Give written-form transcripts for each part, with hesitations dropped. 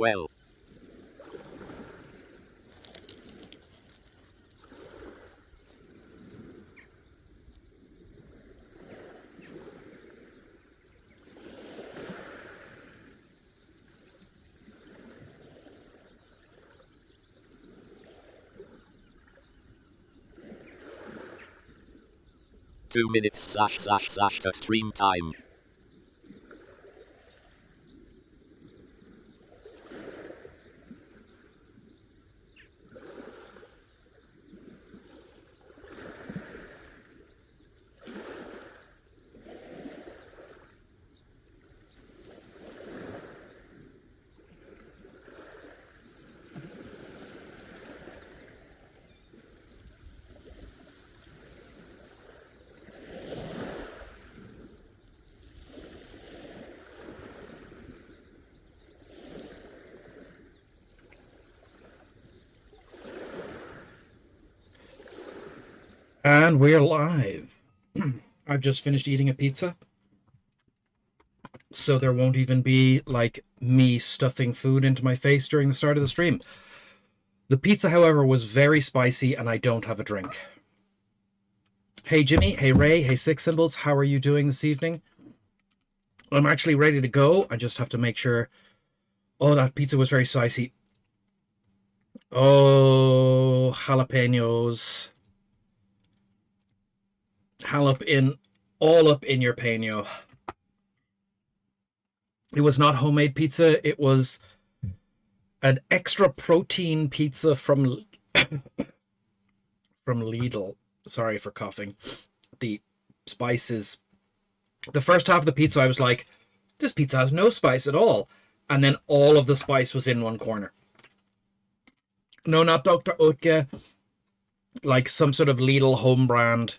well. // to stream time. And we're live. I've just finished eating a pizza. So there won't even be, like, me stuffing food into my face during the start of the stream. The pizza, however, was very spicy, and I don't have a drink. Hey, Jimmy. Hey, Ray. Hey, Six Symbols. How are you doing this evening? I'm actually ready to go. I just have to make sure... Oh, that pizza was very spicy. Oh, jalapenos. All up in your peno. It was not homemade pizza. It was an extra protein pizza from Lidl. Sorry for coughing. The spices. The first half of the pizza, I was like, this pizza has no spice at all. And then all of the spice was in one corner. No, not Dr. Oetker. Like some sort of Lidl home brand.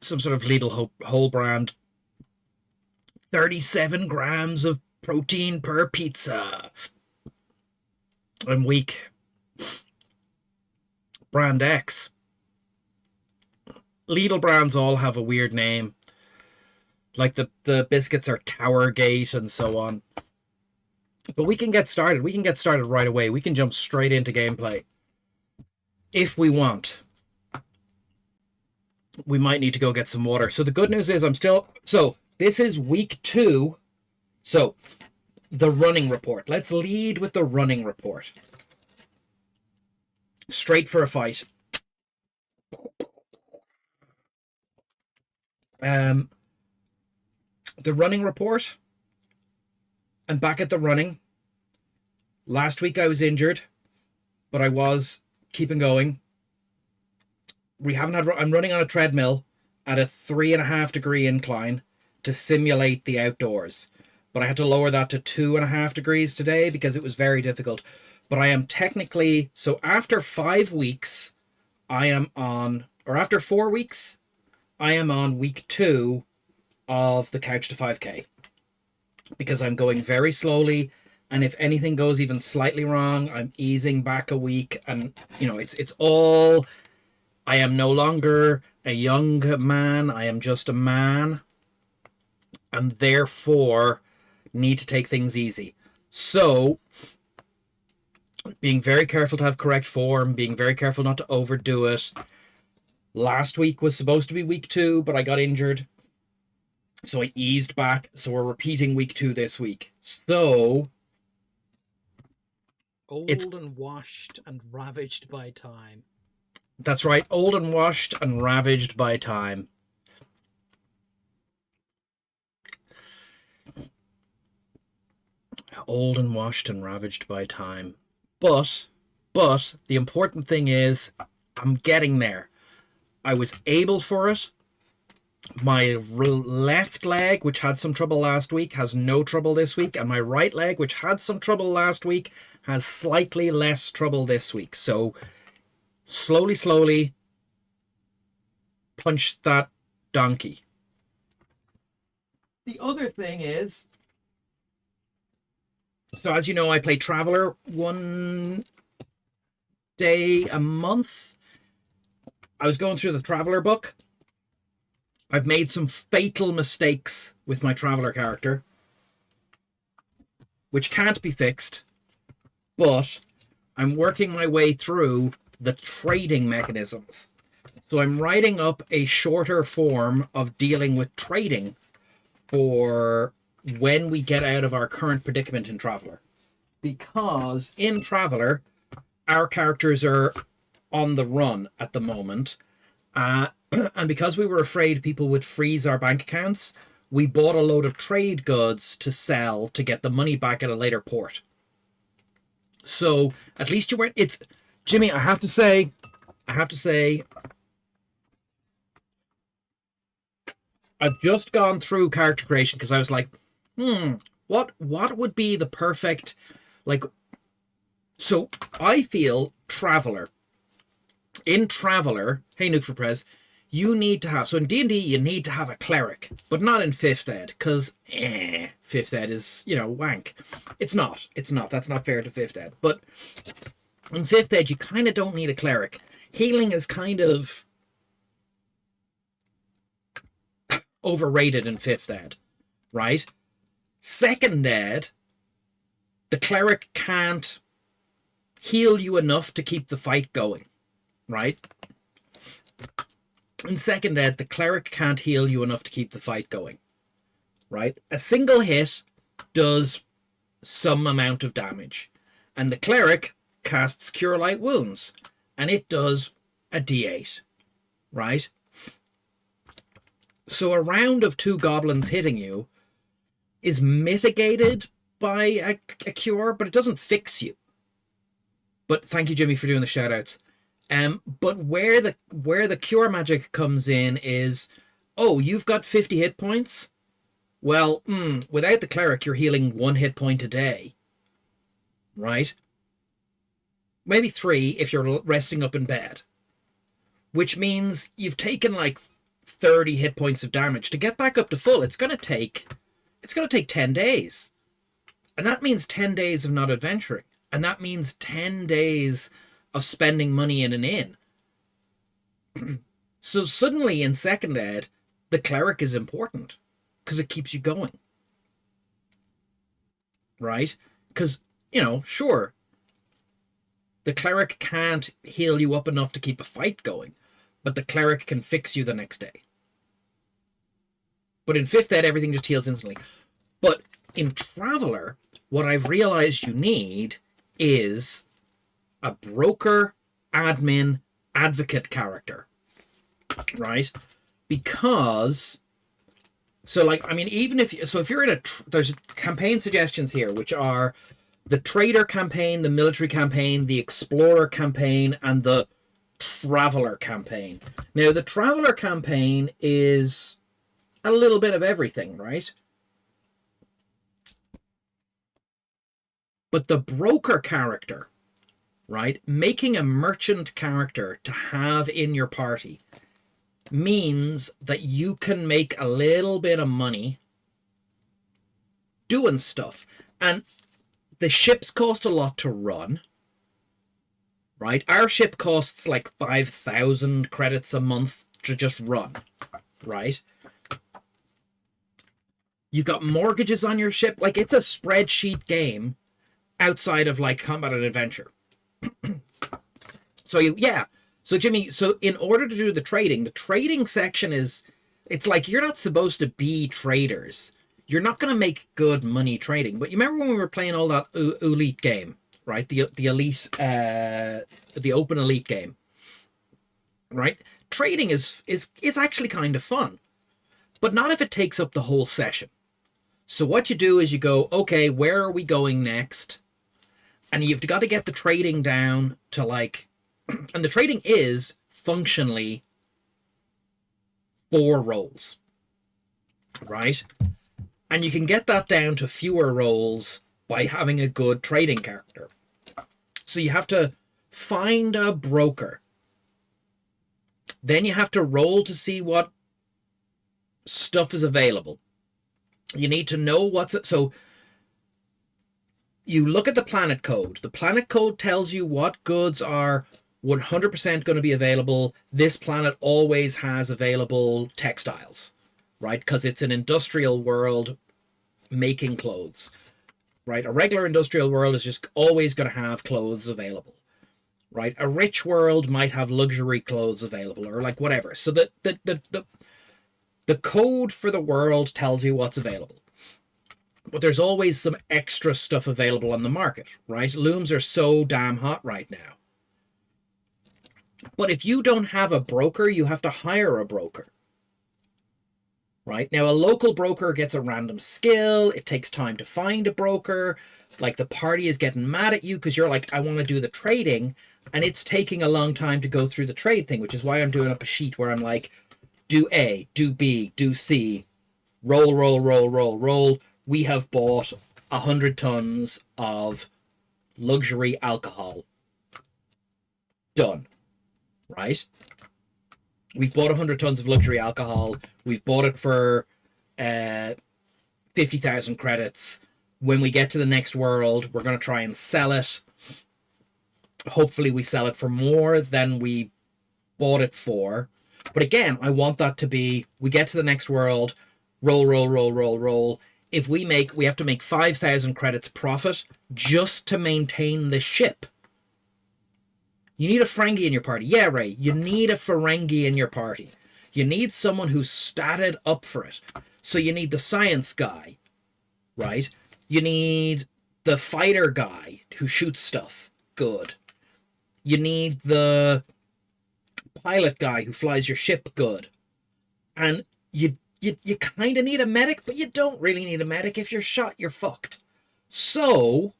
Some sort of Lidl whole brand. 37 grams of protein per pizza. I'm weak. Brand X. Lidl brands all have a weird name. Like the biscuits are Towergate and so on. But we can get started. We can get started right away. We can jump straight into gameplay. If we want. We might need to go get some water. So the good news is So this is week 2. So the running report. Let's lead with the running report. Straight for a fight. The running report. I'm back at the running. Last week I was injured, but I was keeping going. I'm running on a treadmill at a 3.5 degree incline to simulate the outdoors. But I had to lower that to 2.5 degrees today because it was very difficult. But I am technically, so after 5 weeks, after 4 weeks, I am on week 2 of the Couch to 5K. Because I'm going very slowly, and if anything goes even slightly wrong, I'm easing back a week, and, it's all... I am no longer a young man, I am just a man, and therefore need to take things easy. So, being very careful to have correct form, being very careful not to overdo it. Last week was supposed to be week 2, but I got injured, so I eased back, so we're repeating week 2 this week. So... Old and washed and ravaged by time. That's right, old and washed and ravaged by time. Old and washed and ravaged by time. But the important thing is, I'm getting there. I was able for it. My left leg, which had some trouble last week, has no trouble this week. And my right leg, which had some trouble last week, has slightly less trouble this week. So... slowly, punch that donkey. The other thing is, so as you know, I play Traveller 1 day a month. I was going through the Traveller book. I've made some fatal mistakes with my Traveler character, which can't be fixed, but I'm working my way through the trading mechanisms. So I'm writing up a shorter form of dealing with trading for when we get out of our current predicament in Traveler. Because in Traveler, our characters are on the run at the moment. And because we were afraid people would freeze our bank accounts, we bought a load of trade goods to sell to get the money back at a later port. So at least you weren't. It's Jimmy. I have to say, I've just gone through character creation because I was like, what would be the perfect, like. So I feel Traveler. In Traveler, hey Nuke for Prez, you need to have, so in D&D you need to have a cleric, but not in 5th ed, because 5th ed is, wank. It's not, that's not fair to 5th ed, but in 5th ed you kind of don't need a cleric. Healing is kind of overrated in 5th ed, right? 2nd ed, the cleric can't heal you enough to keep the fight going, right? In 2nd ed, the cleric can't heal you enough to keep the fight going, right? A single hit does some amount of damage, and the cleric casts Cure Light Wounds, and it does a d8, right? So a round of 2 goblins hitting you is mitigated by a cure, but it doesn't fix you. But thank you, Jimmy, for doing the shout-outs. But where the cure magic comes in is, oh, you've got 50 hit points? Well, without the cleric, you're healing 1 hit point a day. Right? Maybe 3 if you're resting up in bed. Which means you've taken like 30 hit points of damage. To get back up to full, it's gonna take 10 days. And that means 10 days of not adventuring. And that means 10 days of spending money in an inn. So suddenly in 2nd ed, the cleric is important because it keeps you going. Right? Because, sure, the cleric can't heal you up enough to keep a fight going, but the cleric can fix you the next day. But in 5th ed, everything just heals instantly. But in Traveler, what I've realized you need is a broker, admin, advocate character, right? Because, if you're in there's campaign suggestions here, which are the trader campaign, the military campaign, the explorer campaign, and the traveler campaign. Now, the traveler campaign is a little bit of everything, right? But the broker character, right, making a merchant character to have in your party means that you can make a little bit of money doing stuff. And the ships cost a lot to run, right? Our ship costs like 5,000 credits a month to just run, right? You've got mortgages on your ship. Like, it's a spreadsheet game outside of like combat and adventure. So Jimmy, in order to do the trading section it's like you're not supposed to be traders. You're not going to make good money trading. But you remember when we were playing all that elite game, right? The elite, the open elite game, right? Trading is actually kind of fun, but not if it takes up the whole session. So what you do is you go, okay, where are we going next? And you've got to get the trading down to like, and the trading is functionally 4 rolls, right? And you can get that down to fewer rolls by having a good trading character. So you have to find a broker. Then you have to roll to see what stuff is available. You need to know so you look at the planet code. The planet code tells you what goods are 100% going to be available. This planet always has available textiles, right? Because it's an industrial world making clothes, right? A regular industrial world is just always going to have clothes available, right? A rich world might have luxury clothes available or like whatever. So the code for the world tells you what's available. But there's always some extra stuff available on the market, right? Looms are so damn hot right now. But if you don't have a broker, you have to hire a broker. Right? Now, a local broker gets a random skill. It takes time to find a broker. Like, the party is getting mad at you because you're like, I want to do the trading. And it's taking a long time to go through the trade thing, which is why I'm doing up a sheet where I'm like, do A, do B, do C, roll, roll, roll, roll, roll. We have bought 100 tons of luxury alcohol. Done. Right? We've bought 100 tons of luxury alcohol. We've bought it for 50,000 credits. When we get to the next world, we're going to try and sell it. Hopefully we sell it for more than we bought it for. But again, I want that to be, we get to the next world, roll, roll, roll, roll, roll. If we have to make 5,000 credits profit just to maintain the ship. You need a Ferengi in your party. Yeah, Ray, you need a Ferengi in your party. You need someone who's statted up for it. So you need the science guy, right? You need the fighter guy who shoots stuff. Good. You need the pilot guy who flies your ship. Good. And you kind of need a medic, but you don't really need a medic. If you're shot, you're fucked. So,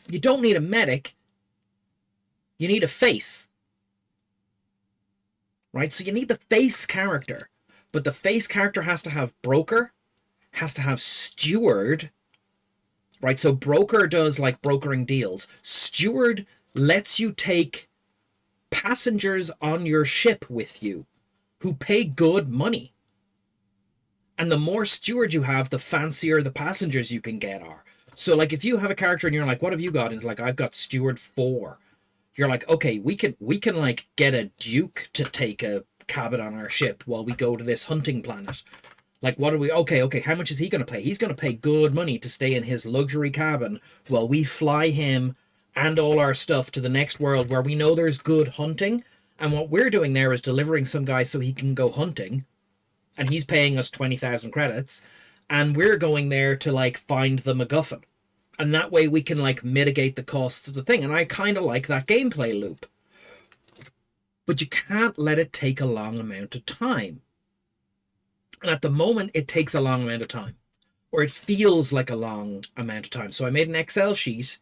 you don't need a medic. You need a face. Right? So you need the face character. But the face character has to have broker, has to have steward. Right? So broker does like brokering deals. Steward lets you take passengers on your ship with you who pay good money. And the more steward you have, the fancier the passengers you can get are. So like if you have a character and you're like, what have you got? And it's like, I've got steward 4. You're like, okay, we can like get a duke to take a cabin on our ship while we go to this hunting planet. Like, what are we? Okay, how much is he going to pay? He's going to pay good money to stay in his luxury cabin while we fly him and all our stuff to the next world where we know there's good hunting. And what we're doing there is delivering some guy so he can go hunting. And he's paying us 20,000 credits. And we're going there to, like, find the MacGuffin. And that way we can, like, mitigate the costs of the thing. And I kind of like that gameplay loop. But you can't let it take a long amount of time. And at the moment, it takes a long amount of time. Or it feels like a long amount of time. So I made an Excel sheet.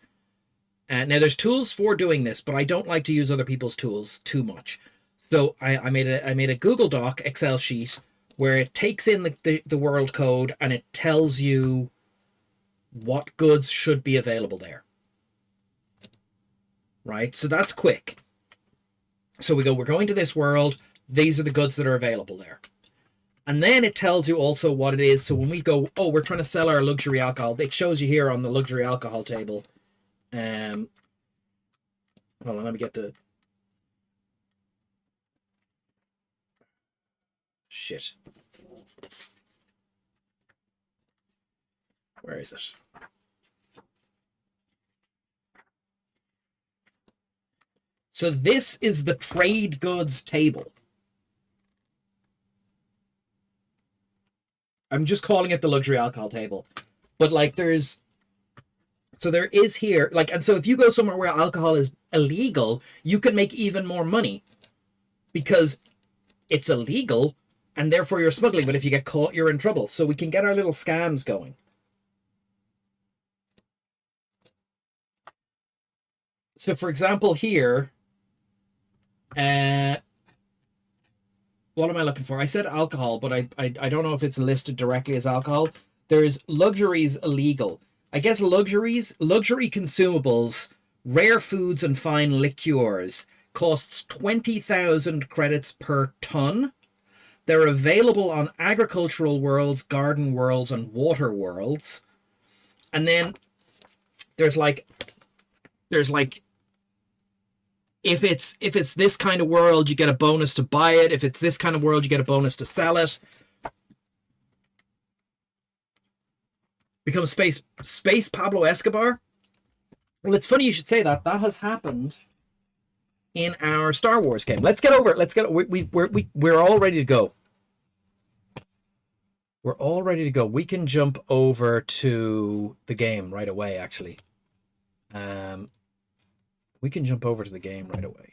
Now, there's tools for doing this, but I don't like to use other people's tools too much. So I made a Google Doc Excel sheet where it takes in the world code and it tells you what goods should be available there. Right? So that's quick. So we're going to this world. These are the goods that are available there. And then it tells you also what it is. So when we go, we're trying to sell our luxury alcohol. It shows you here on the luxury alcohol table. Hold on, let me get the... Shit. Where is it? So this is the trade goods table. I'm just calling it the luxury alcohol table. But like there is here, like, and so if you go somewhere where alcohol is illegal, you can make even more money because it's illegal and therefore you're smuggling. But if you get caught, you're in trouble. So we can get our little scams going. So for example, here, what am I looking for? I said alcohol, but I don't know if it's listed directly as alcohol. There's luxuries illegal. I guess luxury consumables, rare foods and fine liqueurs costs 20,000 credits per ton. They're available on agricultural worlds, garden worlds, and water worlds. And then there's like if it's this kind of world, you get a bonus to buy it. If it's this kind of world, you get a bonus to sell it. Become space Pablo Escobar. Well, it's funny you should say that. That has happened in our Star Wars game. Let's get over it. We're all ready to go. We're all ready to go. We can jump over to the game right away, actually. We can jump over to the game right away.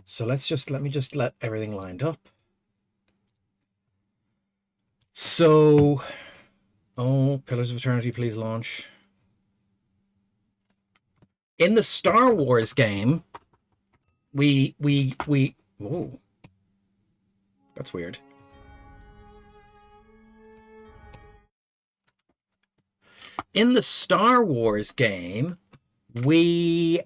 So let me just let everything lined up. So, Pillars of Eternity, please launch. In the Star Wars game, oh, that's weird. In the Star Wars game, we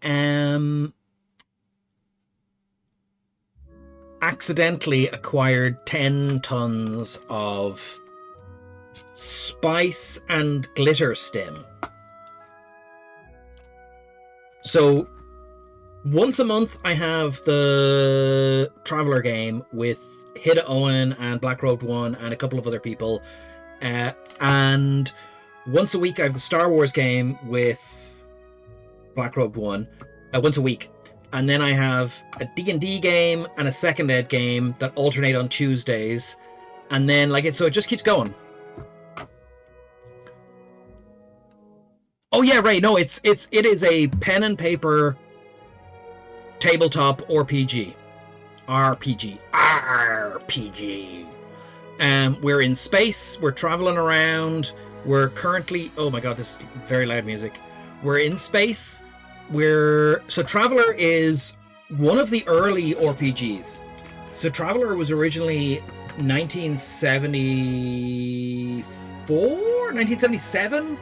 accidentally acquired 10 tons of spice and glitter stim. So once a month I have the Traveller game with Hida Owen and Black Robed One and a couple of other people, and once a week I have the Star Wars game with Black Robed One, once a week. And then I have a D&D game and a Second Ed game that alternate on Tuesdays. And then so it just keeps going. Oh yeah, right. No, it is a pen and paper tabletop RPG. We're in space, we're traveling around, we're currently, oh my god, this is very loud music. We're in space. So Traveller is one of the early RPGs. So Traveller was originally 1977?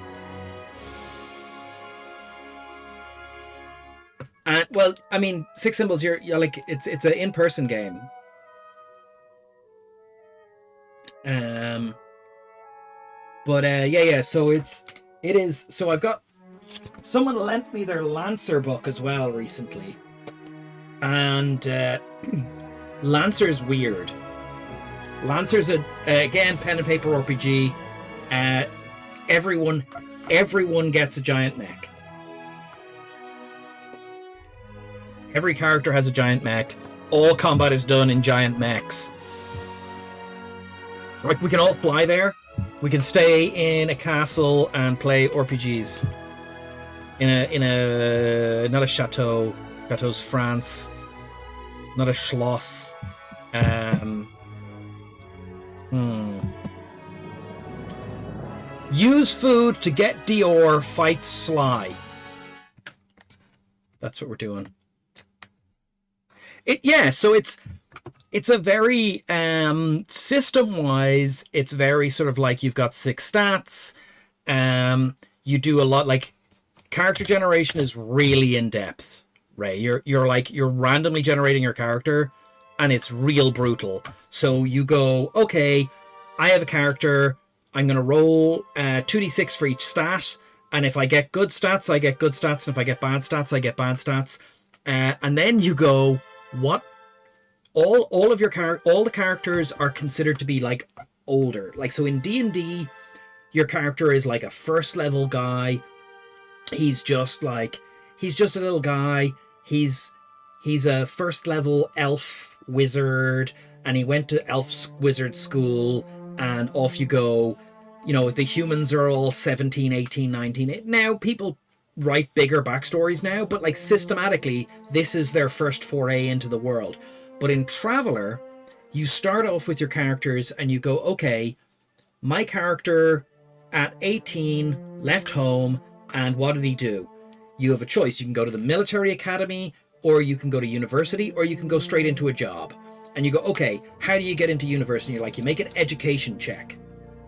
And well, I mean, Six Symbols, you're like, it's an in-person game. So it is, so I've got, someone lent me their Lancer book as well recently. And Lancer's weird. Lancer's again, pen and paper RPG. Everyone gets a giant mech. Every character has a giant mech. All combat is done in giant mechs. Like, we can all fly there. We can stay in a castle and play RPGs. In a not a chateau. Chateau's France. Not a schloss. Use food to get Dior, fight Sly. That's what we're doing. So it's a very system-wise, it's very sort of like you've got 6 stats. You do a lot, like character generation is really in depth, right? You're randomly generating your character, and it's real brutal. So you go, okay, I have a character, I'm gonna roll 2d6 for each stat, and if I get good stats, I get good stats, and if I get bad stats, I get bad stats. And then you go, what? All the characters are considered to be like older. Like, so in D&D, your character is like a first level guy. He's just a little guy. He's a first level elf wizard, and he went to elf wizard school, and off you go. You know, the humans are all 17, 18, 19. Now people write bigger backstories now, but like systematically, this is their first foray into the world. But in Traveller, you start off with your characters and you go, okay, my character at 18 left home, and what did he do? You have a choice. You can go to the military academy, or you can go to university, or you can go straight into a job. And you go, okay, how do you get into university? You're like, you make an education check.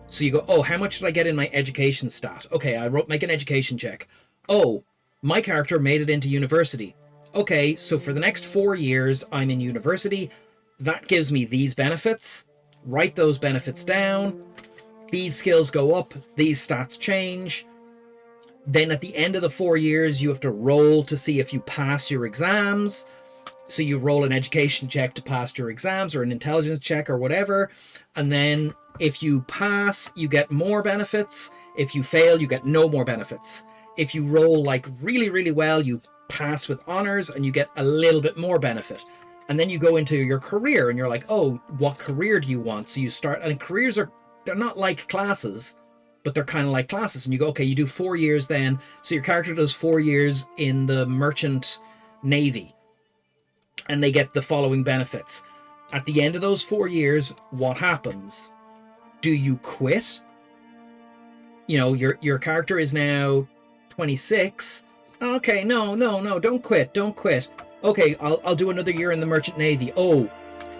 So you go, oh, how much did I get in my education stat? Okay, make an education check. Oh, my character made it into university. Okay, so for the next 4 years, I'm in university. That gives me these benefits. Write those benefits down. These skills go up. These stats change. Then at the end of the 4 years, you have to roll to see if you pass your exams. So you roll an education check to pass your exams, or an intelligence check, or whatever. And then if you pass, you get more benefits. If you fail, you get no more benefits. If you roll like really, really well, you pass with honors and you get a little bit more benefit. And then you go into your career and you're like, oh, what career do you want? So you start, and careers they're not like classes, but they're kind of like classes. And you go, okay, you do 4 years then. So your character does 4 years in the merchant navy, and they get the following benefits. At the end of those 4 years, what happens? Do you quit? You know, your character is now 26. Okay, no, don't quit. Okay, I'll do another year in the merchant navy. Oh,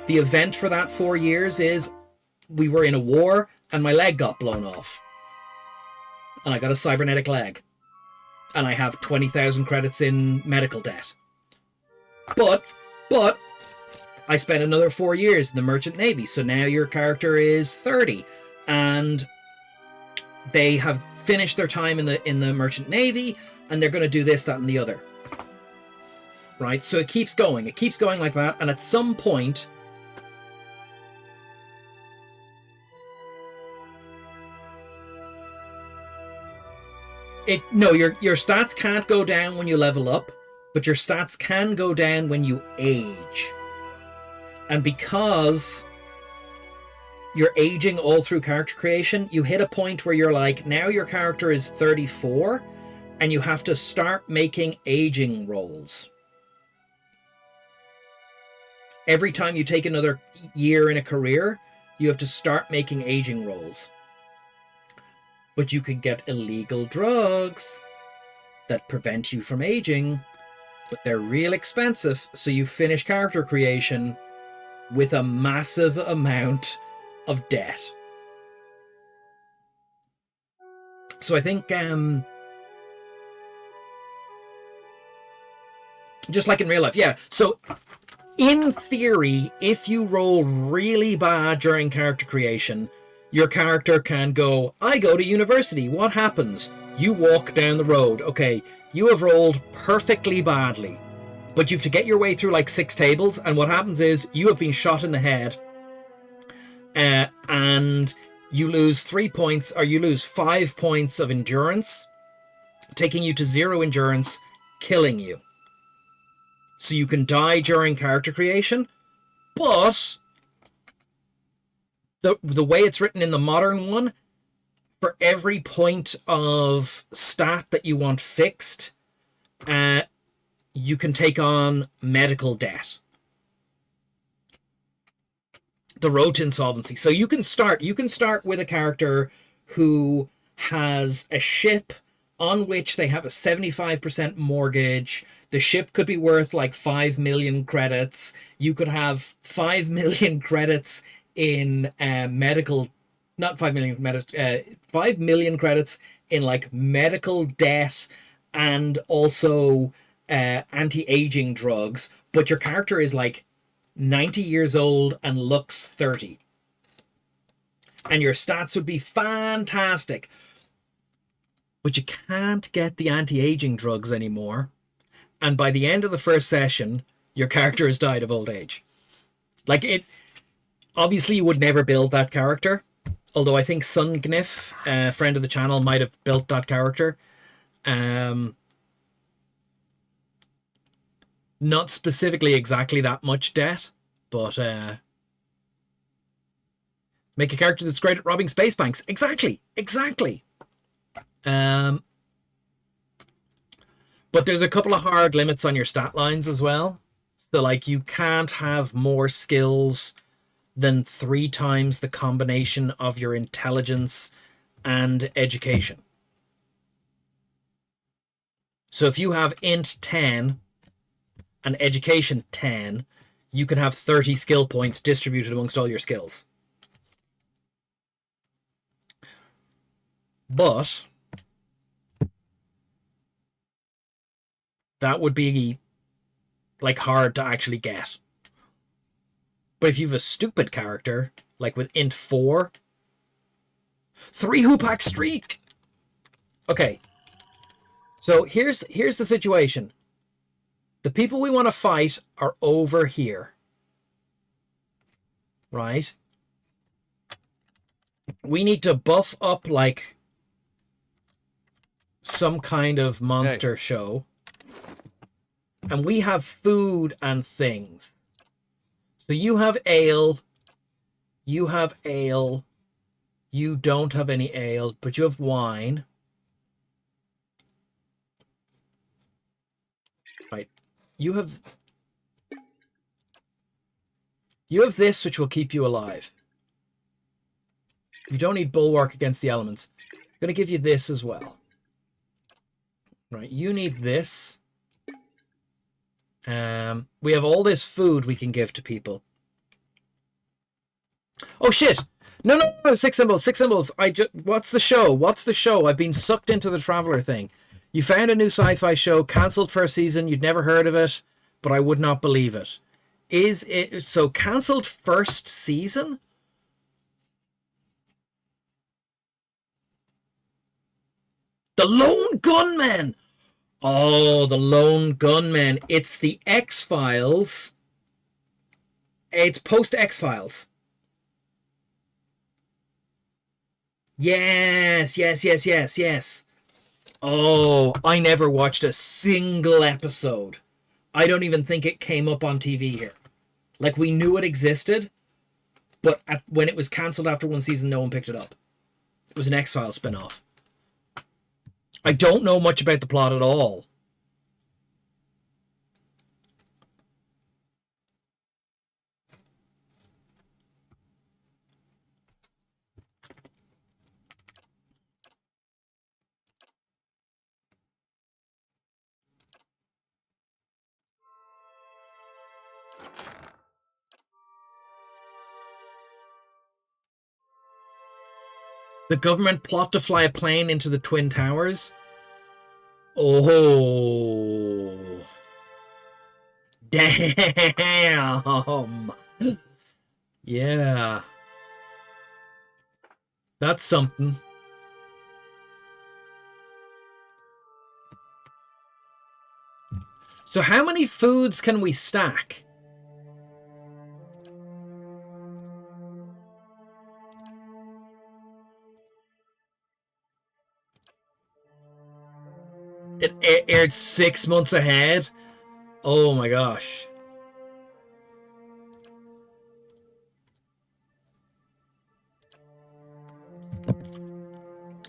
the event for that 4 years is we were in a war and my leg got blown off. And I got a cybernetic leg. And I have 20,000 credits in medical debt. But I spent another 4 years in the merchant navy. So now your character is 30 and they have finished their time in the merchant navy, and they're going to do this, that, and the other. Right? So it keeps going. It keeps going like that. And at some point, your stats can't go down when you level up, but your stats can go down when you age. And because you're aging all through character creation, you hit a point where you're like, now your character is 34, and you have to start making aging rolls. Every time you take another year in a career, you have to start making aging rolls. But you can get illegal drugs that prevent you from aging, but they're real expensive, so you finish character creation with a massive amount of debt. So I think just like in real life, yeah. So in theory, if you roll really bad during character creation, your character can go, I go to university. What happens? You walk down the road. Okay, you have rolled perfectly badly, but you have to get your way through like 6 tables, and what happens is you have been shot in the head, and you lose 3 points, or you lose 5 points of endurance, taking you to 0 endurance, killing you. So you can die during character creation, but the way it's written in the modern one, for every point of stat that you want fixed, you can take on medical debt. The road to insolvency. So you can start with a character who has a ship on which they have a 75% mortgage. The ship could be worth like 5 million credits. You could have 5 million credits in medical, not 5 million, 5 million credits in like medical debt and also anti-aging drugs. But your character is like 90 years old and looks 30. And your stats would be fantastic. But you can't get the anti-aging drugs anymore. And by the end of the first session, your character has died of old age. Like it, obviously you would never build that character. Although I think Sungniff, a friend of the channel, might have built that character. Not specifically exactly that much debt, but make a character that's great at robbing space banks. Exactly. But there's a couple of hard limits on your stat lines as well. So like you can't have more skills than 3 times the combination of your intelligence and education. So if you have int 10 and education 10, you can have 30 skill points distributed amongst all your skills. But that would be like hard to actually get. But if you have a stupid character, like with int 4, 3 hoopak streak. Okay. So here's the situation. The people we want to fight are over here. Right? We need to buff up like some kind of monster show. And we have food and things. So you have ale. You have ale. You don't have any ale, but you have wine. Right. You have this, which will keep you alive. You don't need bulwark against the elements. I'm going to give you this as well. Right. You need this. We have all this food we can give to people. Oh shit! No, 6 symbols, 6 symbols. What's the show? What's the show? I've been sucked into the Traveler thing. You found a new sci-fi show, cancelled for a season, you'd never heard of it, but I would not believe it. Is it so cancelled first season? The Lone Gunman! Oh, the Lone Gunman. It's the X-Files. It's post-X-Files. Yes. Oh, I never watched a single episode. I don't even think it came up on TV here. Like, we knew it existed, but when it was cancelled after one season, no one picked it up. It was an X-Files spin-off. I don't know much about the plot at all. The government plot to fly a plane into the Twin Towers. Oh. Damn. Yeah. That's something. So how many foods can we stack? It aired 6 months ahead. Oh my gosh.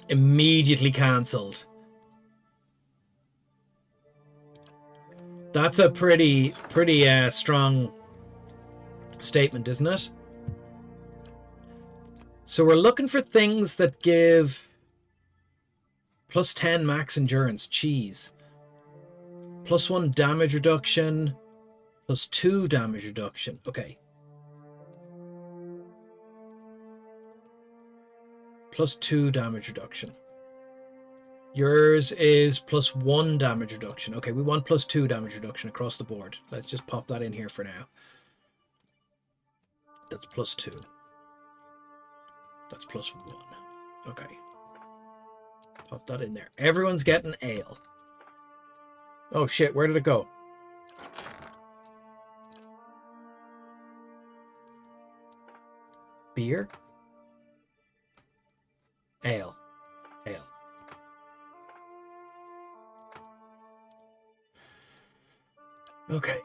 Immediately cancelled. That's a pretty strong statement, isn't it? So we're looking for things that give plus 10 max endurance. Cheese. Plus 1 damage reduction. Plus 2 damage reduction. Okay. Plus 2 damage reduction. Yours is plus 1 damage reduction. Okay, we want plus 2 damage reduction across the board. Let's just pop that in here for now. That's plus 2. That's plus 1. Okay. Pop that in there. Everyone's getting ale. Oh shit, where did it go? Beer? Ale. Ale. Okay.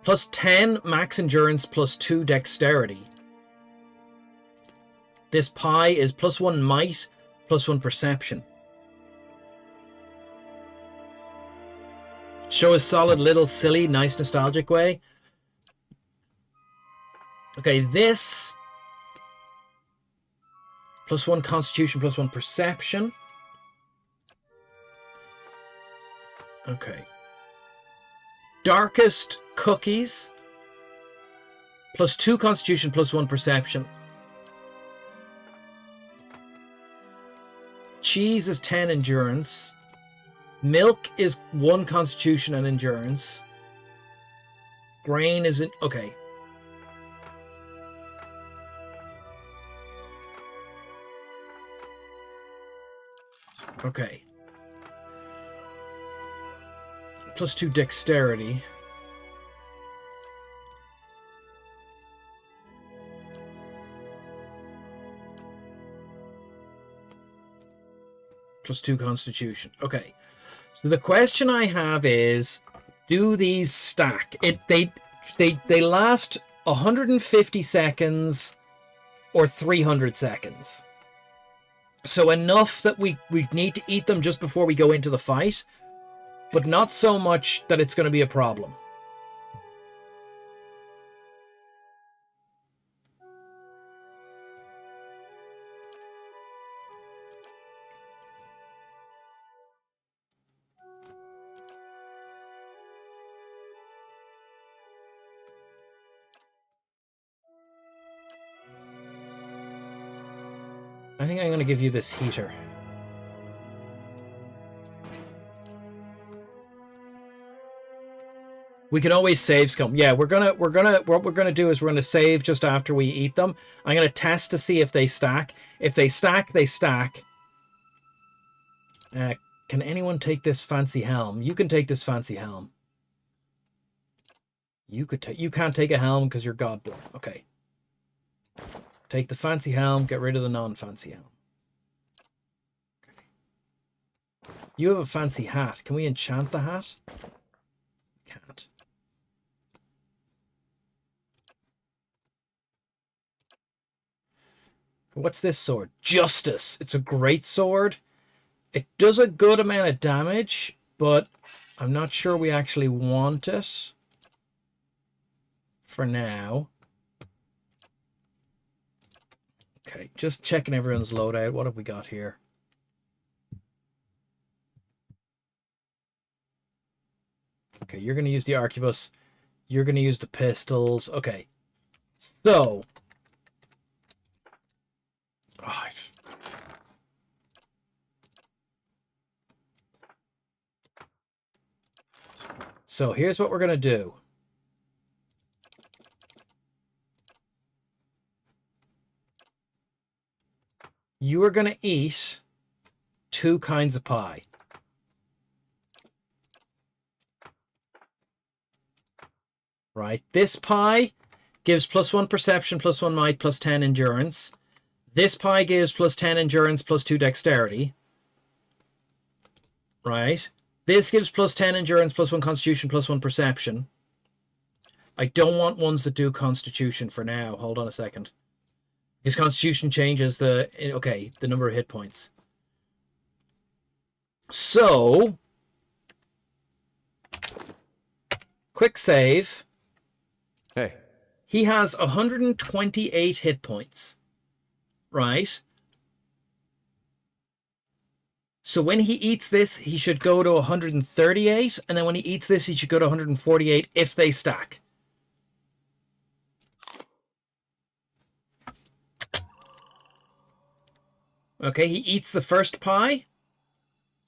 Plus 10 max endurance, plus 2 dexterity. This pie is plus 1 might, plus 1 perception. Show a solid little silly, nice nostalgic way. Okay, this plus 1 constitution, plus 1 perception. Okay. Darkest cookies. Plus 2 constitution, plus 1 perception. Cheese is 10 endurance. Milk is 1 constitution and endurance. Grain isn't... Okay. Okay. +2 dexterity. +2 constitution. Okay. So the question I have is, do these stack? They last 150 seconds or 300 seconds. So enough that we need to eat them just before we go into the fight, but not so much that it's going to be a problem. I think I'm going to give you this heater. We can always save scum. Yeah, what we're gonna do is we're gonna save just after we eat them. I'm gonna test to see if they stack. If they stack, they stack. Can anyone take this fancy helm? You can take this fancy helm. You can't take a helm because you're godborn. Okay. Take the fancy helm. Get rid of the non-fancy helm. Okay. You have a fancy hat. Can we enchant the hat? Can't. What's this sword? Justice. It's a great sword. It does a good amount of damage, but I'm not sure we actually want it for now. Okay, just checking everyone's loadout. What have we got here? Okay, you're going to use the arquebus. You're going to use the pistols. Okay, so... Oh, so here's what we're going to do. You are going to eat 2 kinds of pie. Right? This pie gives +1 perception, +1 might, +10 endurance. This pie gives +10 endurance, +2 dexterity. Right? This gives +10 endurance, +1 constitution, +1 perception. I don't want ones that do constitution for now. Hold on a second. His constitution changes the number of hit points. So, quick save. Hey. He has 128 hit points. Right? So when he eats this, he should go to 138. And then when he eats this, he should go to 148 if they stack. Okay, he eats the first pie.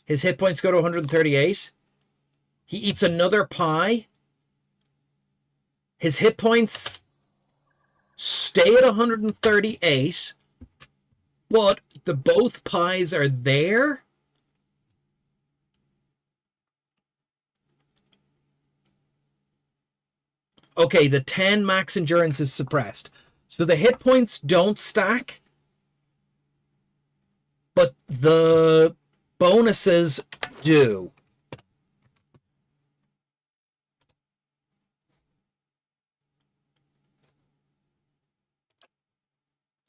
His hit points go to 138. He eats another pie. His hit points stay at 138. But both pies are there. Okay, the 10 max endurance is suppressed. So the hit points don't stack. But the bonuses do.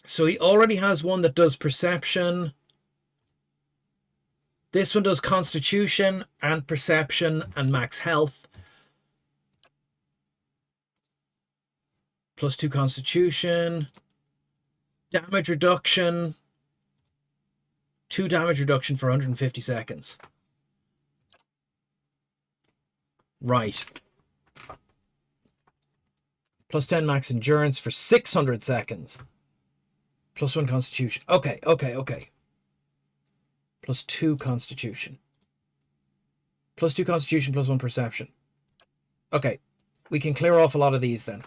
So he already has one that does perception. This one does constitution and perception and max health. +2 constitution. Damage reduction. 2 damage reduction for 150 seconds. Right. +10 max endurance for 600 seconds. +1 constitution. Okay. +2 constitution. +2 constitution, +1 perception. Okay. We can clear off a lot of these then.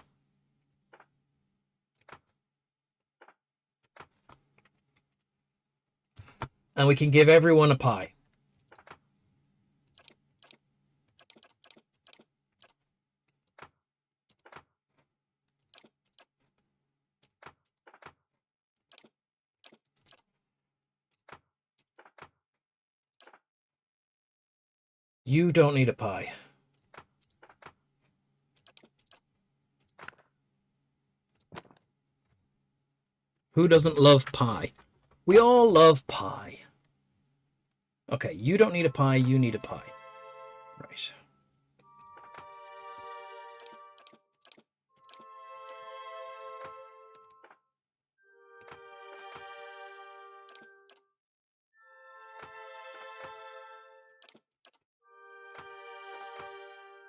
And we can give everyone a pie. You don't need a pie. Who doesn't love pie? We all love pie. Okay, you don't need a pie, you need a pie. Right.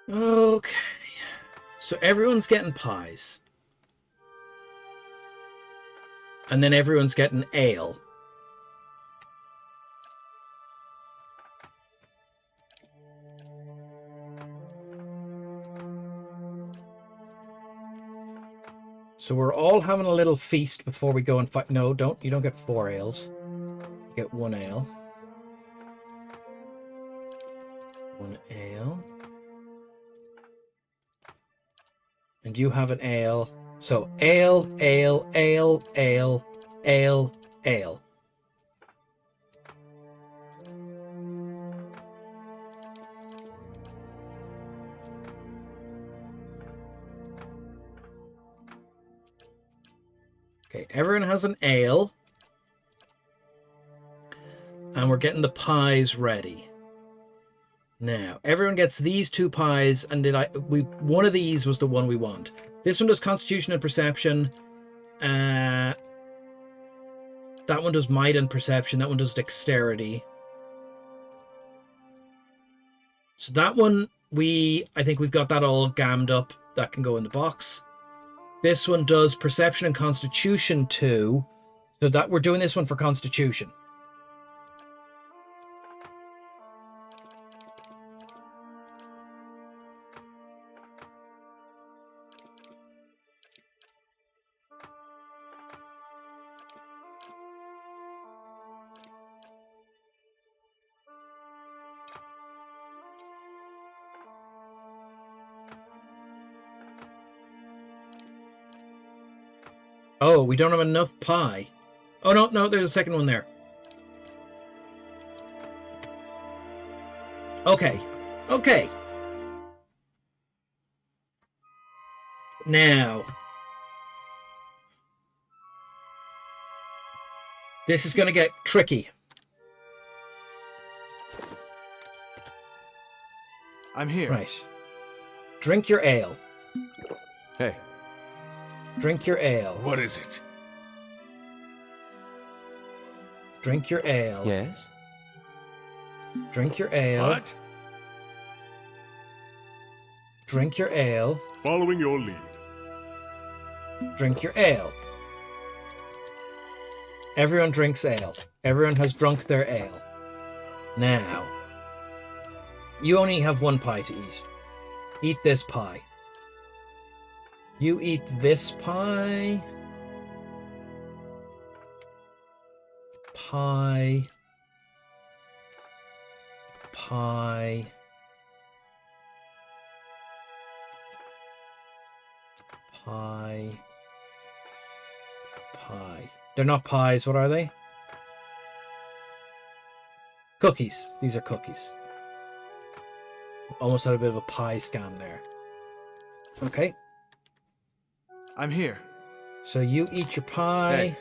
Okay. So everyone's getting pies. And then everyone's getting ale. So we're all having a little feast before we go and fight. No, don't. You don't get 4 ales. You get 1 ale. 1 ale. And you have an ale. So ale, ale, ale, ale, ale, ale. Okay, everyone has an ale. And we're getting the pies ready. Now, everyone gets these 2 pies, and one of these was the one we want. This one does Constitution and Perception. That one does Might and Perception. That one does Dexterity. So that one, I think we've got that all gammed up. That can go in the box. This one does Perception and Constitution 2. So that we're doing this one for Constitution. Oh, we don't have enough pie. Oh, no, there's a second one there. Okay. Now, this is going to get tricky. I'm here. Right. Drink your ale. Hey. Drink your ale. What is it? Drink your ale. Yes. Drink your ale. What? Drink your ale. Following your lead. Drink your ale. Everyone drinks ale. Everyone has drunk their ale. Now, you only have 1 pie to eat. Eat this pie. You eat this pie. Pie. Pie. Pie. Pie. They're not pies, what are they? Cookies. These are cookies. Almost had a bit of a pie scam there. Okay. I'm here. So you eat your pie. Hey.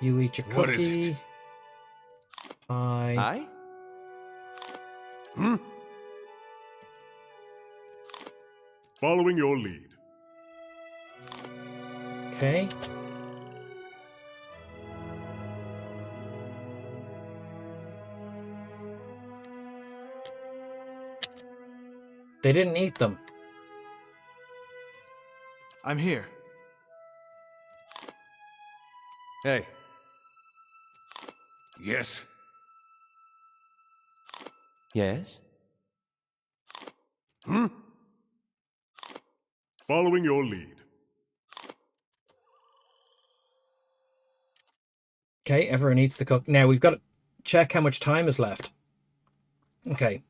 You eat your cookie. What is it? Pie. I? Following your lead. Okay. They didn't eat them. I'm here. Hey. Yes. Yes? Following your lead. Okay, everyone eats the cook. Now we've got to check how much time is left. Okay.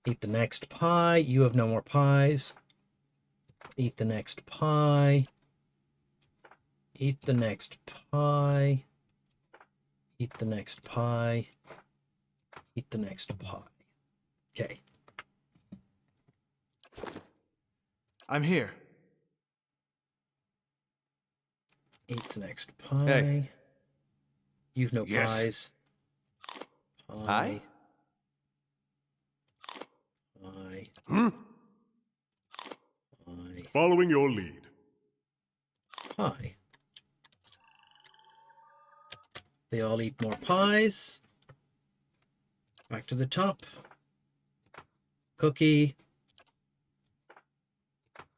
Eat the next pie. You have no more pies. Eat the next pie. Eat the next pie. Eat the next pie. Eat the next pie. Okay. I'm here. Eat the next pie. Hey. You've no Yes. pies. Pie? Pie. Hmm? Pie. Following your lead. Pie. They all eat more pies. Back to the top. Cookie.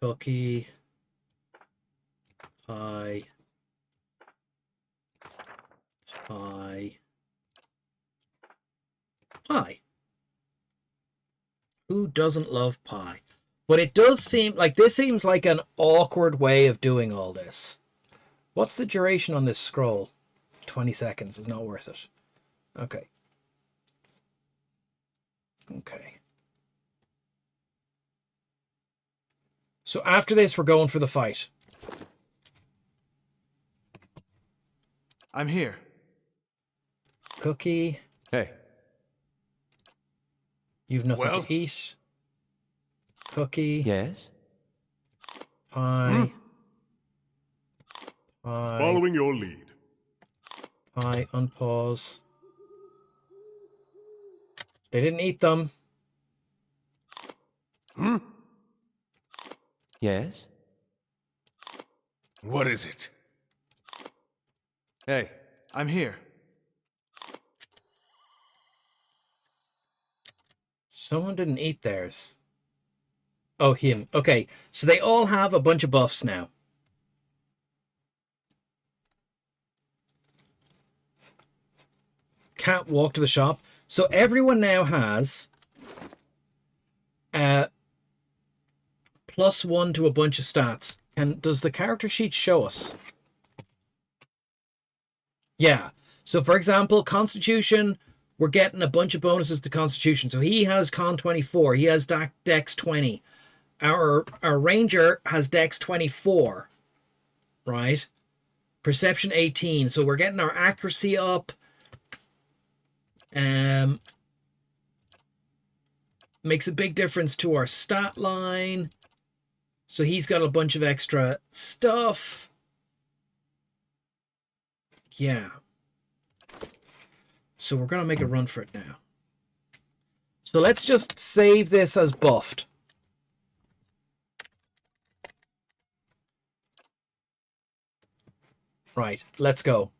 Cookie. Pie. Pie. Pie. Who doesn't love pie? But it does seem like this seems like an awkward way of doing all this. What's the duration on this scroll? 20 seconds is not worth it. Okay. Okay. So after this, we're going for the fight. I'm here. Cookie. Hey. You've nothing Well? to eat. Cookie. Yes? Pie. Pie. Following your lead. Pie. Unpause. They didn't eat them. Hmm? Yes? What is it? Hey, I'm here. Someone didn't eat theirs. Oh, him. Okay, so they all have a bunch of buffs now. Can't walk to the shop. So everyone now has +1 to a bunch of stats. And does the character sheet show us? Yeah. So for example, Constitution, we're getting a bunch of bonuses to Constitution. So he has Con 24. He has Dex 20. Our Ranger has Dex 24. Right? Perception 18. So we're getting our accuracy up. Makes a big difference to our stat line. So he's got a bunch of extra stuff. Yeah. So we're going to make a run for it now. So let's just save this as buffed. Right, let's go.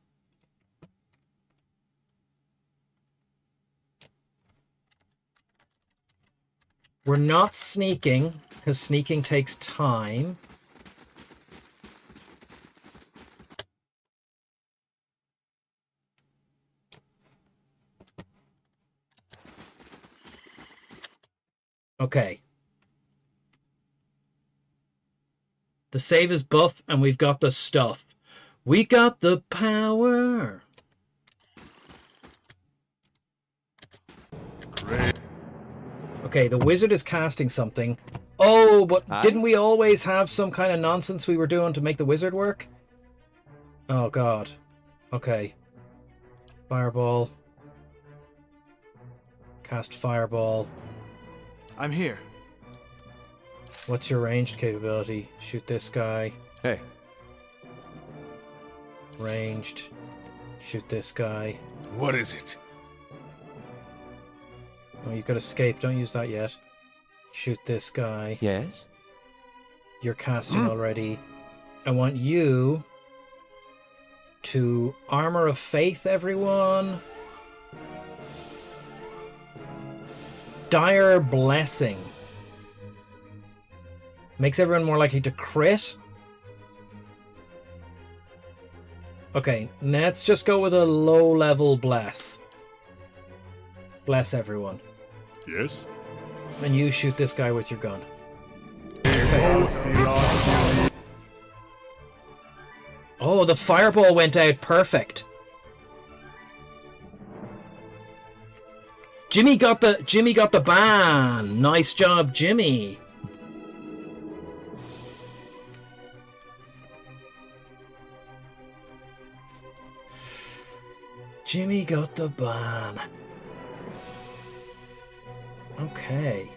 We're not sneaking, because sneaking takes time. Okay. The save is buff, and we've got the stuff. We got the power. Okay, the wizard is casting something. Oh, but didn't we always have some kind of nonsense we were doing to make the wizard work? Oh, God. Okay. Fireball. Cast fireball. I'm here. What's your ranged capability? Shoot this guy. Hey. Ranged. Shoot this guy. What is it? Oh, you could escape. Don't use that yet. Shoot this guy. Yes? You're casting already. I want you to Armor of Faith, everyone. Dire Blessing. Makes everyone more likely to crit. Okay, let's just go with a low-level Bless. Bless everyone. Yes? And you shoot this guy with your gun. Oh, the fireball went out perfect. Jimmy got the ban. Nice job, Jimmy. Jimmy got the ban. Okay.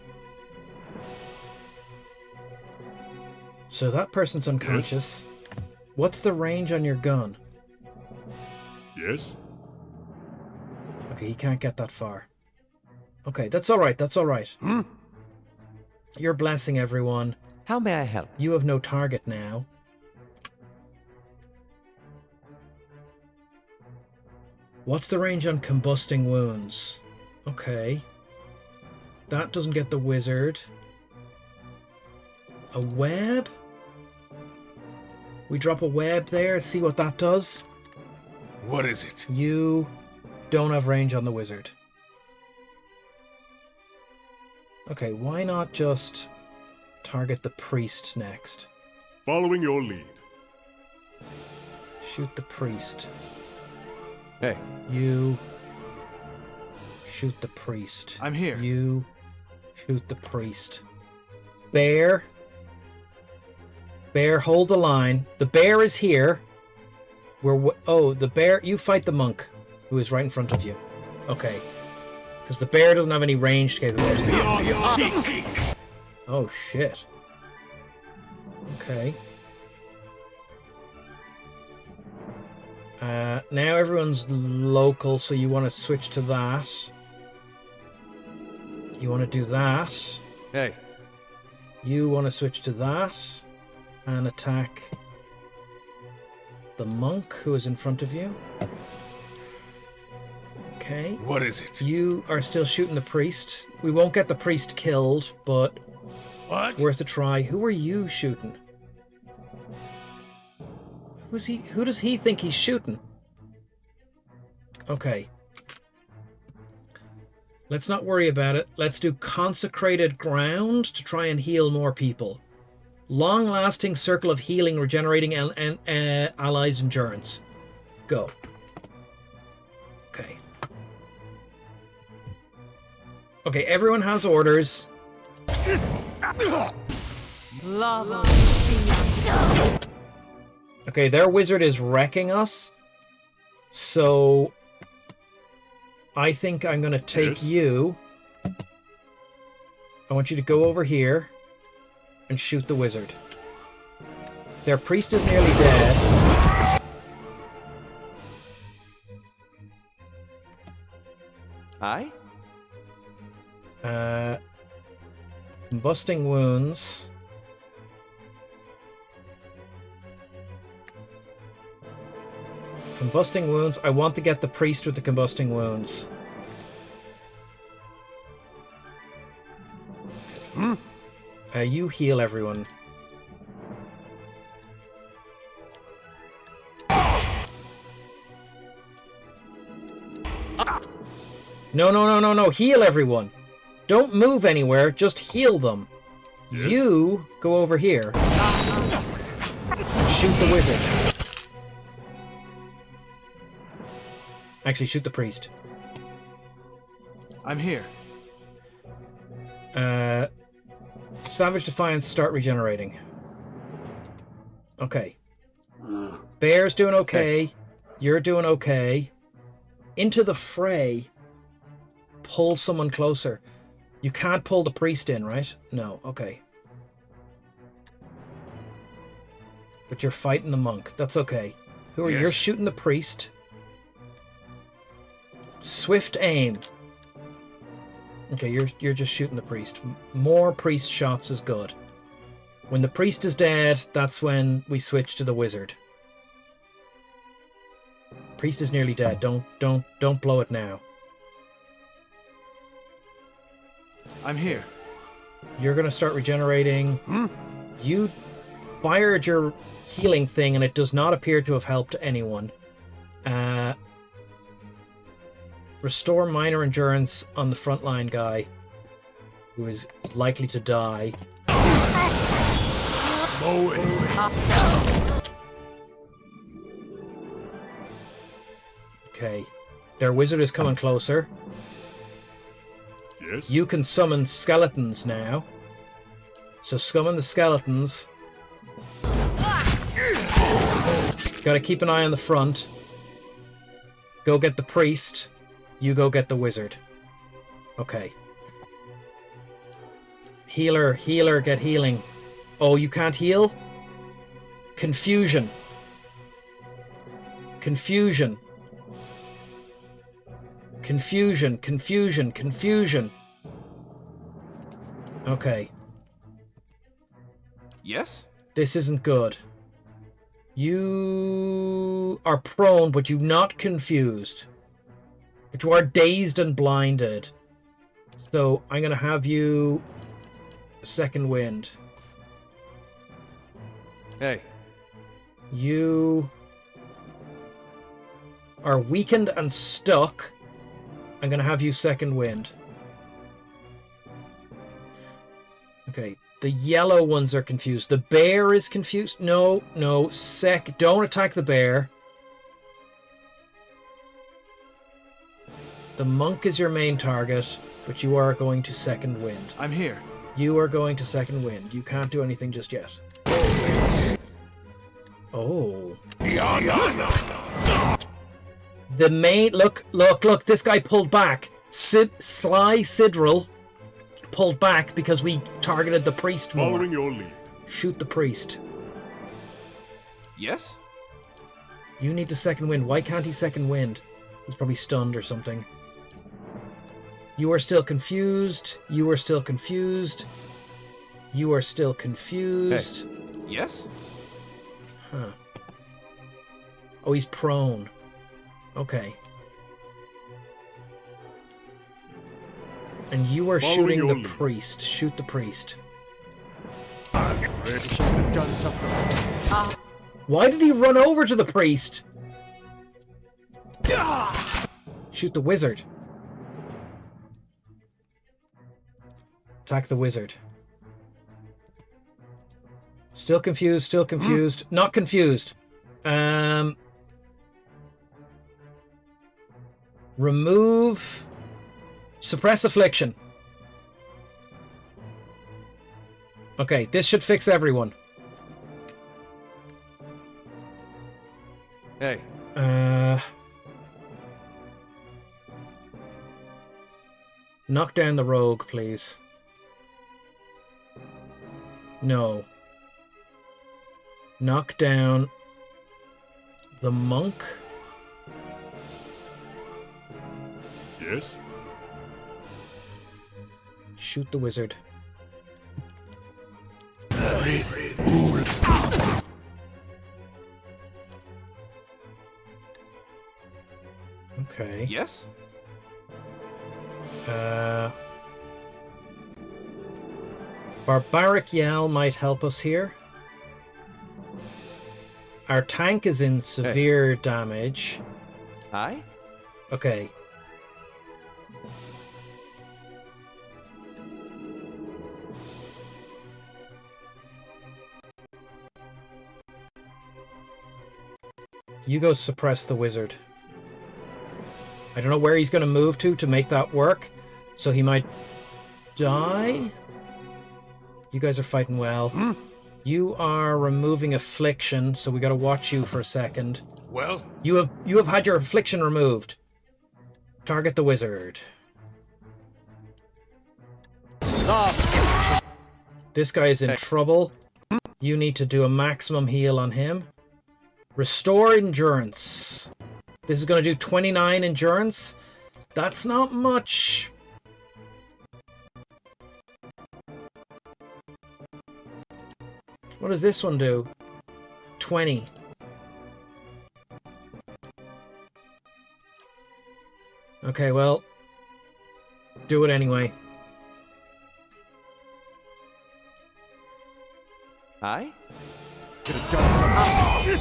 So that person's unconscious. What's the range on your gun? Yes? Okay, he can't get that far. Okay, that's alright, that's alright. You're blessing everyone. How may I help? You have no target now. What's the range on combusting wounds? Okay. That doesn't get the wizard. A web? We drop a web there, see what that does. What is it? You don't have range on the wizard. Okay, why not just target the priest next? Following your lead. Shoot the priest. Hey. You shoot the priest. I'm here. You shoot the priest. Bear. Bear, hold the line. The bear is here. Oh, the bear. You fight the monk, who is right in front of you. Okay. Because the bear doesn't have any ranged capability. Oh, shit. Okay. Now everyone's local, so you want to switch to that. You want to do that. Hey. You want to switch to that. And attack the monk who is in front of you. Okay. What is it? You are still shooting the priest. We won't get the priest killed, but What? worth a try. Who are you shooting? Who's he? Who does he think he's shooting? Okay. Let's not worry about it. Let's do consecrated ground to try and heal more people. Long-lasting circle of healing, regenerating allies' endurance. Go. Okay. Okay, everyone has orders. Okay, their wizard is wrecking us. So I think I'm going to take Yes. you. I want you to go over here and shoot the wizard. Their priest is nearly dead. Aye? Combusting wounds. Combusting wounds. I want to get the priest with the combusting wounds. You heal everyone. No. Heal everyone. Don't move anywhere. Just heal them. Yes. You go over here. And shoot the wizard. Actually, shoot the priest. I'm here. Savage Defiance, start regenerating. Okay. Bear's doing okay. You're doing okay. Into the fray. Pull someone closer. You can't pull the priest in, right? No, okay. But you're fighting the monk. That's okay. Who are you? Yes. You're shooting the priest. Swift aim. Okay, you're just shooting the priest. More priest shots is good. When the priest is dead, that's when we switch to the wizard. Priest is nearly dead. Don't blow it now. I'm here. You're gonna start regenerating. You fired your healing thing and it does not appear to have helped anyone. Restore minor endurance on the frontline guy who is likely to die. Okay. Their wizard is coming closer. Yes? You can summon skeletons now. So summon the skeletons. Gotta keep an eye on the front. go get the priest. You go get the wizard. Okay. Healer, get healing. Oh, you can't heal? Confusion. Confusion. Okay. Yes? This isn't good. You are prone, but you're not confused. But you are dazed and blinded. So I'm going to have you second wind. Hey. You are weakened and stuck. I'm going to have you second wind. Okay. The yellow ones are confused. The bear is confused. No. Don't attack the bear. The monk is your main target, but you are going to second wind. I'm here. You are going to second wind. You can't do anything just yet. Oh. The main... Look. This guy pulled back. Sly Sidril pulled back because we targeted the priest more. Following your lead. Shoot the priest. Yes? You need to second wind. Why can't he second wind? He's probably stunned or something. You are still confused. You are still confused. You are still confused. Hey. Yes? Huh. Oh, he's prone. Okay. And you are Following shooting your the lead. priest. Shoot the priest. Should have done something. Why did he run over to the priest? Shoot the wizard. Attack the wizard. Still confused, Not confused. Remove... Suppress affliction. Okay, this should fix everyone. Hey. Knock down the rogue, please. No. Knock down the monk. Yes? Shoot the wizard. Okay. Yes? Barbaric Yell might help us here. Our tank is in severe damage. I? Okay. You go suppress the wizard. I don't know where he's going to move to make that work. So he might die. You guys are fighting well. You are removing affliction, so we got to watch you for a second. Well? You have had your affliction removed. Target the wizard. This guy is in trouble. You need to do a maximum heal on him. Restore endurance. This is going to do 29 endurance. That's not much. What does this one do? 20. Okay, well, do it anyway. I? Could have done something.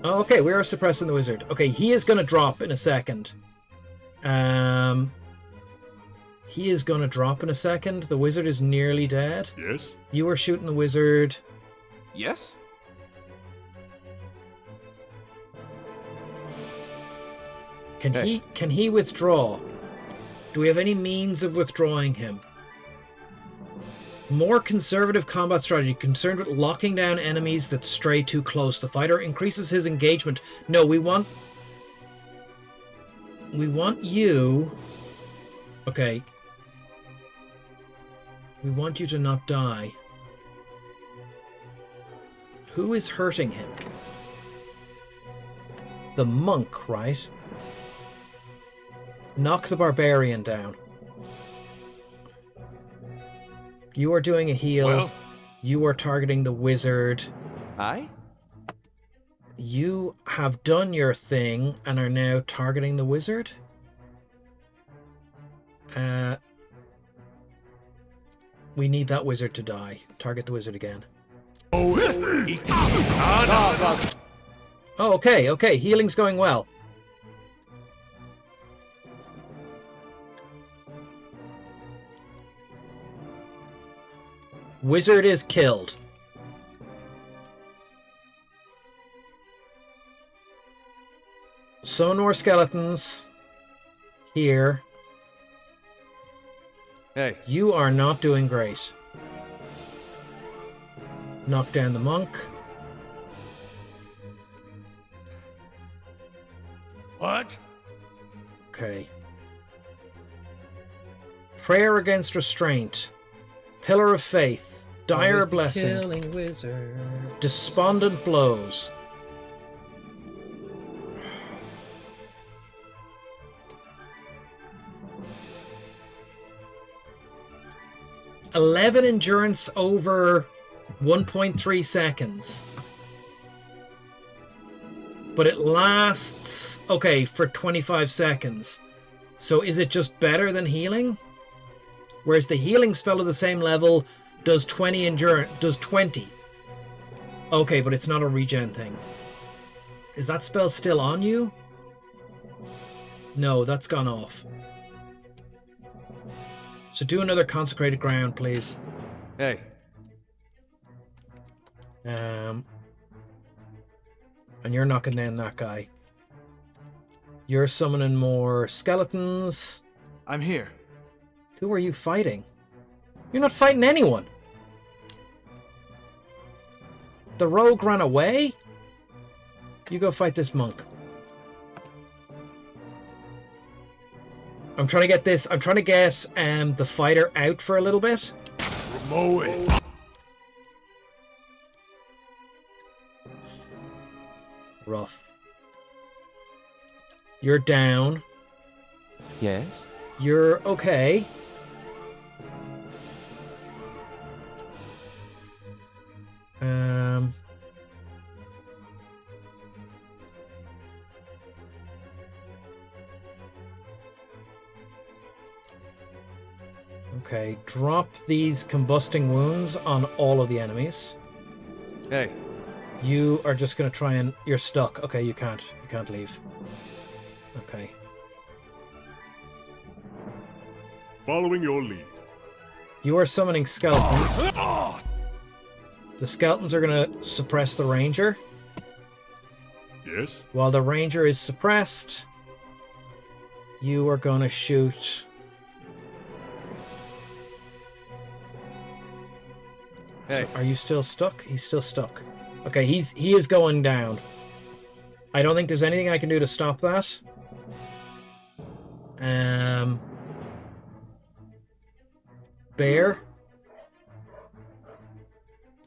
Oh, okay, we are suppressing the wizard. Okay, he is going to drop in a second. He is going to drop in a second. The wizard is nearly dead. Yes? You are shooting the wizard. Yes? Can he withdraw? Do we have any means of withdrawing him? More conservative combat strategy, concerned with locking down enemies that stray too close. The fighter increases his engagement. No, we want... We want you... Okay. We want you to not die. Who is hurting him? The monk, right? Knock the barbarian down. You are doing a heal. Well? You are targeting the wizard. Aye? You have done your thing and are now targeting the wizard? We need that wizard to die. Target the wizard again. Oh, okay, okay. Healing's going well. Wizard is killed. Summon more skeletons. Here. Hey. You are not doing great. Knock down the monk. What? Okay. Prayer against restraint. Pillar of faith. Dire blessing. Killing wizard. Despondent blows. $11 endurance over 1.3 seconds. But it lasts, okay, for 25 seconds. So is it just better than healing? Whereas the healing spell of the same level does 20 endurance, does 20. Okay, but it's not a regen thing. Is that spell still on you? No, that's gone off. So do another consecrated ground, please. Hey. And you're knocking down that guy. You're summoning more skeletons. I'm here. Who are you fighting? You're not fighting anyone. The rogue ran away? You go fight this monk. I'm trying to get this. I'm trying to get the fighter out for a little bit. Mow it. Rough. You're down. Yes? You're okay. Okay, drop these combusting wounds on all of the enemies. Hey. You are just going to try and... You're stuck. Okay, you can't leave. Okay. Following your lead. You are summoning skeletons. The skeletons are going to suppress the ranger. Yes? While the ranger is suppressed, you are going to shoot... Hey. So are you still stuck? He's still stuck. Okay, he is going down. I don't think there's anything I can do to stop that. Bear.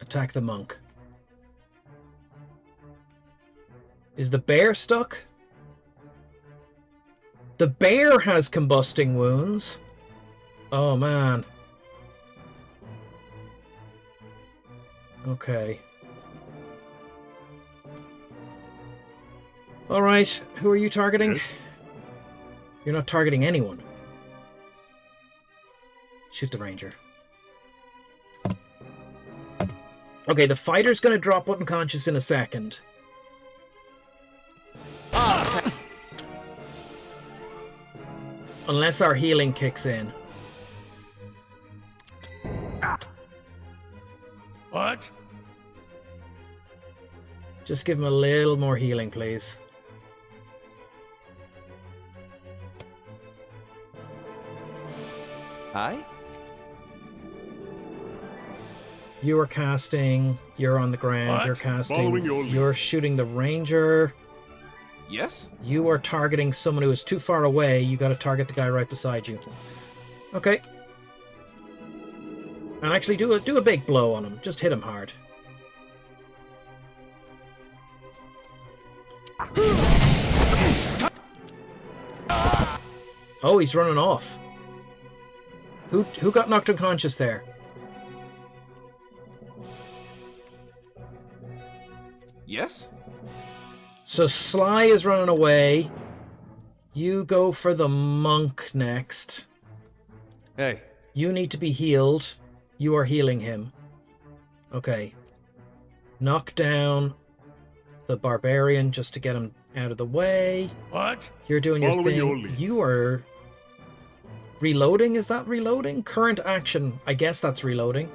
Attack the monk. Is the bear stuck? The bear has combusting wounds. Oh, man. Okay. Alright, who are you targeting? Yes? You're not targeting anyone. Shoot the ranger. Okay, the fighter's gonna drop unconscious in a second. Unless our healing kicks in. What? Just give him a little more healing, please. Aye? You are casting. You're on the ground. What? You're casting. Following your lead. You're shooting the ranger. Yes? You are targeting someone who is too far away. You got to target the guy right beside you. Okay. And actually do a big blow on him. Just hit him hard. Oh, he's running off. Who got knocked unconscious there? Yes? So Sly is running away. You go for the monk next. Hey. You need to be healed. You are healing him. Okay. Knock down the barbarian just to get him out of the way. What? You're doing your Following your thing. lead. You are reloading. Is that reloading? Current action. I guess that's reloading.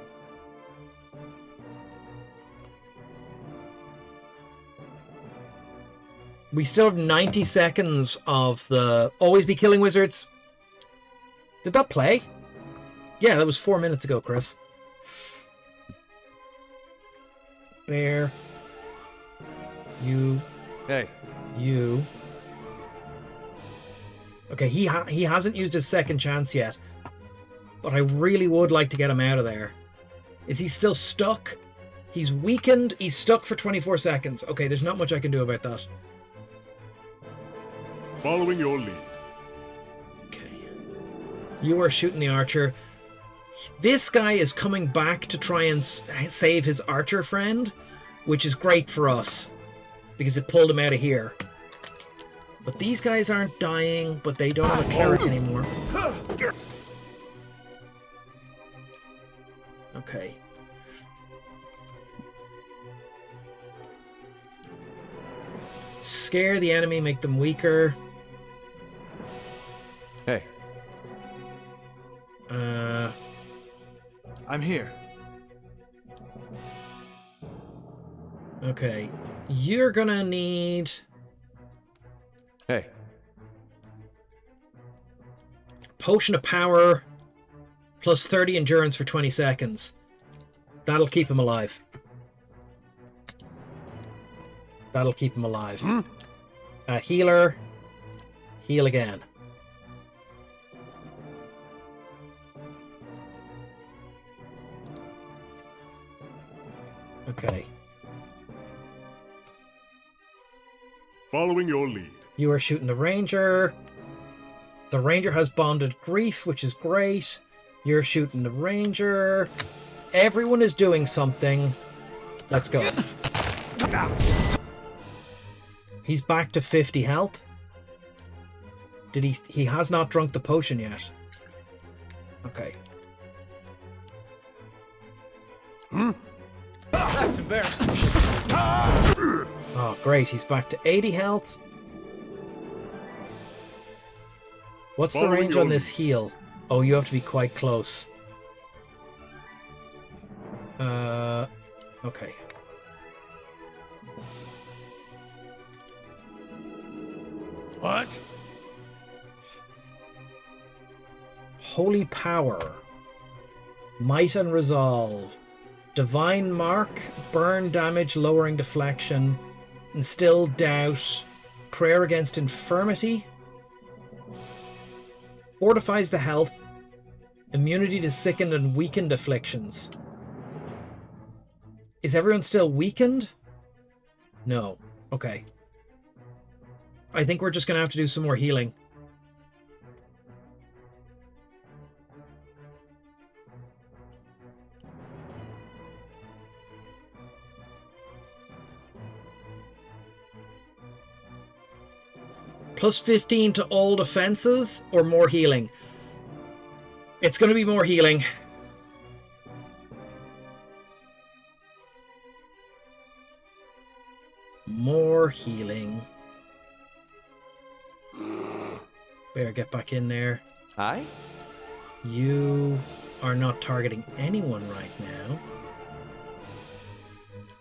We still have 90 seconds of the always be killing wizards. Did that play? Yeah, that was 4 minutes ago, Chris. Bear. You. Hey. You. Okay, he hasn't used his second chance yet. But I really would like to get him out of there. Is he still stuck? He's weakened. He's stuck for 24 seconds. Okay, there's not much I can do about that. Following your lead. Okay. You are shooting the archer. This guy is coming back to try and save his archer friend, which is great for us because it pulled him out of here. But these guys aren't dying, but they don't have a cleric anymore. Okay. Scare the enemy, make them weaker. Hey. I'm here. Okay. You're gonna need... Hey. Potion of Power plus 30 endurance for 20 seconds. That'll keep him alive. That'll keep him alive. Healer. Heal again. Okay. Following your lead. You are shooting the ranger. The ranger has bonded grief, which is great. You're shooting the ranger. Everyone is doing something. Let's go. He's back to 50 health. Did he has not drunk the potion yet. Okay. That's embarrassing. Oh, great. He's back to 80 health. What's the Following range your on this lead. heal? Oh, you have to be quite close. Okay. What? Holy Power. Might and Resolve. Divine Mark. Burn damage, lowering deflection. Instill Doubt. Prayer against Infirmity. Fortifies the health. Immunity to sickened and weakened afflictions. Is everyone still weakened? No. Okay. I think we're just going to have to do some more healing. Plus 15 to all defenses or more healing? It's going to be more healing. More healing. Better get back in there. Hi? You are not targeting anyone right now.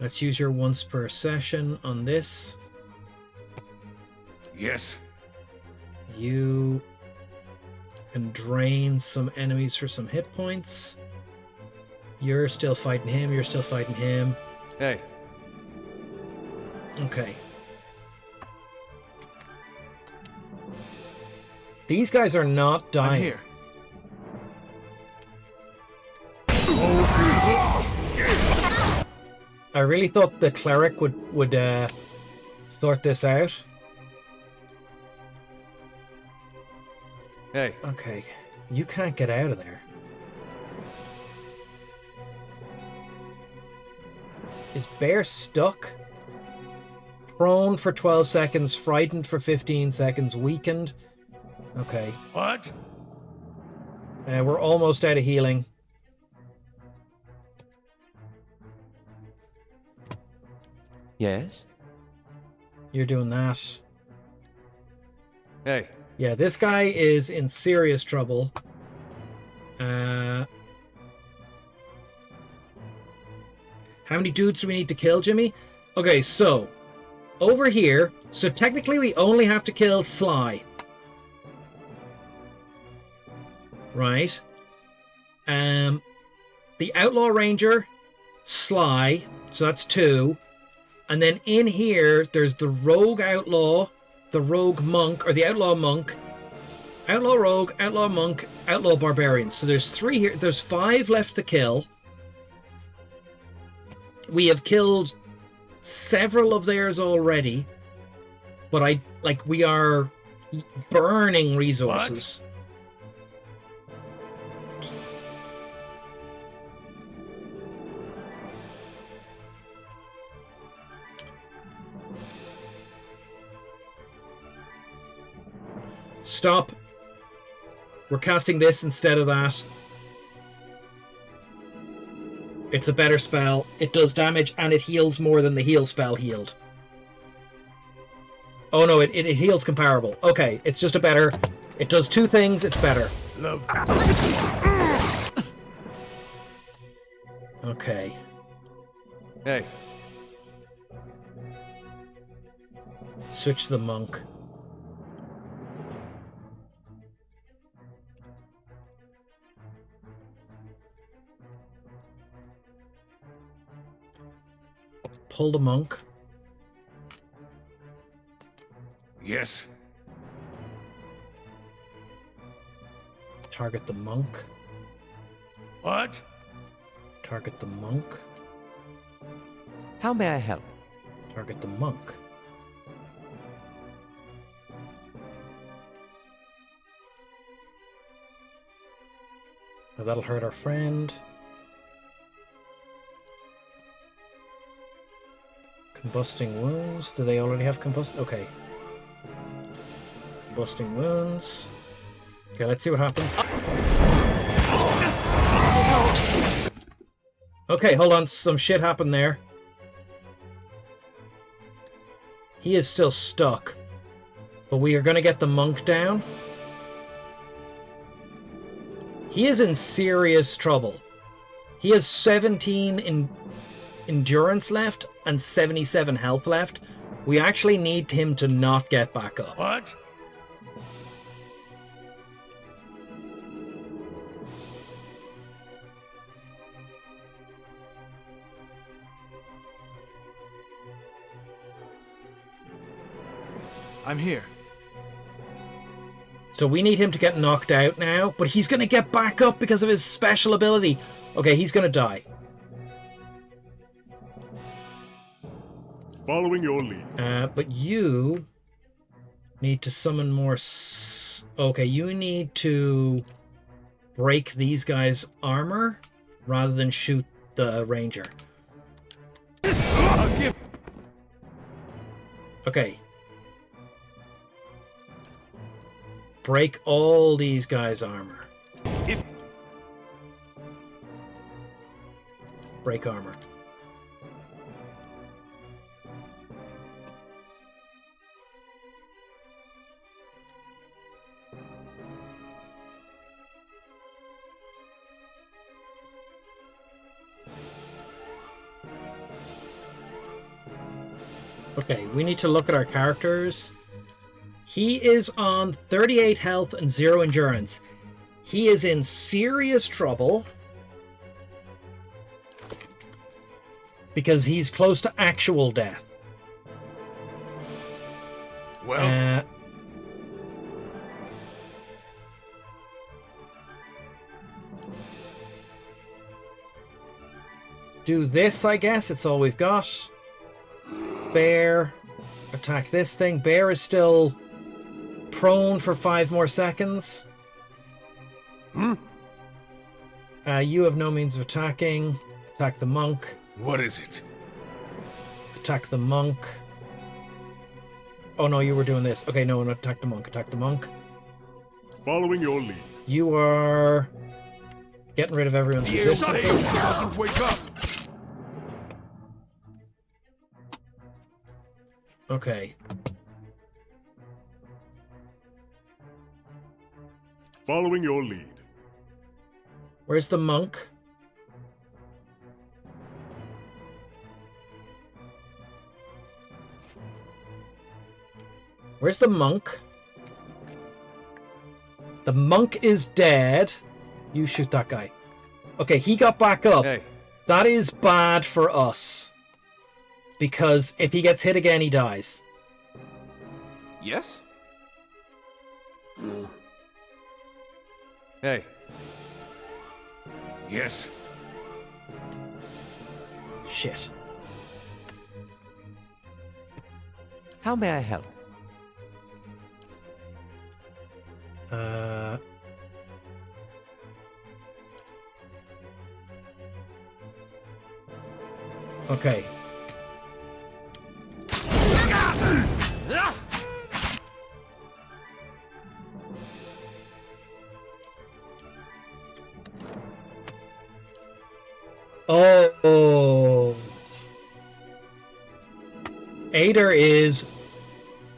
Let's use your once per session on this. Yes. You can drain some enemies for some hit points. You're still fighting him, you're still fighting him. Hey. Okay. These guys are not I'm dying. here. I really thought the cleric would sort this out. Hey. Okay, you can't get out of there. Is Bear stuck? Prone for 12 seconds, frightened for 15 seconds, weakened. Okay. What? We're almost out of healing. Yes? You're doing that. Hey. Yeah, this guy is in serious trouble. How many dudes do we need to kill, Jimmy? Okay, so over here, so technically we only have to kill Sly. Right? The Outlaw Ranger, Sly, so that's 2. And then in here, there's the Rogue Outlaw, the Rogue Monk, or the Outlaw Monk, Outlaw Rogue, Outlaw Monk, Outlaw Barbarian. So there's 3 here. There's 5 left to kill. We have killed several of theirs already, but we are burning resources. Stop. We're casting this instead of that. It's a better spell. It does damage and it heals more than the heal spell healed. Oh no, it heals comparable. Okay, it's just a better... It does 2 things, it's better. Love. Okay. Hey. Switch to the monk. Pull the monk. Yes. Target the monk. What? Target the monk. How may I help? Target the monk. Now that'll hurt our friend. Combusting wounds. Do they already have combust? Okay. Combusting wounds. Okay, let's see what happens. Okay, hold on. Some shit happened there. He is still stuck. But we are going to get the monk down. He is in serious trouble. He has 17 in endurance left and 77 health left. We actually need him to not get back up. What? I'm here. So we need him to get knocked out now, but he's going to get back up because of his special ability. Okay, he's going to die. Following your lead. But you need to summon more... Okay, you need to break these guys' armor rather than shoot the ranger. I'll give... Okay. Break all these guys' armor. If Break armor. Okay, we need to look at our characters. He is on 38 health and 0 endurance. He is in serious trouble because he's close to actual death. well, do this, I guess. It's all we've got. Bear. Attack this thing. Bear is still prone for 5 more seconds. You have no means of attacking. Attack the monk. What is it? Attack the monk. Oh no, you were doing this. Okay, no, attack the monk. Attack the monk. Following your lead. You are getting rid of everyone's resistances. Doesn't wake up. Okay. Following your lead. Where's the monk? Where's the monk? The monk is dead. You shoot that guy. Okay, he got back up. Hey. That is bad for us. Because if he gets hit again, he dies. Yes? Hey. Yes. Shit. How may I help? Okay. Oh. Ader is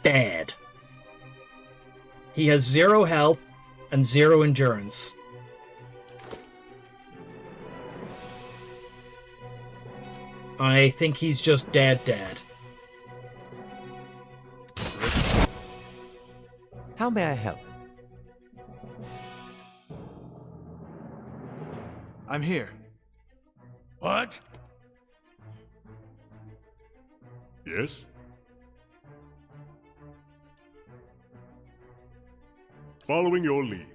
dead. He has 0 health and 0 endurance. I think he's just dead. How may I help? I'm here. What? Yes? Following your lead.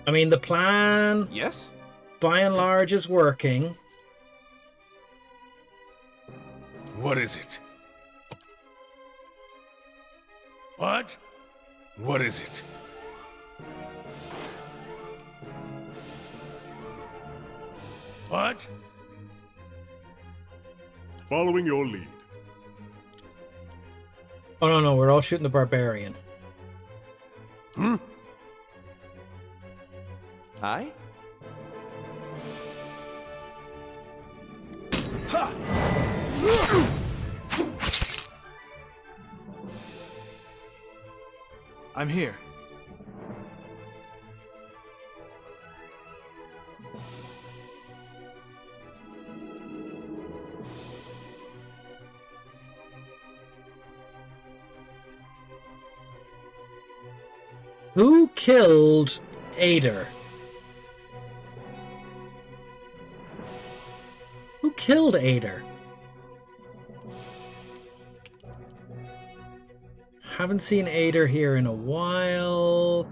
I mean, the plan, Yes? by and large, is working. What is it? What? What is it? What? Following your lead. Oh, no, we're all shooting the barbarian. I? I'm here. Who killed Ader? Who killed Ader? Haven't seen Ader here in a while.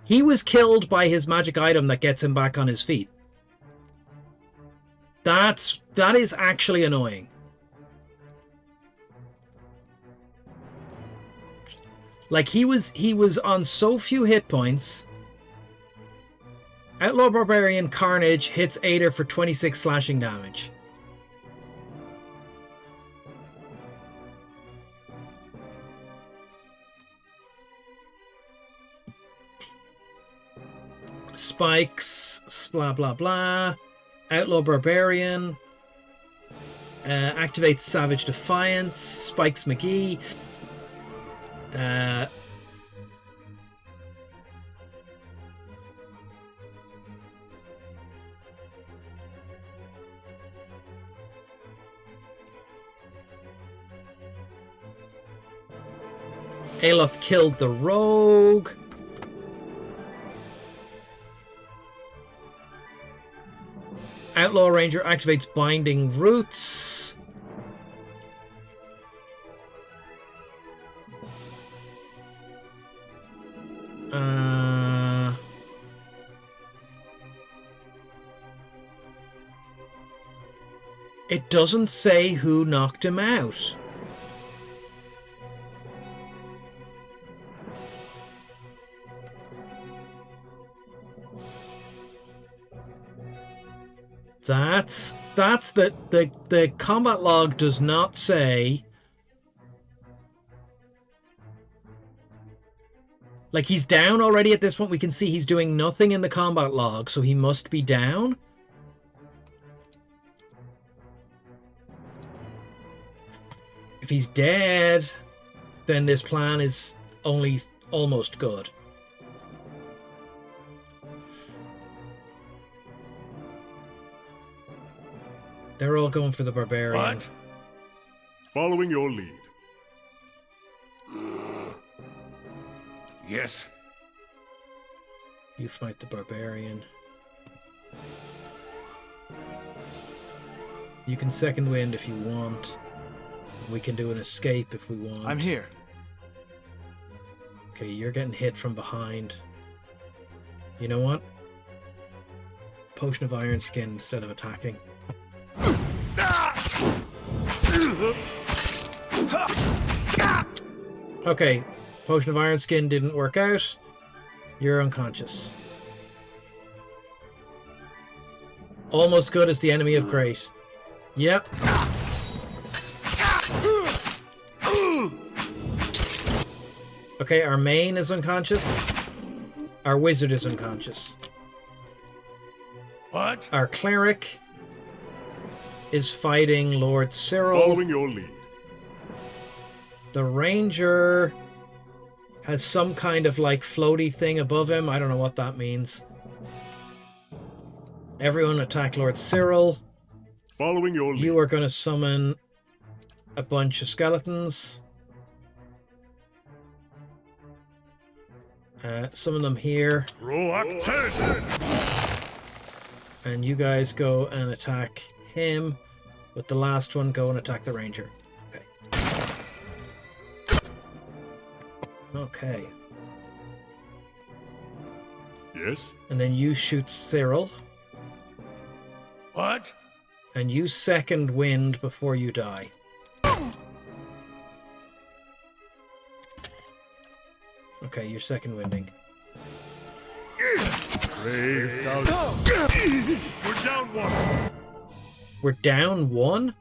He was killed by his magic item that gets him back on his feet. That is actually annoying. Like, he was on so few hit points. Outlaw Barbarian Carnage hits Ader for 26 slashing damage. Spikes, blah blah blah. Outlaw Barbarian activates Savage Defiance. Spikes McGee. Aloth killed the rogue. Outlaw Ranger activates Binding Roots. It doesn't say who knocked him out. That's the combat log does not say. Like, he's down already at this point. We can see he's doing nothing in the combat log, so he must be down. If he's dead, then this plan is only almost good. They're all going for the barbarian. What? Following your lead. Yes. You fight the barbarian. You can second wind if you want. We can do an escape if we want. I'm here. Okay, you're getting hit from behind. You know what? Potion of Iron Skin instead of attacking. Okay, Potion of Iron Skin didn't work out. You're unconscious. Almost good as the enemy of great. Yep. Okay, our main is unconscious. Our wizard is unconscious. What? Our cleric is fighting Lord Cyril. Following your lead. The ranger has some kind of like floaty thing above him. I don't know what that means. Everyone attack Lord Cyril. Following your lead. You are going to summon a bunch of skeletons. Summon them here. Rock 10. And you guys go and attack him. With the last one, go and attack the ranger. Okay. Okay. Yes. And then you shoot Cyril. What? And you second wind before you die. Okay, you're second winding. Brave thousand. We're down one. We're down one?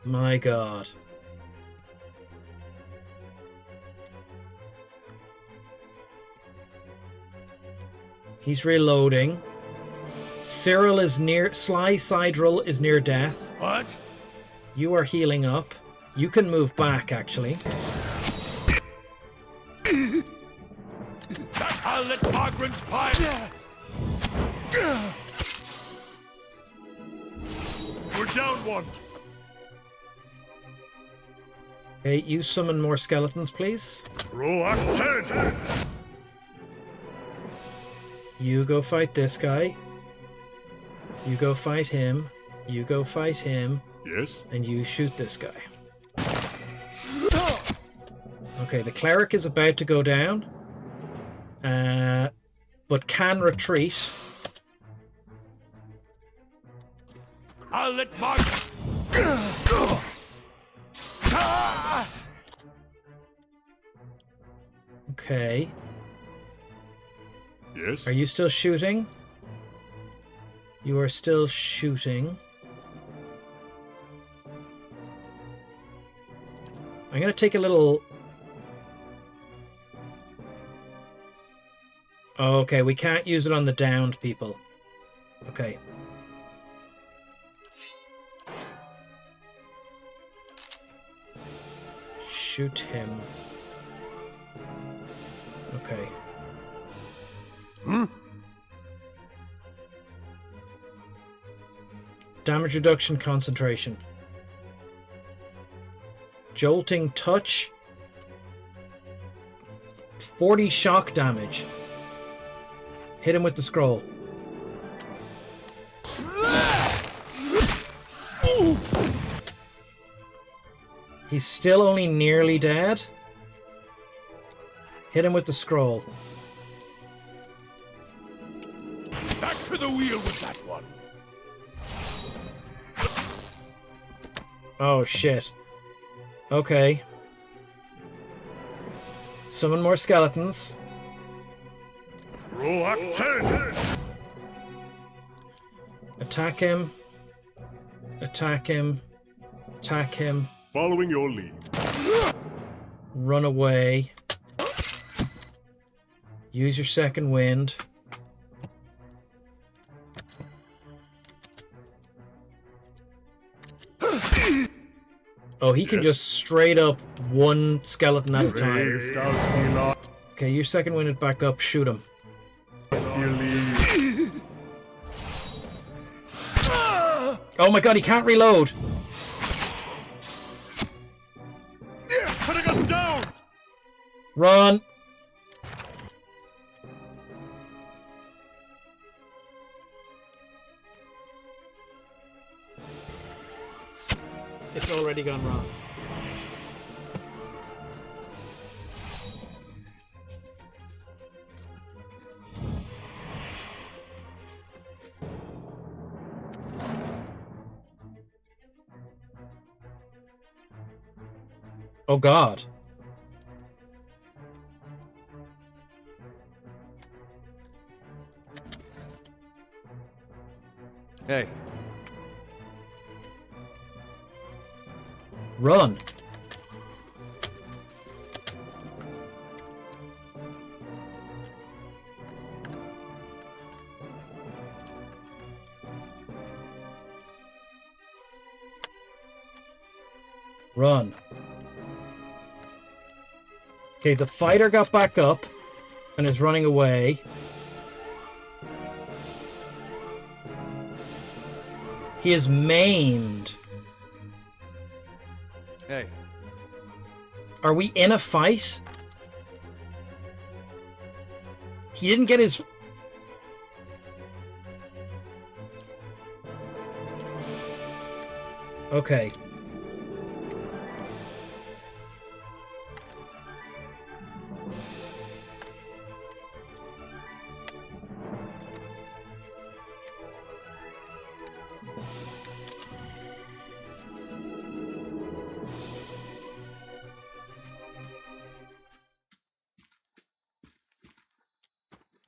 My god. He's reloading. Cyril is near... Sly Sidril is near death. What? You are healing up. You can move back, actually. I'll let Margaret's fire. We're down one. Okay, you summon more skeletons, please. Rock 10. You go fight this guy. You go fight him. You go fight him. Yes. And you shoot this guy. Okay, the cleric is about to go down. But can retreat. I'll let Margaret. Okay. Yes. Are you still shooting? You are still shooting. I'm going to take a little... Okay, we can't use it on the downed people. Okay. Shoot him. Okay. Damage reduction, concentration. Jolting touch. 40 shock damage. Hit him with the scroll. He's still only nearly dead. Hit him with the scroll. Back to the wheel with that one. Oh, shit. Okay. Summon more skeletons. Roll Ep10. Attack him. Attack him. Attack him. Following your lead. Run away. Use your second wind. Oh, he can just straight up one skeleton at a time. Okay, your second wind it back up. Shoot him. Oh my god, he can't reload. Putting us down. Run. It's already gone wrong. Oh god. Hey, Run. Run. Okay, the fighter got back up and is running away. He is maimed. hey. Are we in a fight? He didn't get his... Okay.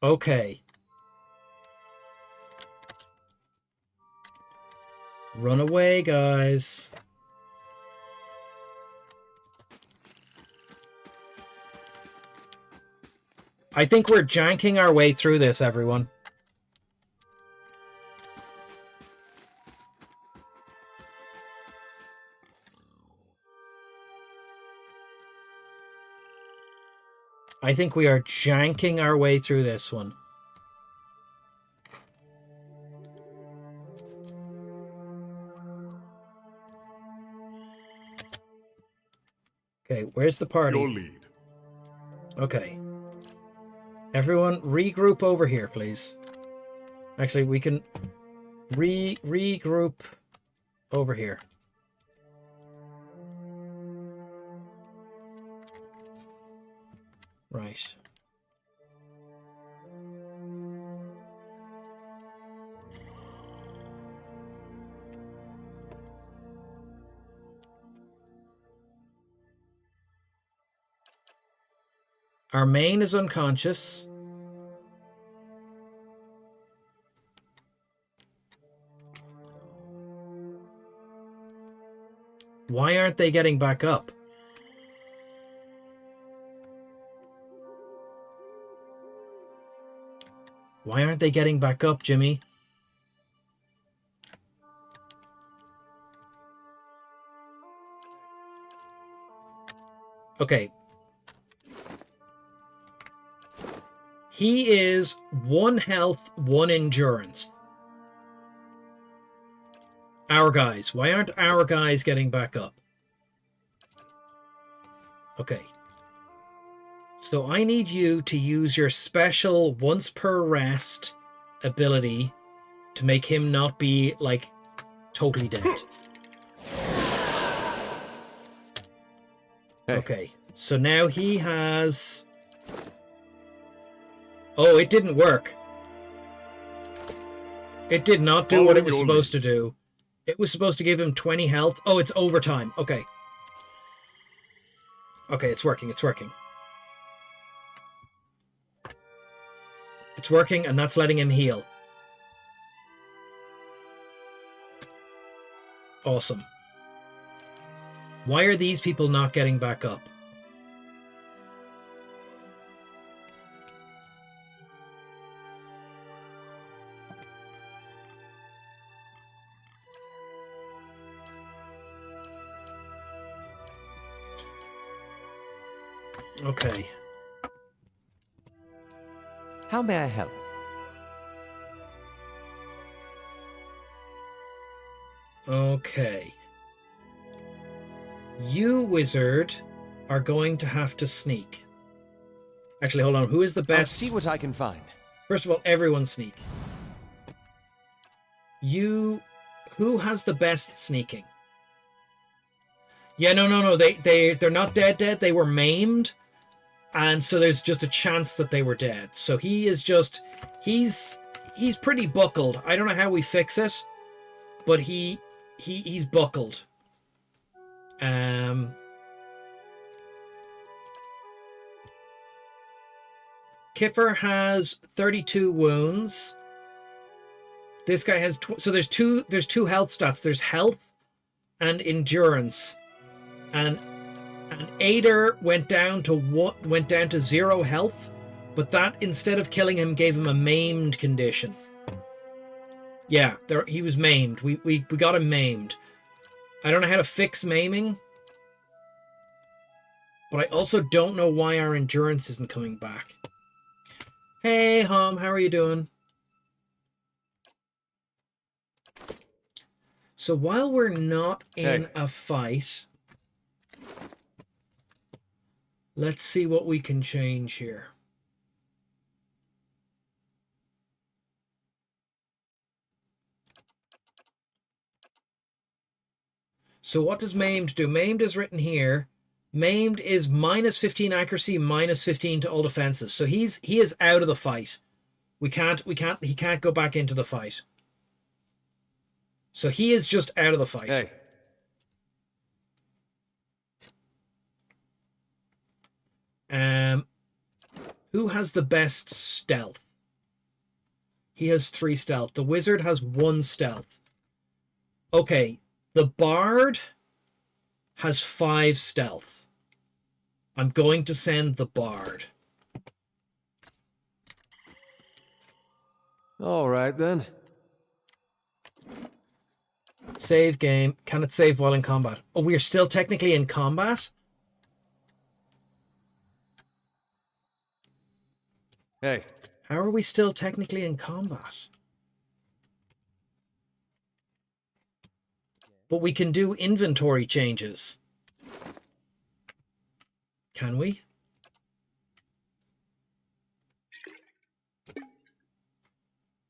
Okay. Run away, guys. I think we're janking our way through this, everyone. I think we are janking our way through this one. Okay, where's the party? Your lead. Okay. Everyone regroup over here, please. Actually, we can regroup over here. Right. Our main is unconscious. Why aren't they getting back up? Why aren't they getting back up, Jimmy? Okay. He is 1 health, 1 endurance. Our guys. Why aren't our guys getting back up? Okay. So I need you to use your special once per rest ability to make him not be, like, totally dead. Hey. Okay, so now he has... Oh, it didn't work. It did not do what it was supposed to do. It was supposed to give him 20 health. Oh, it's overtime. Okay. Okay, it's working. It's working. It's working, and that's letting him heal. Awesome. Why are these people not getting back up? Okay. How may I help? Okay. You, wizard, are going to have to sneak. Actually, hold on. Who is the I'll best? see what I can find. First of all, everyone sneak. You... Who has the best sneaking? Yeah, no. They're not dead. They were maimed. And so there's just a chance that they were dead. So he is just... He's pretty buckled. I don't know how we fix it. But he's buckled. Kiffer has 32 wounds. This guy has so there's two health stats. There's health and endurance, and Ader went down to 0 health, but that instead of killing him gave him a maimed condition. Yeah, he was maimed. We got him maimed. I don't know how to fix maiming, but I also don't know why our endurance isn't coming back. Hey, Hom, how are you doing? So while we're not in a fight, let's see what we can change here. So what does maimed do? Maimed is written here. Maimed is minus 15 accuracy, minus 15 to all defenses. So he is out of the fight. He can't go back into the fight. So he is just out of the fight. Hey. Who has the best stealth? He has 3 stealth. The wizard has 1 stealth. Okay, the bard has 5 stealth. I'm going to send the bard. All right, then. Save game. Can it save while in combat? Oh, we are still technically in combat? Hey. How are we still technically in combat? But we can do inventory changes. Can we?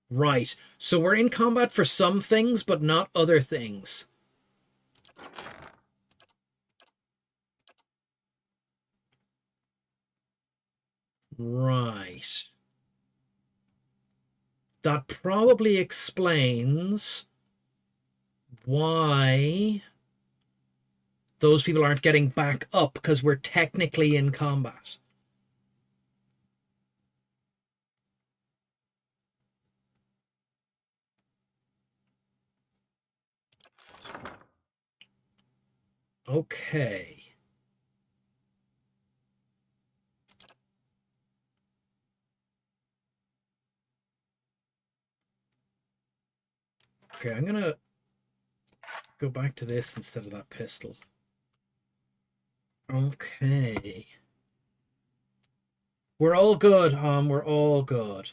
Right. So we're in combat for some things, but not other things. Right. That probably explains why those people aren't getting back up, because we're technically in combat. Okay. Okay, I'm gonna go back to this instead of that pistol. Okay. We're all good, Hom. We're all good.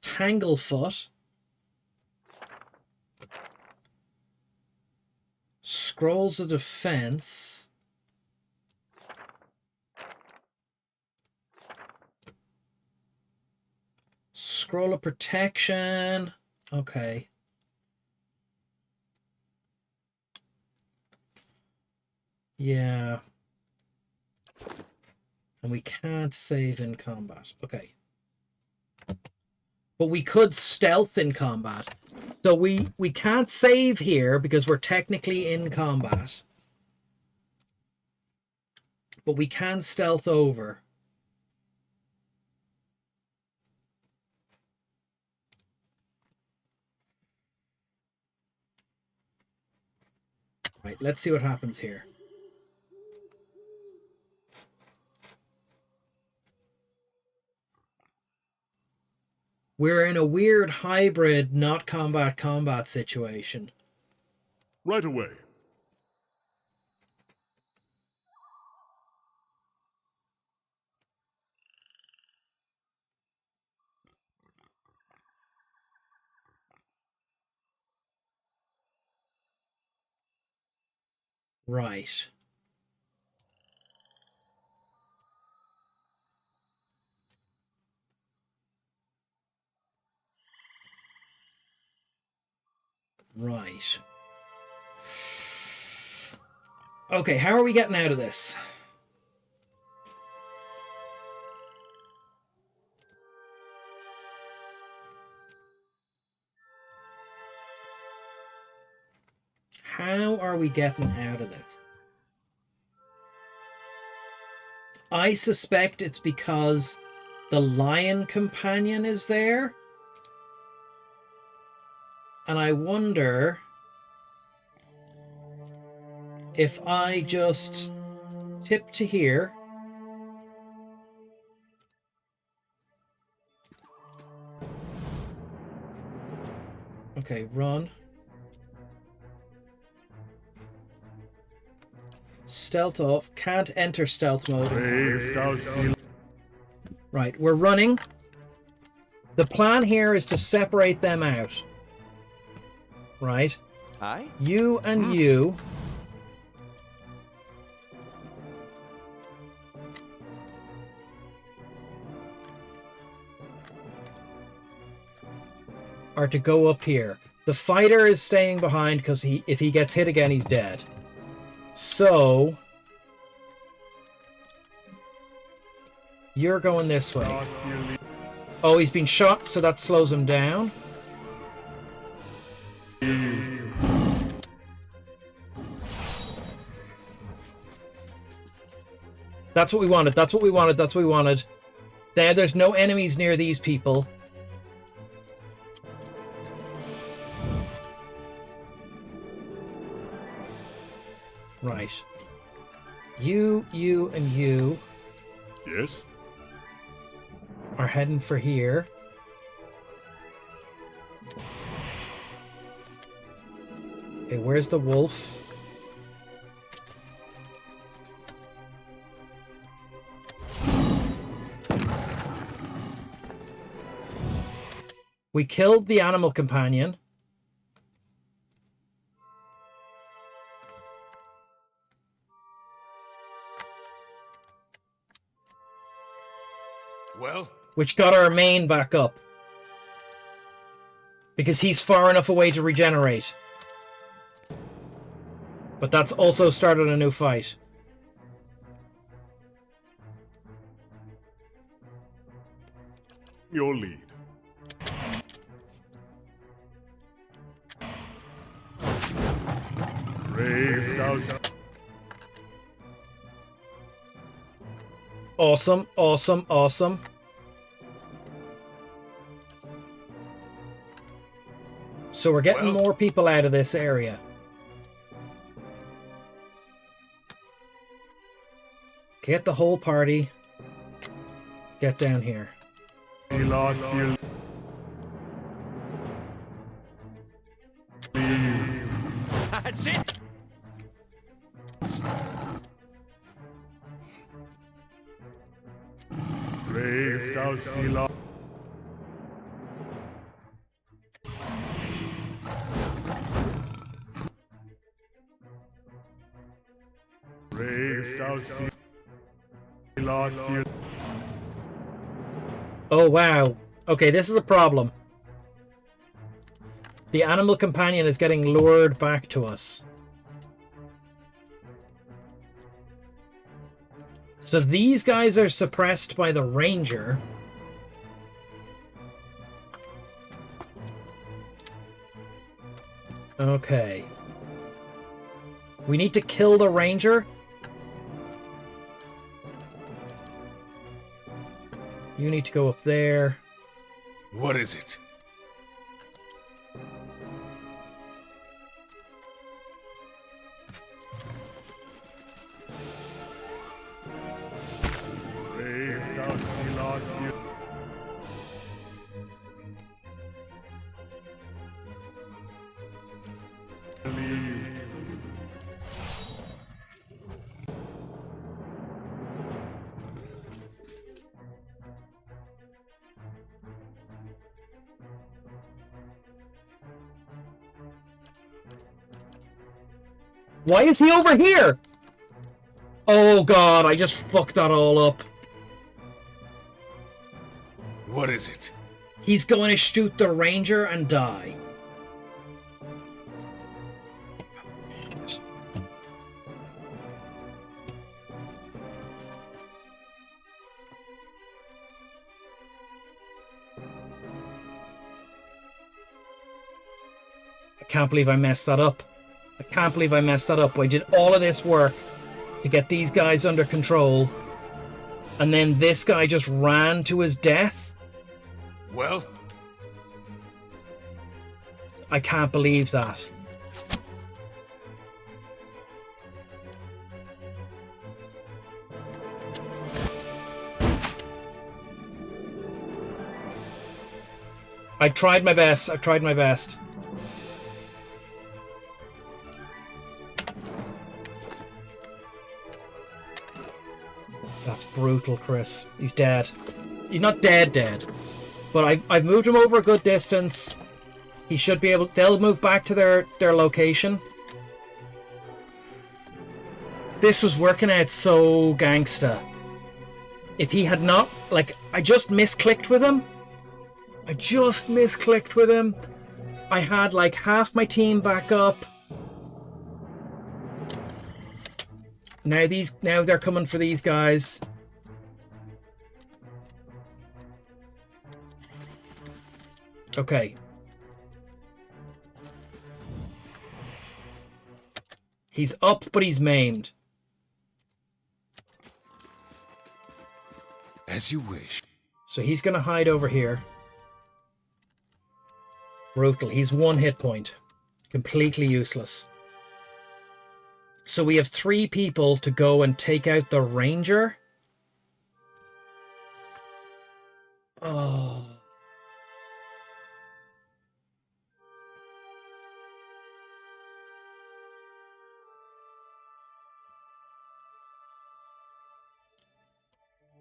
Tanglefoot. Scrolls of Defense. Scroll of protection. Okay. Yeah. And we can't save in combat. Okay. But we could stealth in combat. So we can't save here because we're technically in combat. But we can stealth over. Right, let's see what happens here. We're in a weird hybrid, not combat situation. Right away. Right. Right. Okay, how are we getting out of this? How are we getting out of this? I suspect it's because the lion companion is there. And I wonder if I just tip to here. Okay, run. Stealth off. Can't enter stealth mode. Right, we're running. The plan here is to separate them out. Right? Hi? You and you. Are to go up here. The fighter is staying behind because if he gets hit again, he's dead. So you're going this way. Oh, he's been shot, so that slows him down. That's what we wanted. That's what we wanted. That's what we wanted. There's no enemies near these people. Right. You, and you Yes? are heading for here. Okay, where's the wolf? We killed the animal companion. Well? Which got our main back up. Because he's far enough away to regenerate. But that's also started a new fight. Your lead. Braved out. Awesome, awesome, awesome. So we're getting more people out of this area. Get the whole party. Get down here. That's it! Braved out. Braved out. Oh wow. Okay, this is a problem. The animal companion is getting lured back to us. So these guys are suppressed by the ranger. Okay. We need to kill the ranger. You need to go up there. What is it? Brave thou Pilar, believe. Why is he over here? Oh god, I just fucked that all up. What is it? He's going to shoot the ranger and die. I can't believe I messed that up. I can't believe I messed that up. I did all of this work to get these guys under control, and then this guy just ran to his death. Well? I can't believe that. I tried my best. I've tried my best. That's brutal, Chris. He's dead. He's not dead, but I've moved him over a good distance. He should be able... They'll move back to their location. This was working out so gangsta. If he had not... Like, I just misclicked with him. I had, like, half my team back up. Now they're coming for these guys. Okay. He's up, but he's maimed. As you wish. So he's gonna hide over here. Brutal. He's 1 hit point. Completely useless. So we have 3 people to go and take out the ranger. Oh.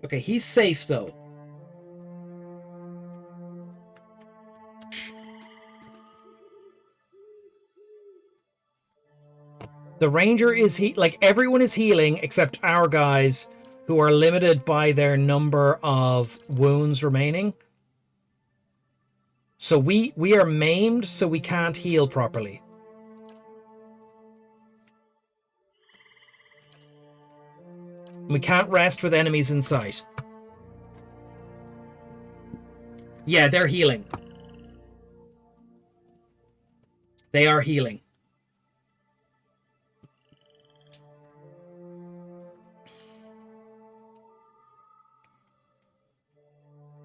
Okay, he's safe though. The ranger is like everyone is healing except our guys, who are limited by their number of wounds remaining. So we are maimed, so we can't heal properly. We can't rest with enemies in sight. Yeah, they're healing. They are healing.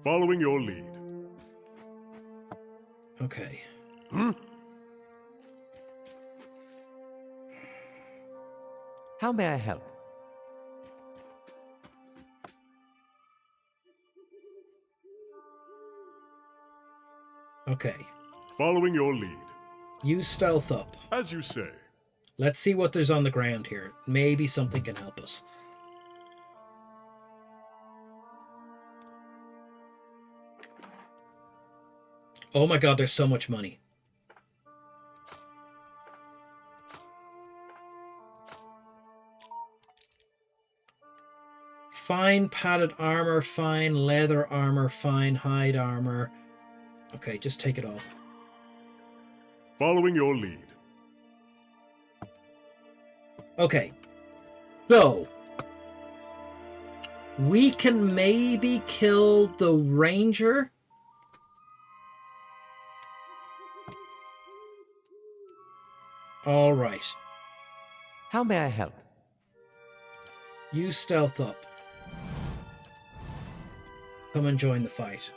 Following your lead. Okay. How may I help? Okay. Following your lead. Use stealth up. As you say. Let's see what there's on the ground here. Maybe something can help us. Oh my god, there's so much money. fine padded armor, fine leather armor, fine hide armor. Okay, just take it all. Following your lead. Okay. So, we can maybe kill the ranger. All right. How may I help? You stealth up. Come and join the fight.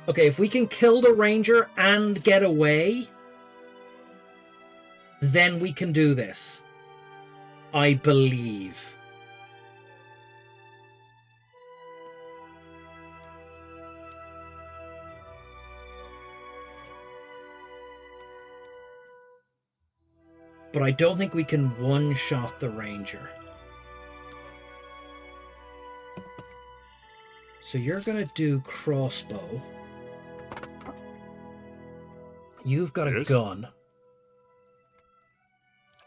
Okay, if we can kill the ranger and get away, then we can do this. I believe. But I don't think we can one-shot the ranger. So you're going to do crossbow. You've got a Yes. gun.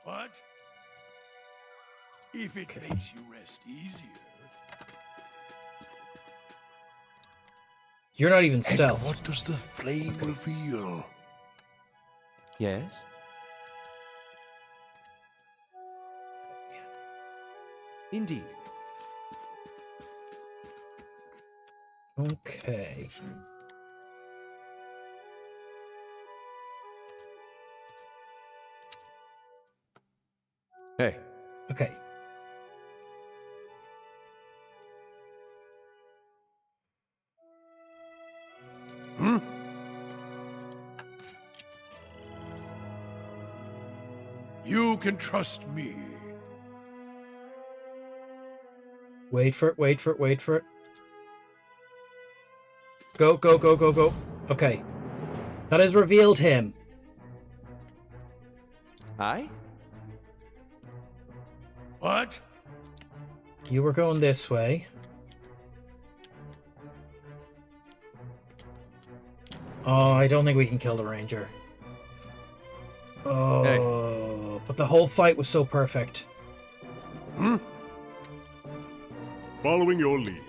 What? If it makes you rest easier. You're not even stealth. What does the flame reveal? Yes? Indeed. Okay. Hey. Okay. You can trust me. Wait for it, wait for it, wait for it. Go, go, go, go, go. Okay. That has revealed him. I? What? You were going this way. Oh, I don't think we can kill the ranger. Oh, but the whole fight was so perfect. Following your lead.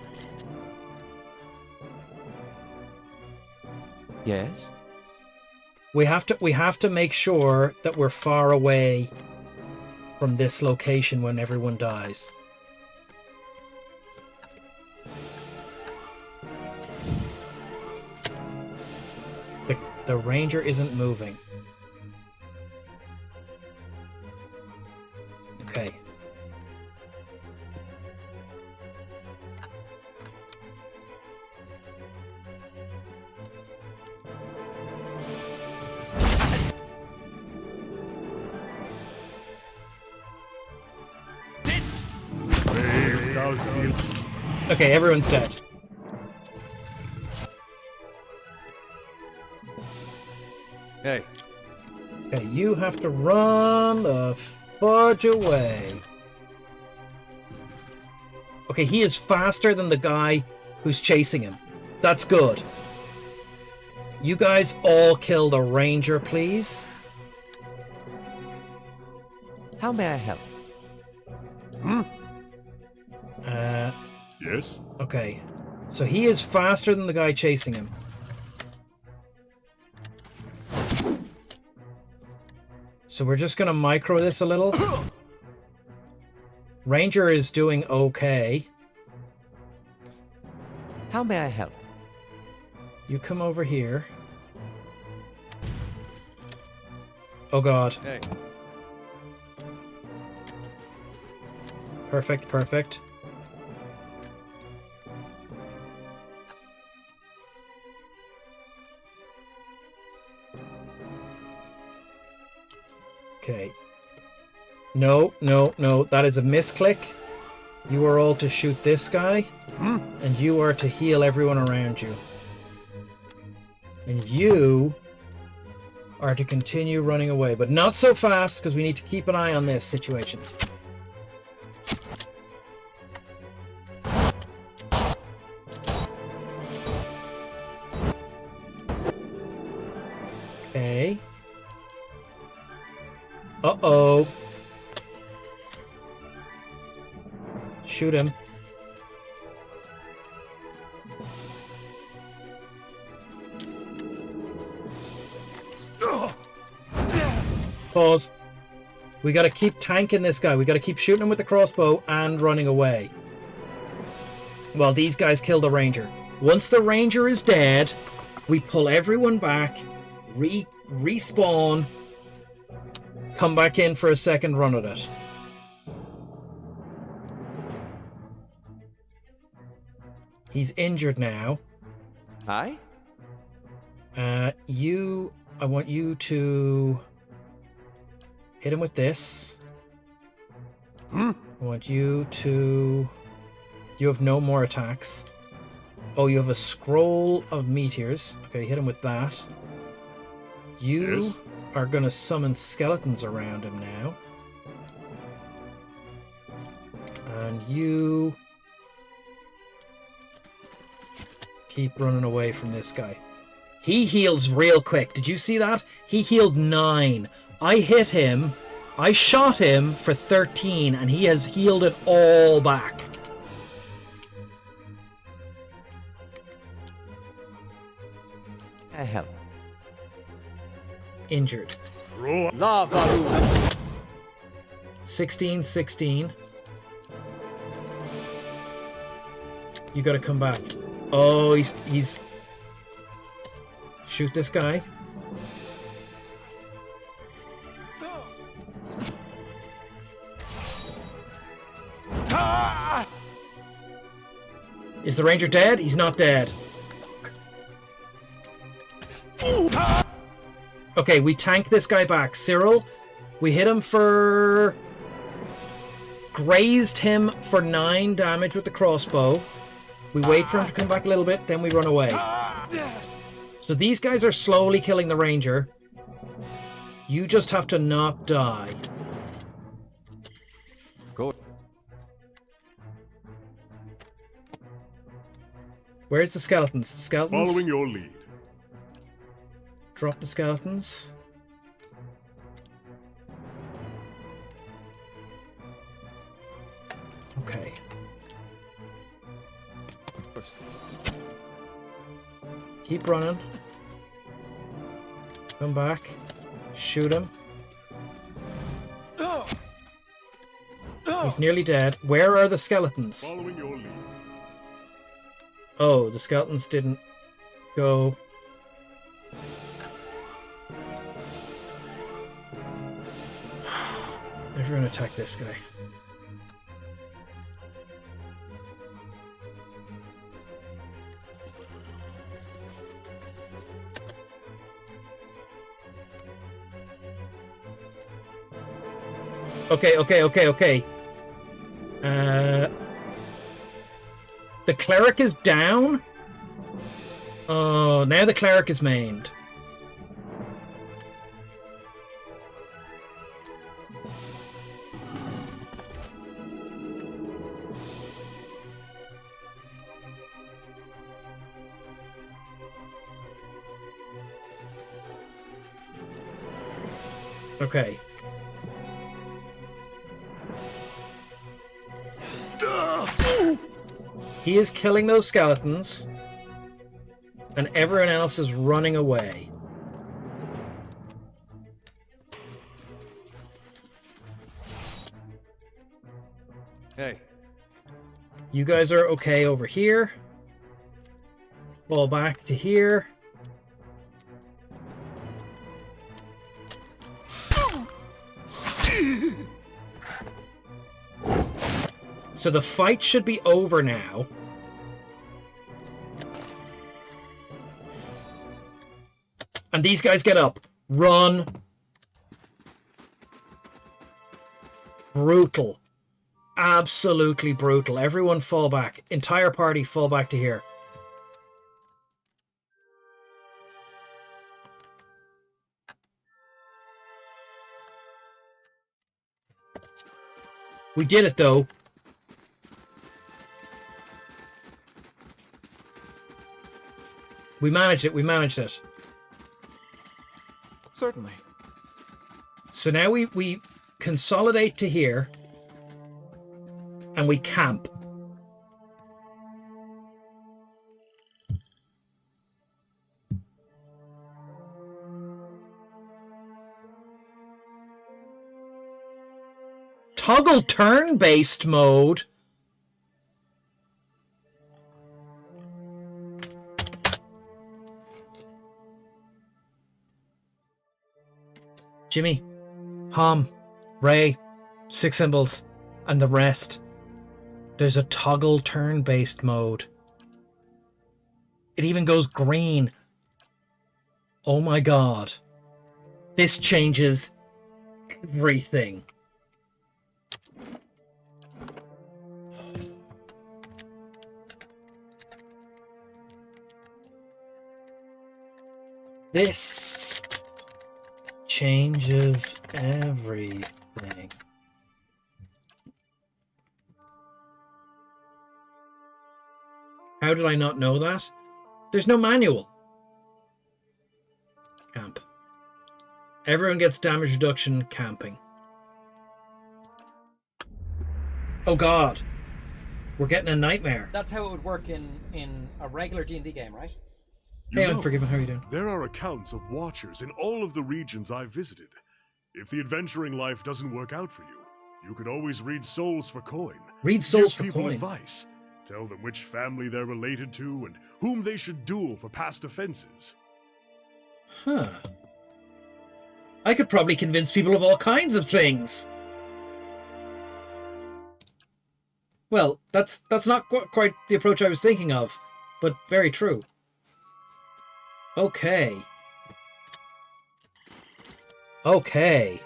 Yes? We have to make sure that we're far away from this location when everyone dies. The ranger isn't moving. Okay. Brave thou shalt. Okay, everyone's dead. Hey. Okay, you have to run the fudge away. Okay, he is faster than the guy who's chasing him. That's good. You guys all kill the ranger, please. How may I help? Yes. Okay. So he is faster than the guy chasing him. So we're just going to micro this a little. Ranger is doing okay. How may I help? You come over here. Oh god. Hey. Perfect, perfect. Okay. No, no, no. That is a misclick. You are all to shoot this guy. And you are to heal everyone around you. And you are to continue running away. But not so fast, because we need to keep an eye on this situation. Okay. Shoot him. Pause. We gotta keep tanking this guy. We gotta keep shooting him with the crossbow and running away. While these guys kill the ranger. Once the ranger is dead, we pull everyone back, respawn, come back in for a second run at it. He's injured now. Aye? I want you to hit him with this. I want you to... You have no more attacks. Oh, you have a scroll of meteors. Okay, hit him with that. You Yes? are going to summon skeletons around him now. And you... keep running away from this guy. He heals real quick. Did you see that? He healed 9. I hit him. I shot him for 13, and he has healed it all back. I help. Injured. Lava. 16. You gotta come back. Oh, he's... Shoot this guy. Is the ranger dead? He's not dead. Okay, we tank this guy back. Cyril, we hit him for... Grazed him for 9 damage with the crossbow. We wait for him to come back a little bit, then we run away. So these guys are slowly killing the ranger. You just have to not die. Go. Where's the skeletons? The skeletons? Following your lead. Drop the skeletons. Okay. Keep running. Come back. Shoot him. He's nearly dead. Where are the skeletons? Following your lead. Oh, the skeletons didn't go. Everyone attack this guy. Okay. The cleric is down? Oh, now the cleric is maimed. Okay. He is killing those skeletons, and everyone else is running away. Hey. You guys are okay over here. Fall back to here. So the fight should be over now. And these guys get up. Run. Brutal. Absolutely brutal. Everyone fall back. Entire party fall back to here. We did it, though. We managed it. Certainly. So now we consolidate to here. and we camp. Toggle turn-based mode. Jimmy, Hom, Ray, Six Symbols, and the rest. There's a toggle turn-based mode. It even goes green. Oh my god. This changes everything. This changes everything. How did I not know that? There's no manual. Camp. Everyone gets damage reduction camping. Oh god. We're getting a nightmare. That's how it would work in a regular D&D game, right? Hey, Unforgiven, how are you doing? There are accounts of watchers in all of the regions I've visited. If the adventuring life doesn't work out for you, you could always read souls for coin. Read souls for Give people coin. advice. Tell them which family they're related to and whom they should duel for past offenses. Huh. I could probably convince people of all kinds of things. Well, that's not quite the approach I was thinking of, but very true. Okay. Okay.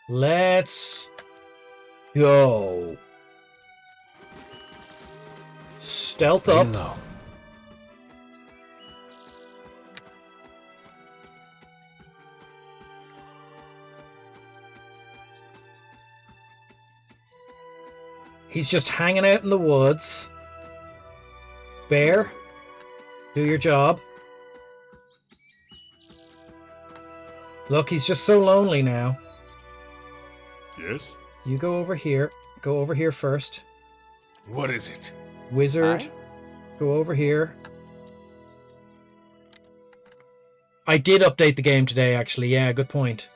Let's go. Stealth up. Hello. He's just hanging out in the woods. Bear, do your job. Look, he's just so lonely now. Yes? You go over here. Go over here first. What is it? Wizard, Aye. go over here. I did update the game today, actually. Yeah, good point.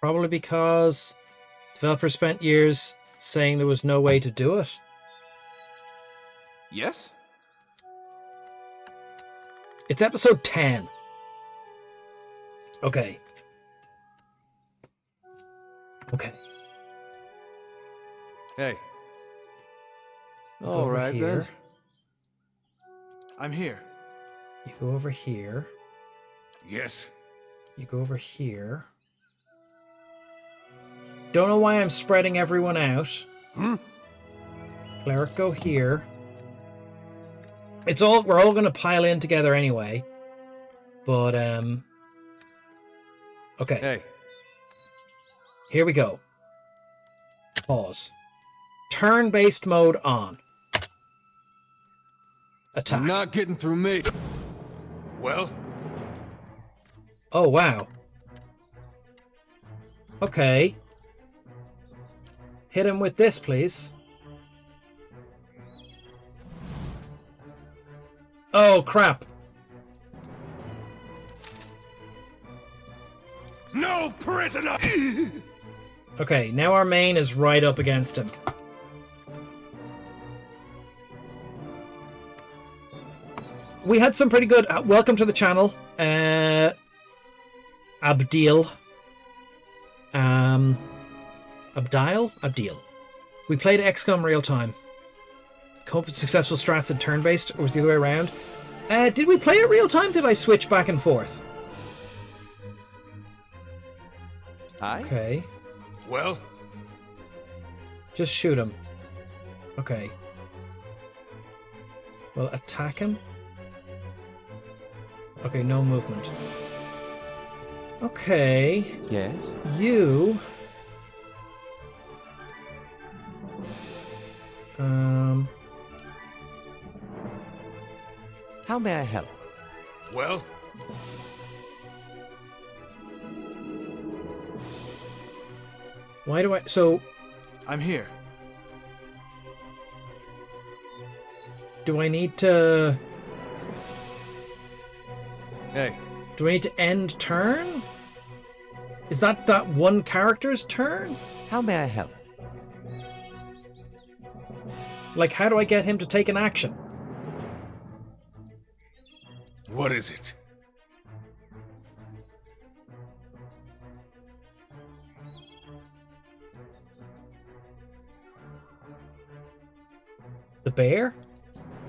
Probably because developers spent years saying there was no way to do it. Yes? It's episode 10. Okay. Okay. Hey. Go All over right here. then. I'm here. You go over here. Yes. You go over here. Don't know why I'm spreading everyone out. Cleric, go here. We're all gonna pile in together anyway. But okay. Hey. Here we go. Pause. Turn-based mode on. Attack. Not getting through me. Well, Oh, wow. Okay. Hit him with this, please. Oh, crap. no prisoner! Okay, now our main is right up against him. We had some pretty good... welcome to the channel. Abdil. Abdil. We played XCOM real time. Come up with successful strats and turn-based, or was it the other way around? Did we play it real time? Did I switch back and forth? Aye? Okay. Well, Just shoot him. Okay. Well, attack him. Okay, no movement. Okay. Yes? You... How may I help? well, Why do I... So, I'm here. do I need to... Hey. Do I need to end turn? Is that one character's turn? How may I help? Like, how do I get him to take an action? What is it? The bear?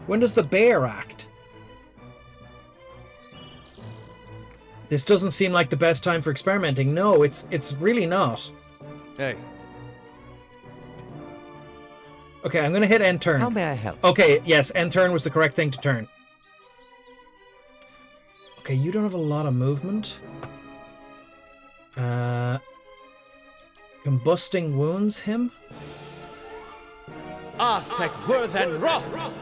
When does the bear act? This doesn't seem like the best time for experimenting. No, it's really not. Hey. Okay, I'm going to hit end turn. How may I help? Okay, yes, end turn was the correct thing to turn. Okay, you don't have a lot of movement. Combusting wounds him. Arthek worth and wrath!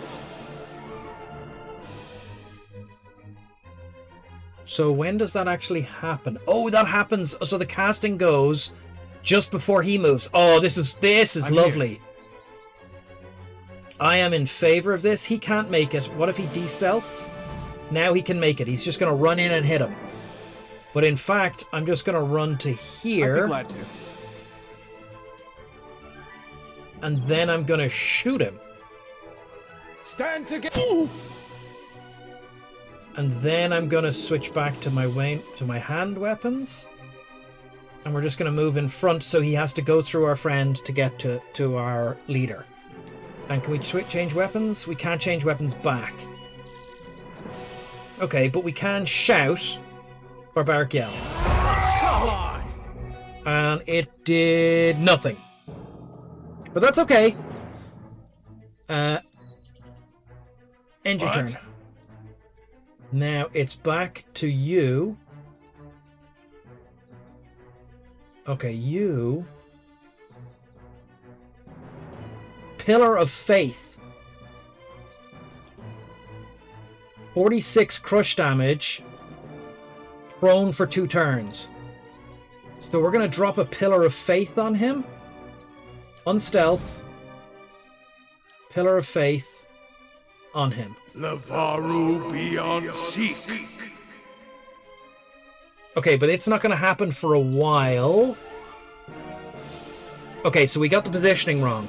So when does that actually happen? Oh, that happens. So the casting goes just before he moves. Oh, this is I'm lovely. here. I am in favor of this. He can't make it. What if he de-stealths? Now he can make it. He's just going to run in and hit him. But in fact, I'm just going to run to I'd here. be glad to. And then I'm going to shoot him. Stand together! And then I'm going to switch back to my hand weapons. And we're just going to move in front so he has to go through our friend to get to our leader. And can we change weapons? We can't change weapons back. Okay, but we can shout barbaric yell. Come on! And it did nothing. But that's okay. End your turn. Now it's back to you. Okay, you. Pillar of Faith. 46 crush damage. Prone for 2 turns. So we're going to drop a Pillar of Faith on him. Unstealth. Pillar of Faith on him. Lavaru beyond seek. Okay, but it's not going to happen for a while. Okay, so we got the positioning wrong.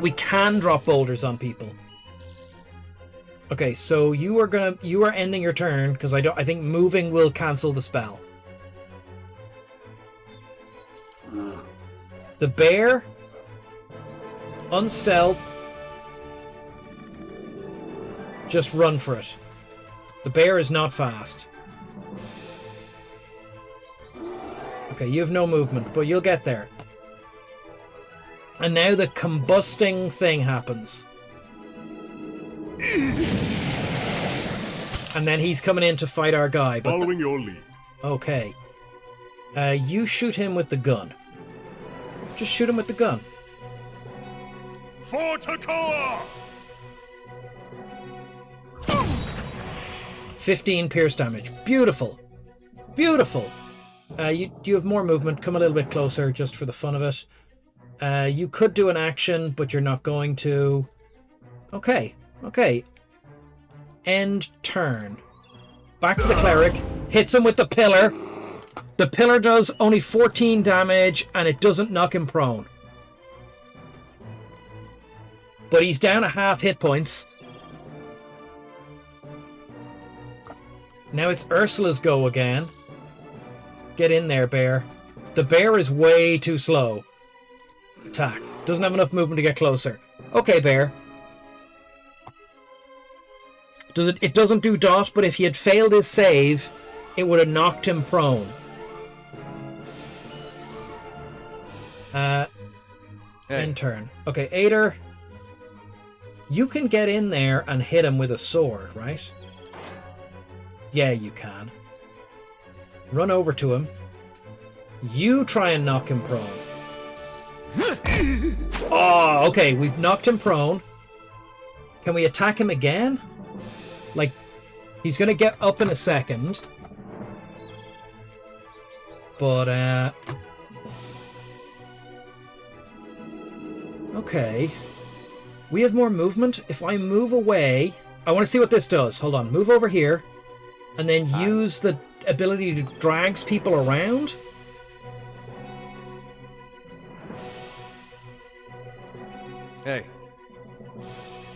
We can drop boulders on people. Okay, so you are ending your turn because I think moving will cancel the spell. The bear, unstealth, just run for it. The bear is not fast. Okay, you have no movement, but you'll get there. And now the combusting thing happens. And then he's coming in to fight our guy. But Following your lead. okay. You shoot him with the gun. Just shoot him with the gun. For Takoa! 15 pierce damage. Beautiful. Beautiful. You have more movement. Come a little bit closer just for the fun of it. You could do an action, but you're not going to. Okay. Okay. End turn. Back to the cleric. Hits him with the pillar. The pillar does only 14 damage, and it doesn't knock him prone. But he's down a half hit points. Now it's Ursula's go again. Get in there, bear. The bear is way too slow. Attack. Doesn't have enough movement to get closer. Okay, bear. It doesn't do dot, but if he had failed his save, it would have knocked him prone. End turn. Okay, Ader. You can get in there and hit him with a sword, right? Yeah, you can. Run over to him. You try and knock him prone. Oh, okay, we've knocked him prone. Can we attack him again? Like, he's going to get up in a second. Okay. We have more movement. If I move away... I want to see what this does. Hold on. Move over here. And then use the ability to drag people around. Hey.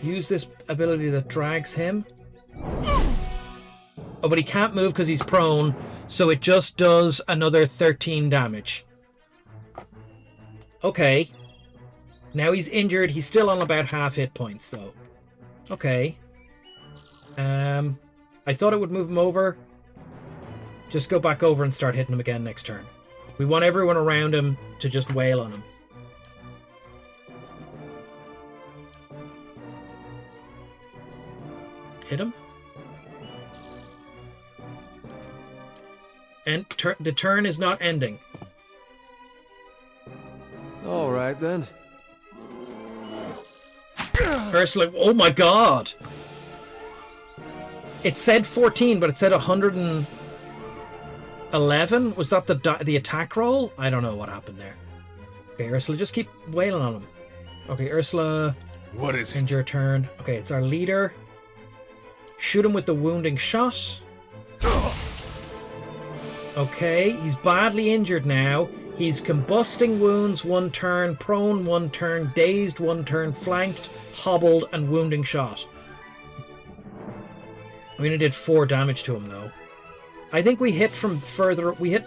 Use this ability that drags him. Oh, but he can't move because he's prone, so it just does another 13 damage. Okay. Now he's injured. He's still on about half hit points, though. Okay. I thought it would move him over. Just go back over and start hitting him again next turn. We want everyone around him to just wail on him. Hit him. And the turn is not ending. All right then. Ursula, oh my god! It said 14, but it said 111? Was that the attack roll? I don't know what happened there. Okay, Ursula, just keep wailing on him. Okay, Ursula. What is End it? your turn. Okay, it's our leader. Shoot him with the wounding shot. Okay, he's badly injured now. He's combusting wounds 1 turn, prone 1 turn, dazed 1 turn, flanked, hobbled, and wounding shot. We only did 4 damage to him though. I think we hit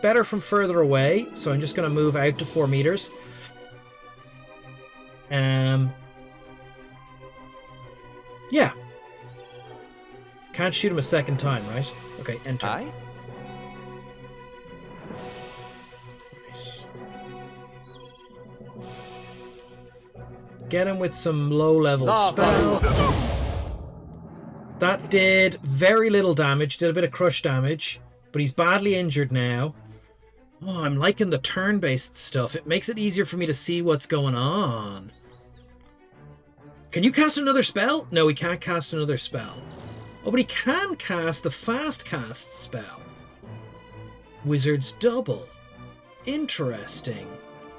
better from further away, so I'm just going to move out to 4 meters. Yeah. Can't shoot him a second time, right? Okay, enter. Aye? Get him with some low-level spell. That did very little damage, did a bit of crush damage, but he's badly injured now. Oh, I'm liking the turn-based stuff. It makes it easier for me to see what's going on. Can you cast another spell? No, he can't cast another spell. Oh, but he can cast the fast cast spell. Wizard's Double. Interesting.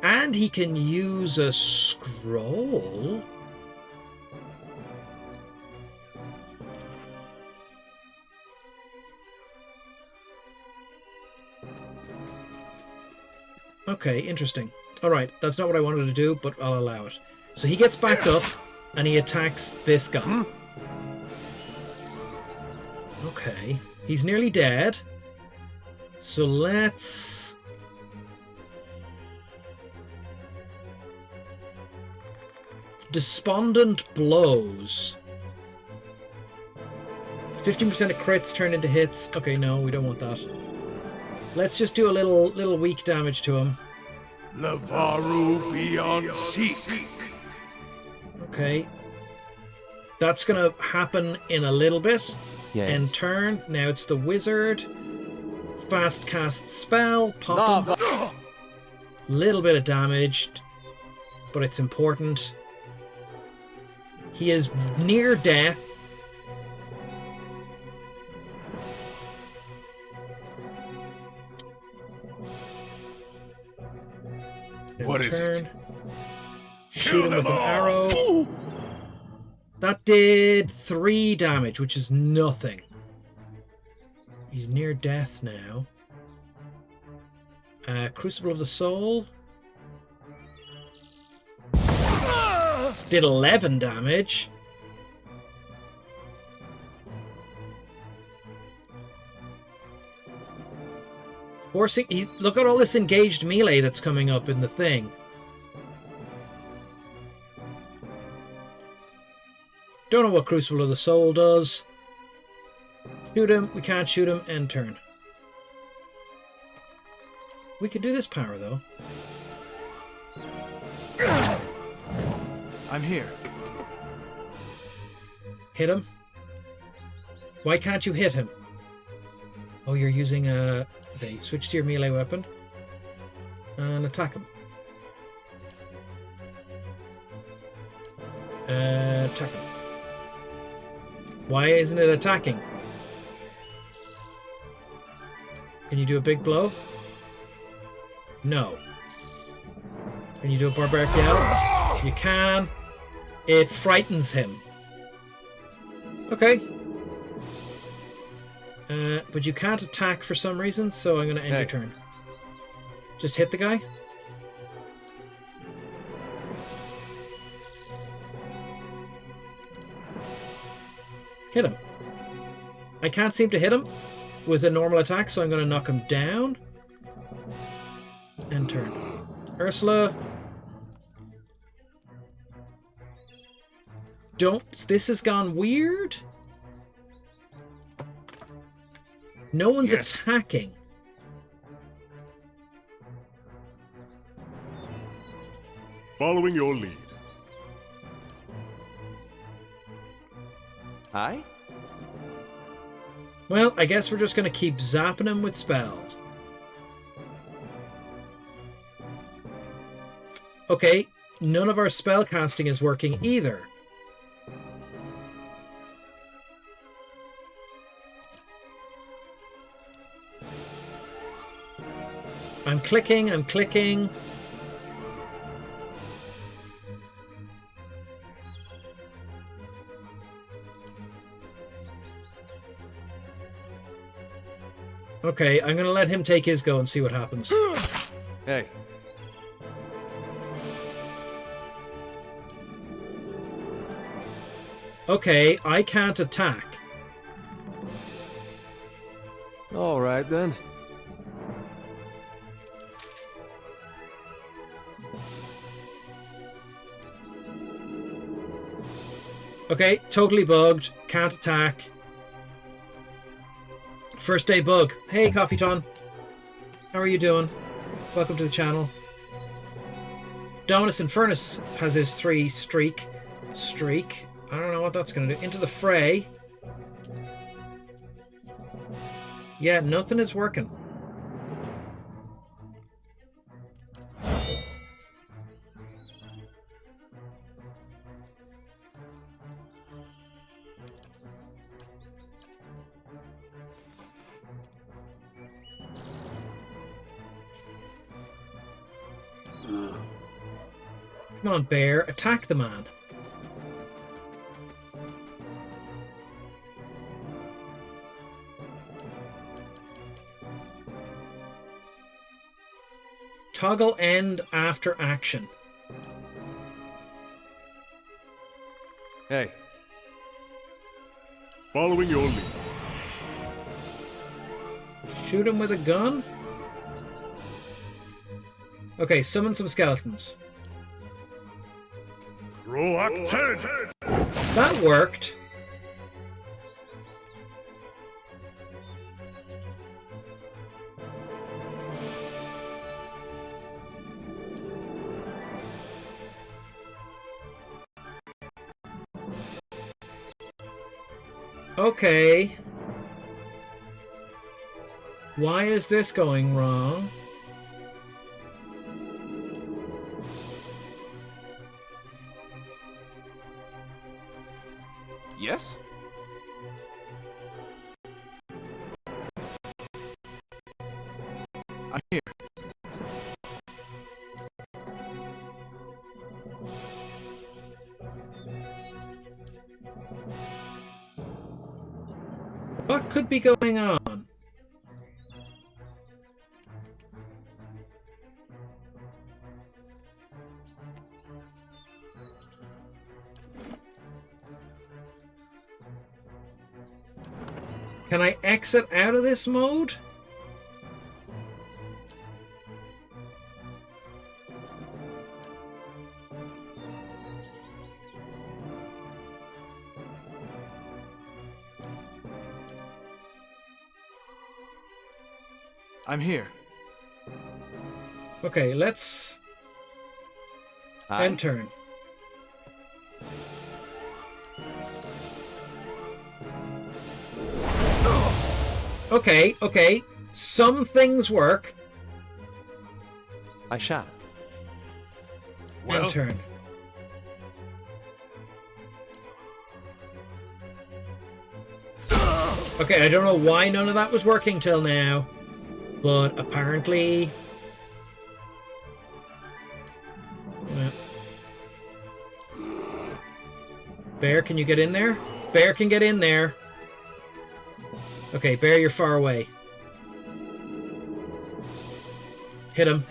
And he can use a scroll. Okay, interesting. Alright, that's not what I wanted to do, but I'll allow it. So he gets back up, and he attacks this guy. Okay, he's nearly dead. So let's... Despondent Blows. 15% of crits turn into hits. Okay, no, we don't want that. Let's just do a little weak damage to him. Lavaru beyond seek. Okay. That's gonna happen in a little bit. Yes. End turn. Now it's the wizard. Fast cast spell. Pop him. Little bit of damage, but it's important. He is near death. What is it? Shoot him with an arrow. That did 3 damage, which is nothing. He's near death now. Crucible of the Soul. Did 11 damage. Forcing... Look at all this engaged melee that's coming up in the thing. Don't know what Crucible of the Soul does. Shoot him. We can't shoot him. End turn. We could do this power, though. I'm here. Hit him. Why can't you hit him? Oh, you're using a... Okay, switch to your melee weapon. And attack him. Attack him. Why isn't it attacking? Can you do a big blow? No. Can you do a barbaric yell? You can. It frightens him. Okay. But you can't attack for some reason, so I'm going to end your turn. Just hit the guy. Hit him. I can't seem to hit him with a normal attack, so I'm going to knock him down. End turn. Ursula. This has gone weird. No one's attacking. Following your lead. Hi? Well, I guess we're just going to keep zapping him with spells. Okay, none of our spell casting is working either. I'm clicking. Okay, I'm going to let him take his go and see what happens. Hey. Okay, I can't attack. All right, then. Okay, totally bugged. Can't attack. First day bug. Hey, Coffee Ton. How are you doing? Welcome to the channel. Dominus Infernus has his 3 streak. I don't know what that's going to do. Into the fray. Yeah, nothing is working. Come on, bear. Attack the man. Toggle end after action. Hey. Following your lead. Shoot him with a gun? Okay, summon some skeletons. Roll Ep10. That worked. Okay. Why is this going wrong? Yes? I'm here. What could be going on? Can I exit out of this mode? I'm here. Okay, let's end turn. Okay. Some things work. I shall. End turn. Okay, I don't know why none of that was working till now, but apparently... Bear, can you get in there? Bear can get in there. Okay, Bear, you're far away. Hit him.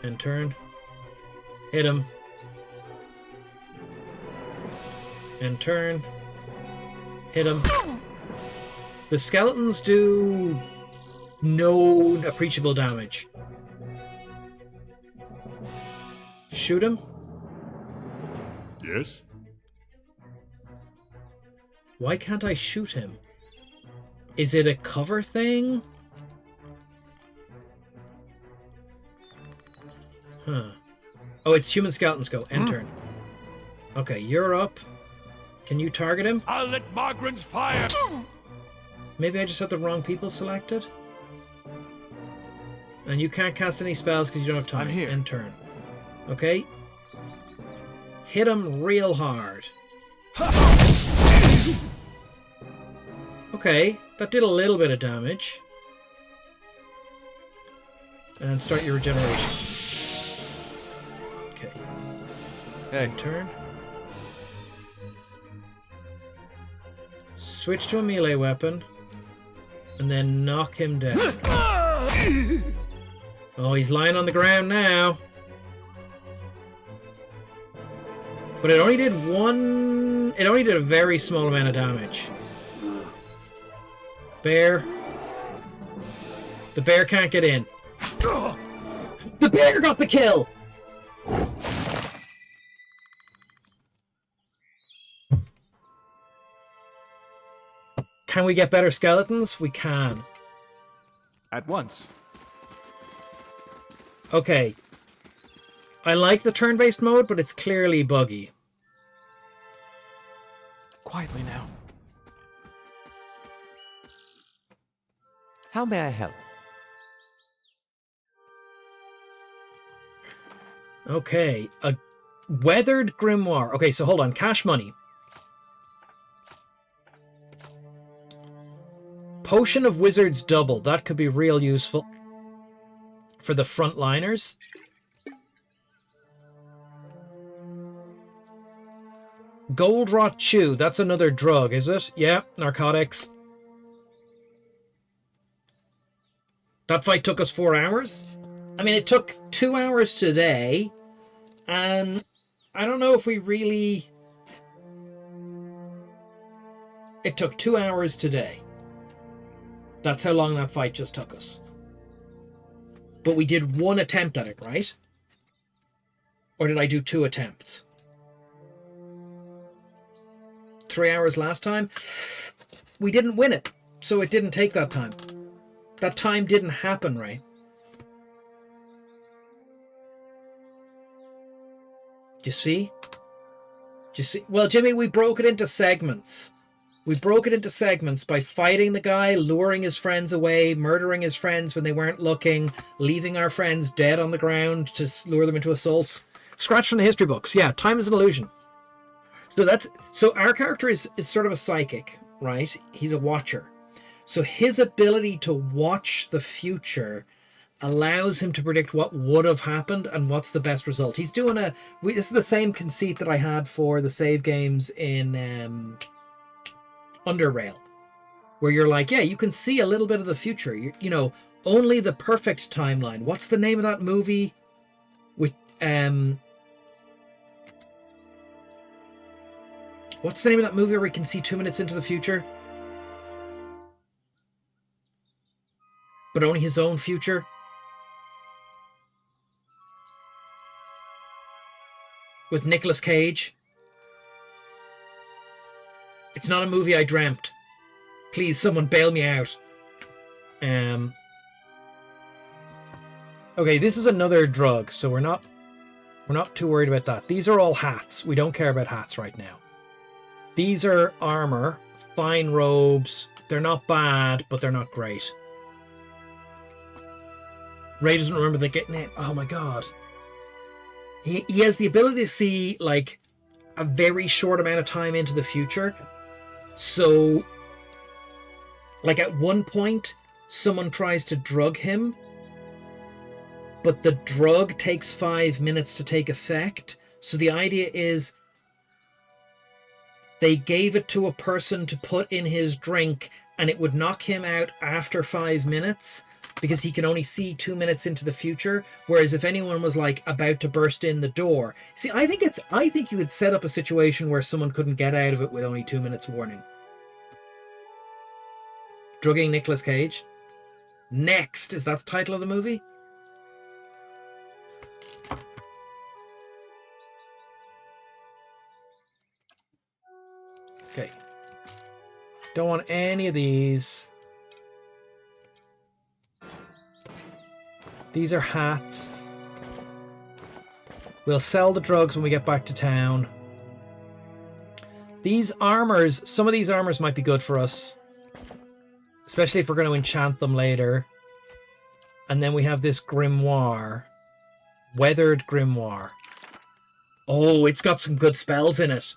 And turn. Hit him. And turn. Hit him. The skeletons do no appreciable damage. Shoot him. Yes? Why can't I shoot him? Is it a cover thing? Huh. Oh, it's human skeletons go. End turn. Okay, you're up. Can you target him? I'll let Margren's fire. Maybe I just had the wrong people selected. And you can't cast any spells because you don't have time. I'm here. End turn. Okay. Hit him real hard. Okay, that did a little bit of damage. And then start your regeneration. Okay. Hey. Turn. Switch to a melee weapon. And then knock him down. Oh, he's lying on the ground now. But it only did a very small amount of damage. Bear. The bear can't get in. The bear got the kill! Can we get better skeletons? We can. At once. Okay. I like the turn-based mode, but it's clearly buggy. Quietly now. How may I help? Okay. A weathered grimoire. Okay, so hold on. Cash money. Potion of Wizards double. That could be real useful for the frontliners. Gold Rot Chew. That's another drug, is it? Yeah, narcotics. That fight took us 4 hours. I mean, it took 2 hours today. And I don't know if we really... It took 2 hours today. That's how long that fight just took us. But we did 1 attempt at it, right? Or did I do 2 attempts? 3 hours last time? We didn't win it, so it didn't take that time. That time didn't happen, right? Do you see? Do you see? Well, Jimmy, we broke it into segments. We broke it into segments by fighting the guy, luring his friends away, murdering his friends when they weren't looking, leaving our friends dead on the ground to lure them into assaults. Scratch from the history books. Yeah, time is an illusion. So our character is sort of a psychic, right? He's a watcher. So his ability to watch the future allows him to predict what would have happened and what's the best result. He's doing this is the same conceit that I had for the save games in Underrail, where you're like, yeah, you can see a little bit of the future. You know, only the perfect timeline. What's the name of that movie? With what's the name of that movie where we can see 2 minutes into the future? But only his own future? With Nicolas Cage? It's not a movie I dreamt. Please, someone bail me out. Okay, this is another drug, so we're not too worried about that. These are all hats. We don't care about hats right now. These are armor, fine robes. They're not bad, but they're not great. Ray doesn't remember the name. Oh my god. He has the ability to see like a very short amount of time into the future. So, like at one point, someone tries to drug him, but the drug takes 5 minutes to take effect. So the idea is they gave it to a person to put in his drink and it would knock him out after 5 minutes because he can only see 2 minutes into the future. Whereas if anyone was like about to burst in the door, see, I think you could set up a situation where someone couldn't get out of it with only 2 minutes warning. Drugging Nicolas Cage. Next, is that the title of the movie? Okay. Don't want any of these. These are hats. We'll sell the drugs when we get back to town. These armors, some of these armors might be good for us. Especially if we're going to enchant them later. And then we have this grimoire. Weathered grimoire. Oh, it's got some good spells in it.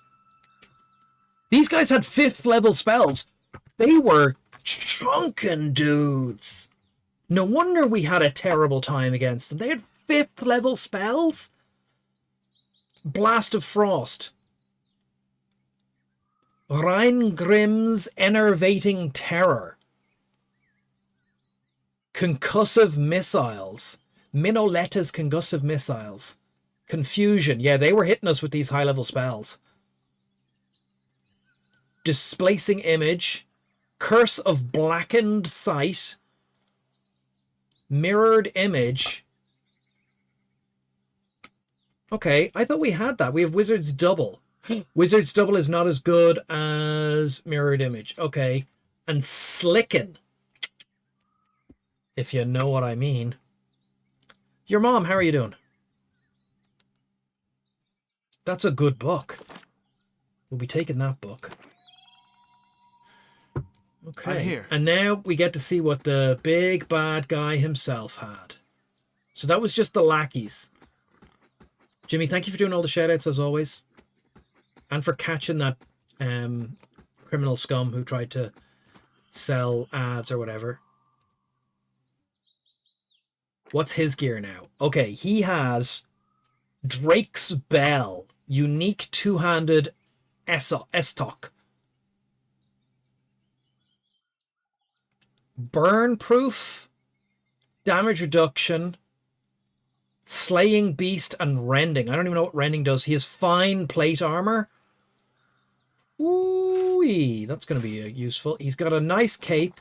These guys had 5th level spells. They were chunkin' dudes. No wonder we had a terrible time against them. They had 5th level spells. Blast of Frost. Reingrim's Enervating Terror. Concussive Missiles. Minoletta's Concussive Missiles. Confusion. Yeah, they were hitting us with these high-level spells. Displacing Image. Curse of Blackened Sight. Mirrored Image. Okay, I thought we had that. We have Wizard's Double. Wizard's Double is not as good as Mirrored Image. Okay. And Slicken. If you know what I mean. Your mom, how are you doing? That's a good book. We'll be taking that book. Okay. I'm here. And now we get to see what the big bad guy himself had. So that was just the lackeys. Jimmy, thank you for doing all the shoutouts as always. And for catching that criminal scum who tried to sell ads or whatever. What's his gear now? Okay, he has Drake's Bell. Unique two-handed Estoc. Burn proof. Damage reduction. Slaying Beast and Rending. I don't even know what Rending does. He has fine plate armor. Ooh, that's going to be useful. He's got a nice cape.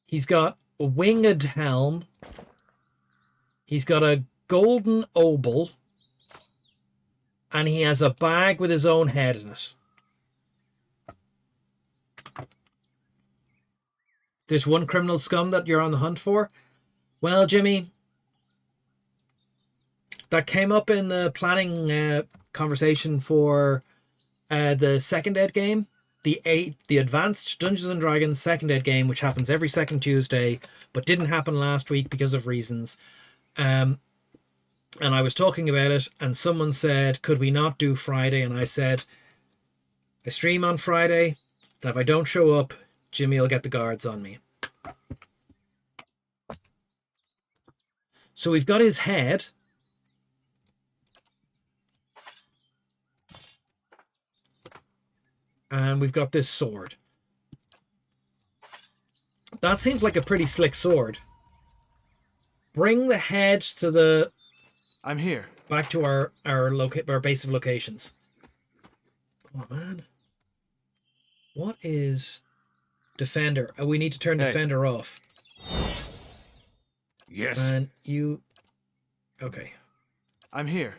He's got a winged helm. He's got a golden obol. And he has a bag with his own head in it. There's one criminal scum that you're on the hunt for. Well, Jimmy, that came up in the planning conversation for the Second Ed game, the Advanced Dungeons and Dragons Second Ed game, which happens every second Tuesday, but didn't happen last week because of reasons. And I was talking about it, and someone said, could we not do Friday? And I said, I stream on Friday, and if I don't show up, Jimmy will get the guards on me. So we've got his head. And we've got this sword. That seems like a pretty slick sword. Bring the head to the... I'm here. Back to our base of locations. Oh, man. What is Defender? Oh, we need to turn Defender off. Yes. And you... Okay. I'm here.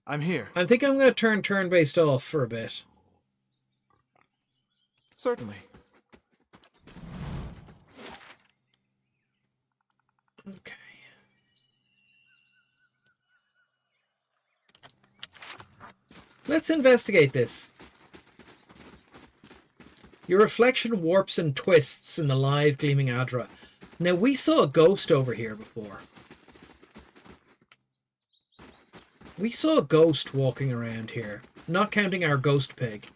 I'm here. I think I'm going to turn turn-based off for a bit. Certainly. Okay. Let's investigate this. Your reflection warps and twists in the live gleaming Adra. Now, we saw a ghost over here before. We saw a ghost walking around here. Not counting our ghost pig.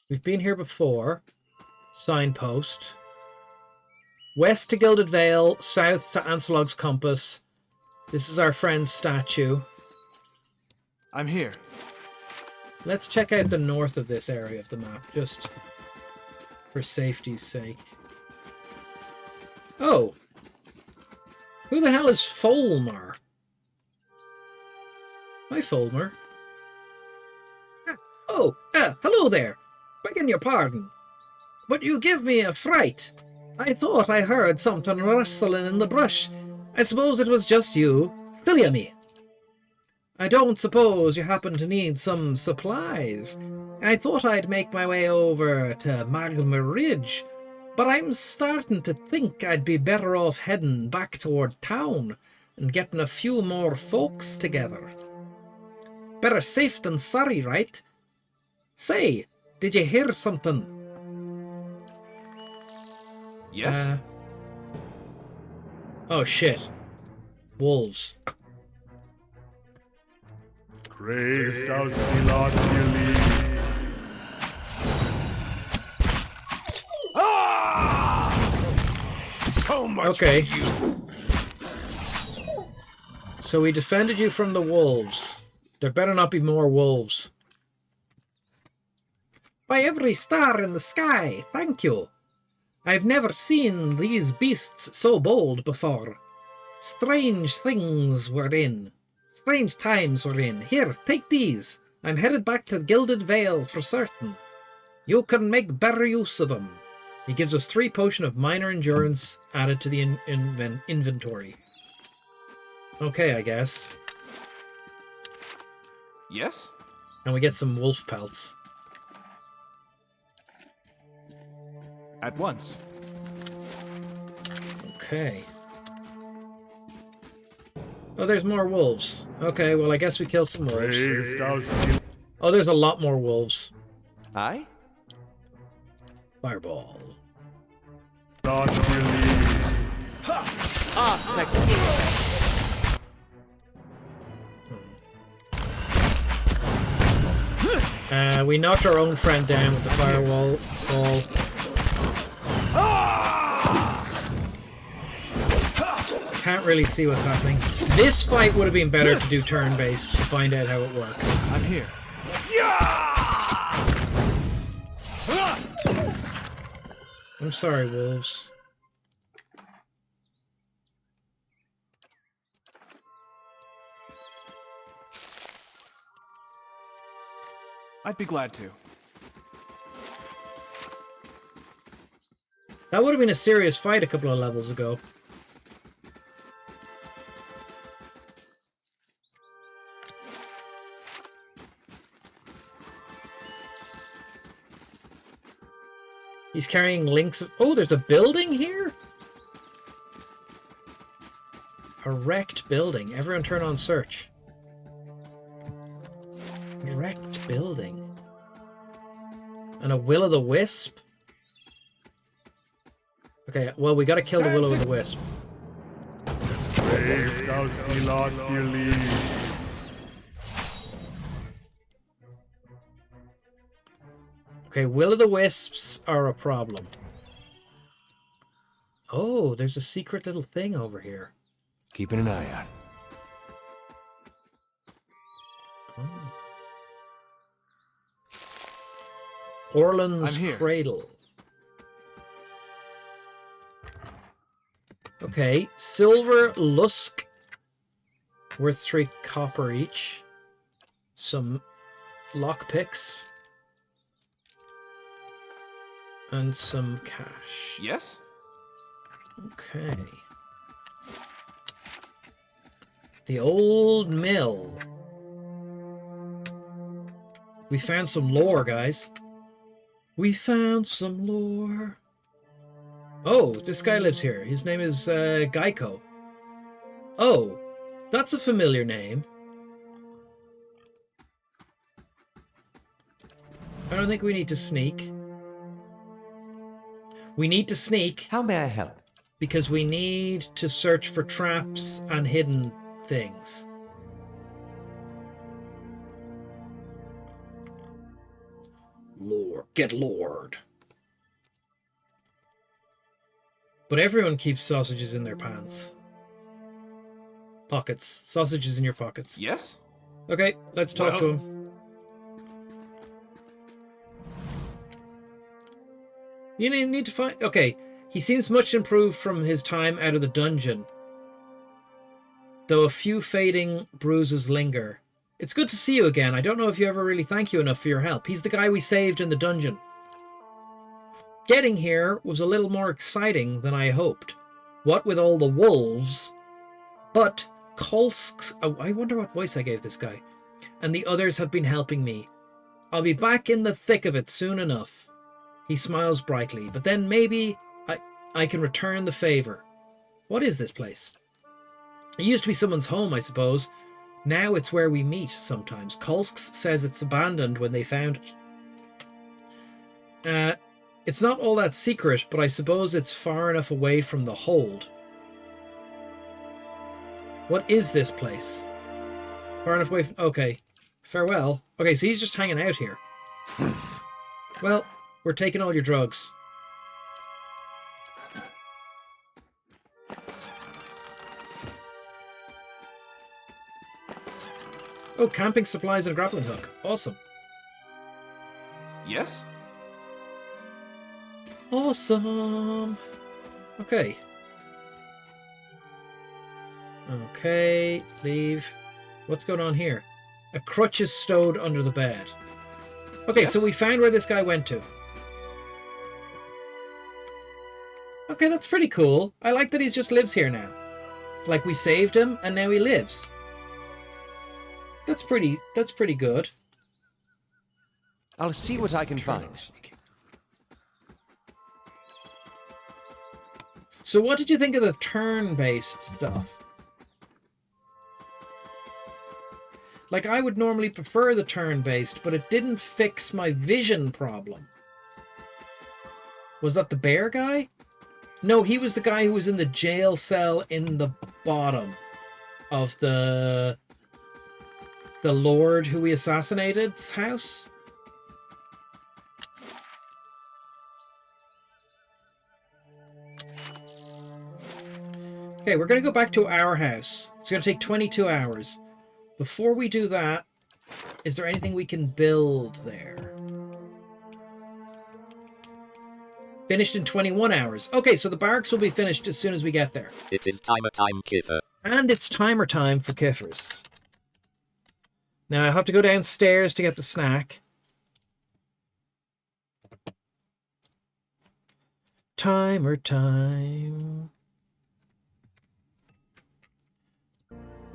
We've been here before. Signpost. West to Gilded Vale, south to Anselog's Compass. This is our friend's statue. I'm here. Let's check out the north of this area of the map, just for safety's sake. Oh! Who the hell is Folmar? Hi, Folmar. Hello there. Begging your pardon, but you give me a fright. I thought I heard something rustling in the brush. I suppose it was just you. Silly me. I don't suppose you happen to need some supplies. I thought I'd make my way over to Magma Ridge, but I'm starting to think I'd be better off heading back toward town and getting a few more folks together. Better safe than sorry, right? Say, did you hear something? Yes? Oh shit. Wolves. Craved out Philophily. So much Okay. for you. So we defended you from the wolves. There better not be more wolves. By every star in the sky, thank you. I've never seen these beasts so bold before. Strange times we're in. Here, take these. I'm headed back to Gilded Vale for certain. You can make better use of them. He gives us 3 potion of minor endurance added to the inventory. Okay, I guess. Yes? And we get some wolf pelts. At once. Okay. Oh, there's more wolves. Okay, well, I guess we killed some wolves. Craved out Oh, there's a lot more wolves. Aye? Fireball. Philophily. We knocked our own friend down with the firewall ball. Can't really see what's happening. This fight would have been better to do turn-based to find out how it works. I'm here. I'm sorry, wolves. I'd be glad to. That would have been a serious fight a couple of levels ago. He's carrying links of... Oh, there's a building here? A wrecked building. Everyone turn on search. Wrecked building. And a will-o'-the-wisp? Okay, well, we gotta kill the will-o'-the-wisp. Craved out Philophily. Okay, will-o'-the-wisps are a problem. Oh, there's a secret little thing over here. Keeping an eye out. Oh. Orland's I'm here. Cradle. Okay, silver lusk. Worth 3 copper each. Some lockpicks. And some cash. Yes? Okay. The old mill. We found some lore, guys. We found some lore. Oh, this guy lives here. His name is Geico. Oh, that's a familiar name. I don't think we need to sneak. We need to sneak How may I help? because we need to search for traps and hidden things. Lord. Get Lord. But everyone keeps sausages in their pants. Pockets. Sausages in your pockets. Yes? Okay, let's talk to him. You need to find... Okay, he seems much improved from his time out of the dungeon, though a few fading bruises linger. It's good to see you again. I don't know if you ever really thank you enough for your help. He's the guy we saved in the dungeon. Getting here was a little more exciting than I hoped. What with all the wolves, but Kolsk's... Oh, I wonder what voice I gave this guy. And the others have been helping me. I'll be back in the thick of it soon enough. He smiles brightly, but then maybe I can return the favor. What is this place? It used to be someone's home, I suppose. Now it's where we meet sometimes. Kolsk says it's abandoned when they found it. It's not all that secret, but I suppose it's far enough away from the hold. What is this place? Far enough away from... Okay. Farewell. Okay, so he's just hanging out here. Well, we're taking all your drugs. Oh, camping supplies and a grappling hook. Awesome. Yes? Awesome. Okay. Okay, leave. What's going on here? A crutch is stowed under the bed. Okay, Yes? so we found where this guy went to. Okay, that's pretty cool. I like that he just lives here now. Like, we saved him, and now he lives. That's pretty good. I'll see what I can find. So what did you think of the turn-based stuff? Like, I would normally prefer the turn-based, but it didn't fix my vision problem. Was that the bear guy? No, he was the guy who was in the jail cell in the bottom of the lord who we assassinated's house. Okay, we're going to go back to our house. It's going to take 22 hours. Before we do that, is there anything we can build there? Finished in 21 hours. Okay, so the barracks will be finished as soon as we get there. It is timer time, Kiffer. And it's timer time for Kiffers. Now I have to go downstairs to get the snack. Timer time.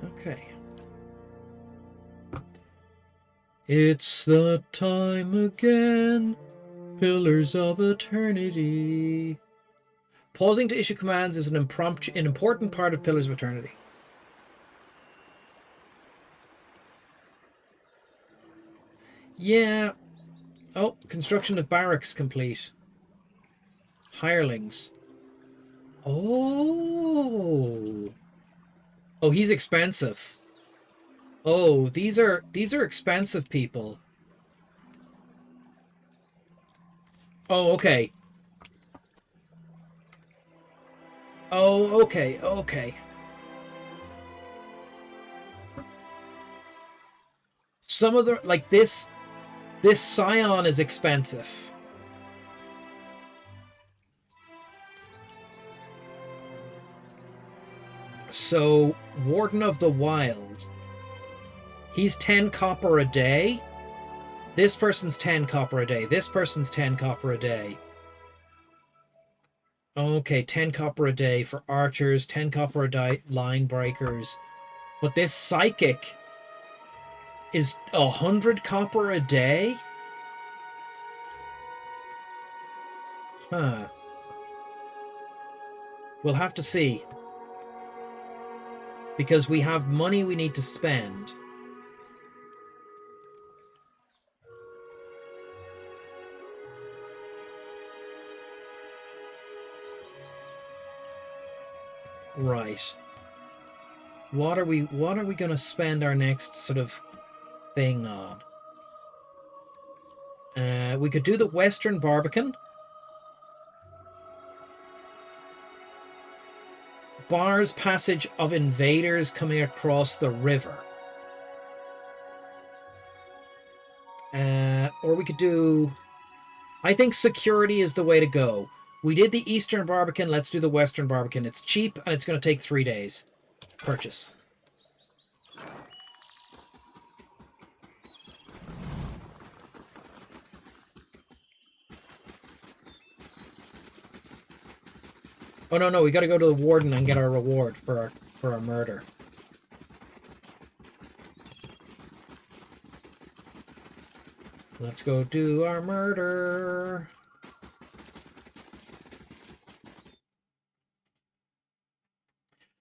Okay. It's the time again. Pillars of Eternity. Pausing to issue commands is an important part of Pillars of Eternity. Yeah. Oh, construction of barracks complete. Hirelings. Oh. Oh, he's expensive. Oh, these are expensive people. Oh, okay. Oh, okay, okay. Some of the, like this Scion is expensive. So, Warden of the Wilds. He's 10 copper a day. This person's 10 copper a day. This person's 10 copper a day. Okay, 10 copper a day for archers, 10 copper a day line breakers. But this psychic is 100 copper a day? Huh. We'll have to see. Because we have money we need to spend. Right. What are we going to spend our next sort of thing on? We could do the Western Barbican. Bars passage of invaders coming across the river. Or we could do... I think security is the way to go. We did the Eastern Barbican, let's do the Western Barbican. It's cheap and it's going to take 3 days. Purchase. Oh no, we got to go to the warden and get our reward for our murder. Let's go do our murder.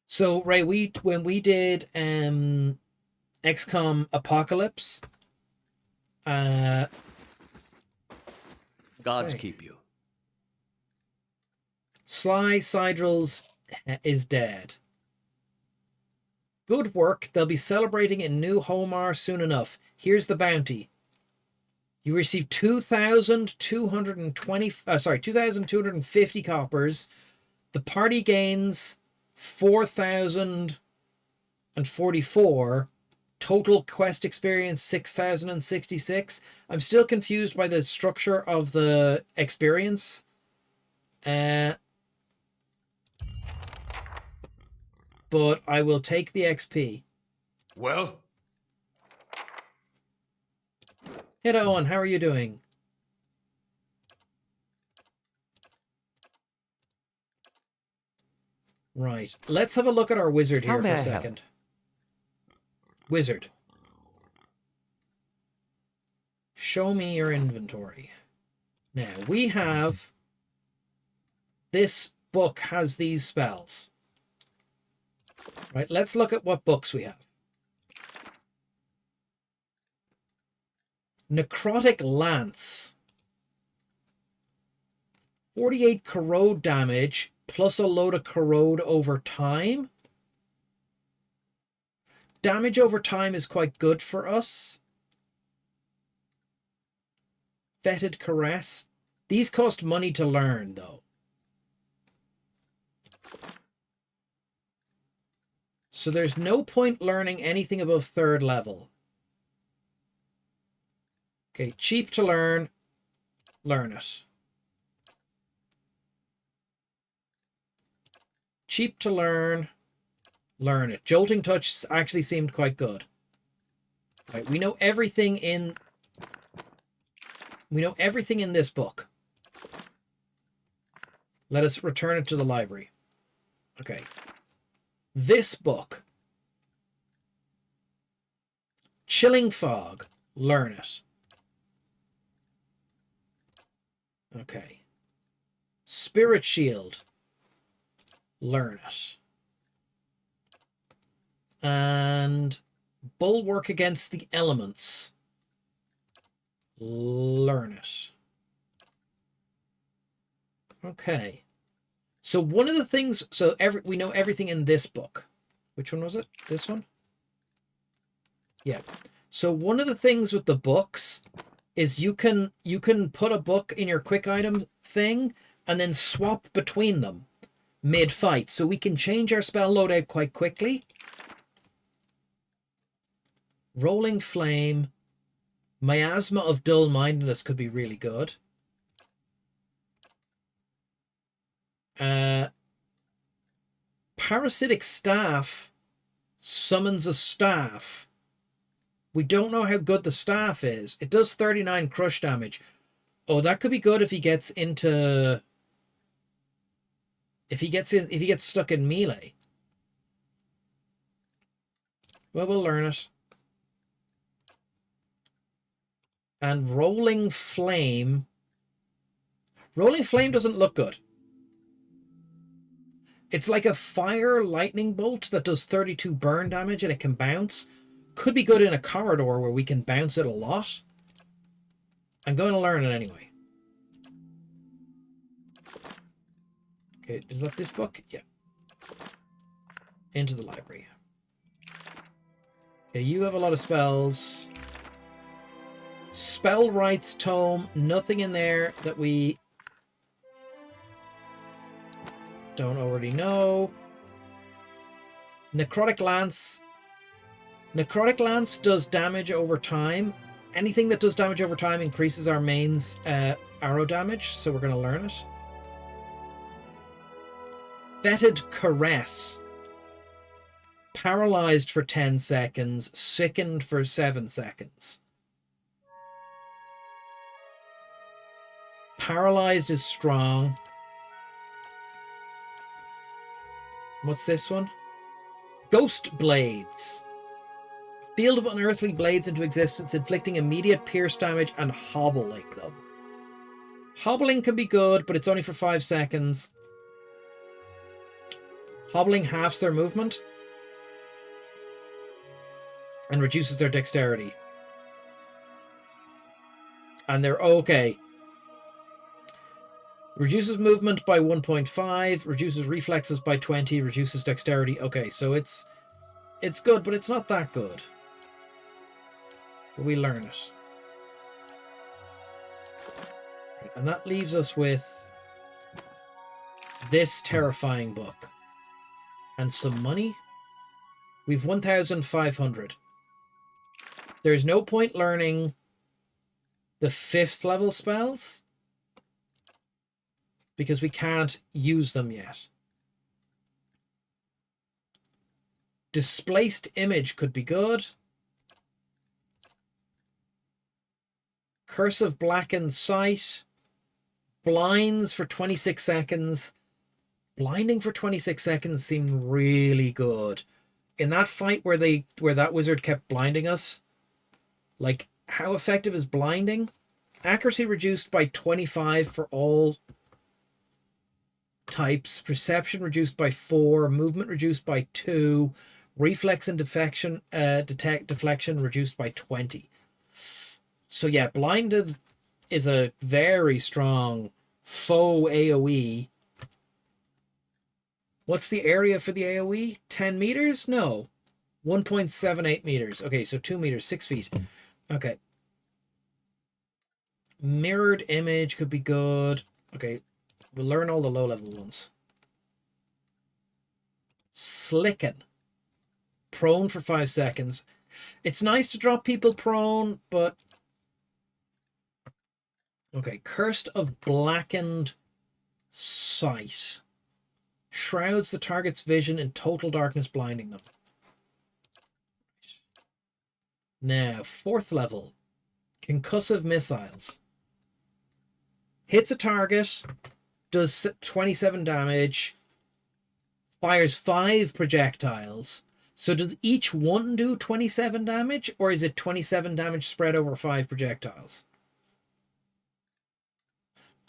So, Ray, when we did XCOM Apocalypse, Gods okay. keep you. Sly Sidrels is dead. Good work. They'll be celebrating in New Homar soon enough. Here's the bounty. You receive 2,250 coppers. The party gains 4,044. Total quest experience 6,066. I'm still confused by the structure of the experience. But I will take the XP. Well? Hey, Owen, how are you doing? Right. Let's have a look at our wizard here for a second. Wizard. Show me your inventory. Now, we have... This book has these spells. Right, let's look at what books we have. Necrotic Lance. 48 corrode damage plus a load of corrode over time. Damage over time is quite good for us. Fetid Caress. These cost money to learn, though. So there's no point learning anything above 3rd level. Okay, cheap to learn. Learn it. Cheap to learn. Learn it. Jolting Touch actually seemed quite good. Right, we know everything in... We know everything in this book. Let us return it to the library. Okay. This book. Chilling Fog. Learn it. Okay. Spirit Shield. Learn it. And Bulwark Against the Elements. Learn it. Okay. So one of the things, we know everything in this book. Which one was it? This one? Yeah. So one of the things with the books is you can put a book in your quick item thing and then swap between them mid-fight. So we can change our spell loadout quite quickly. Rolling Flame. Miasma of Dull-Mindedness could be really good. Parasitic Staff summons a staff. We don't know how good the staff is. It does 39 crush damage. Oh, that could be good if he gets into... If he gets stuck in melee. Well, we'll learn it. And Rolling Flame. Rolling Flame doesn't look good. It's like a fire lightning bolt that does 32 burn damage and it can bounce. Could be good in a corridor where we can bounce it a lot. I'm going to learn it anyway. Okay, is that this book? Yeah. Into the library. Okay, you have a lot of spells. Spell Rights Tome, nothing in there that we don't already know. Necrotic Lance. Necrotic Lance does damage over time. Anything that does damage over time increases our main's arrow damage, so we're going to learn it. Fetid Caress. Paralyzed for 10 seconds, sickened for 7 seconds. Paralyzed is strong. What's this one? Ghost Blades. Field of unearthly blades into existence, inflicting immediate pierce damage and hobbling them. Hobbling can be good, but it's only for 5 seconds. Hobbling halves their movement and reduces their dexterity. And they're okay. Reduces movement by 1.5, reduces reflexes by 20, reduces dexterity. Okay, so it's good, but it's not that good. But we learn it. And that leaves us with this terrifying book. And some money. We've 1,500. There's no point learning the 5th level spells because we can't use them yet. Displaced Image could be good. Curse of Blackened Sight. Blinds for 26 seconds. Blinding for 26 seconds seemed really good. In that fight where that wizard kept blinding us, like, how effective is blinding? Accuracy reduced by 25 for all types. Perception reduced by 4. Movement reduced by 2. Reflex and deflection reduced by 20. So yeah, blinded is a very strong faux AoE. What's the area for the AoE? 10 meters? No. 1.78 meters. Okay, so 2 meters, 6 feet. Okay. Mirrored Image could be good. Okay, we'll learn all the low-level ones. Slicken. Prone for 5 seconds. It's nice to drop people prone, but... Okay, Cursed of Blackened Sight. Shrouds the target's vision in total darkness, blinding them. Now, 4th level. Concussive Missiles. Hits a target, does 27 damage, fires 5 projectiles. So does each one do 27 damage, or is it 27 damage spread over 5 projectiles?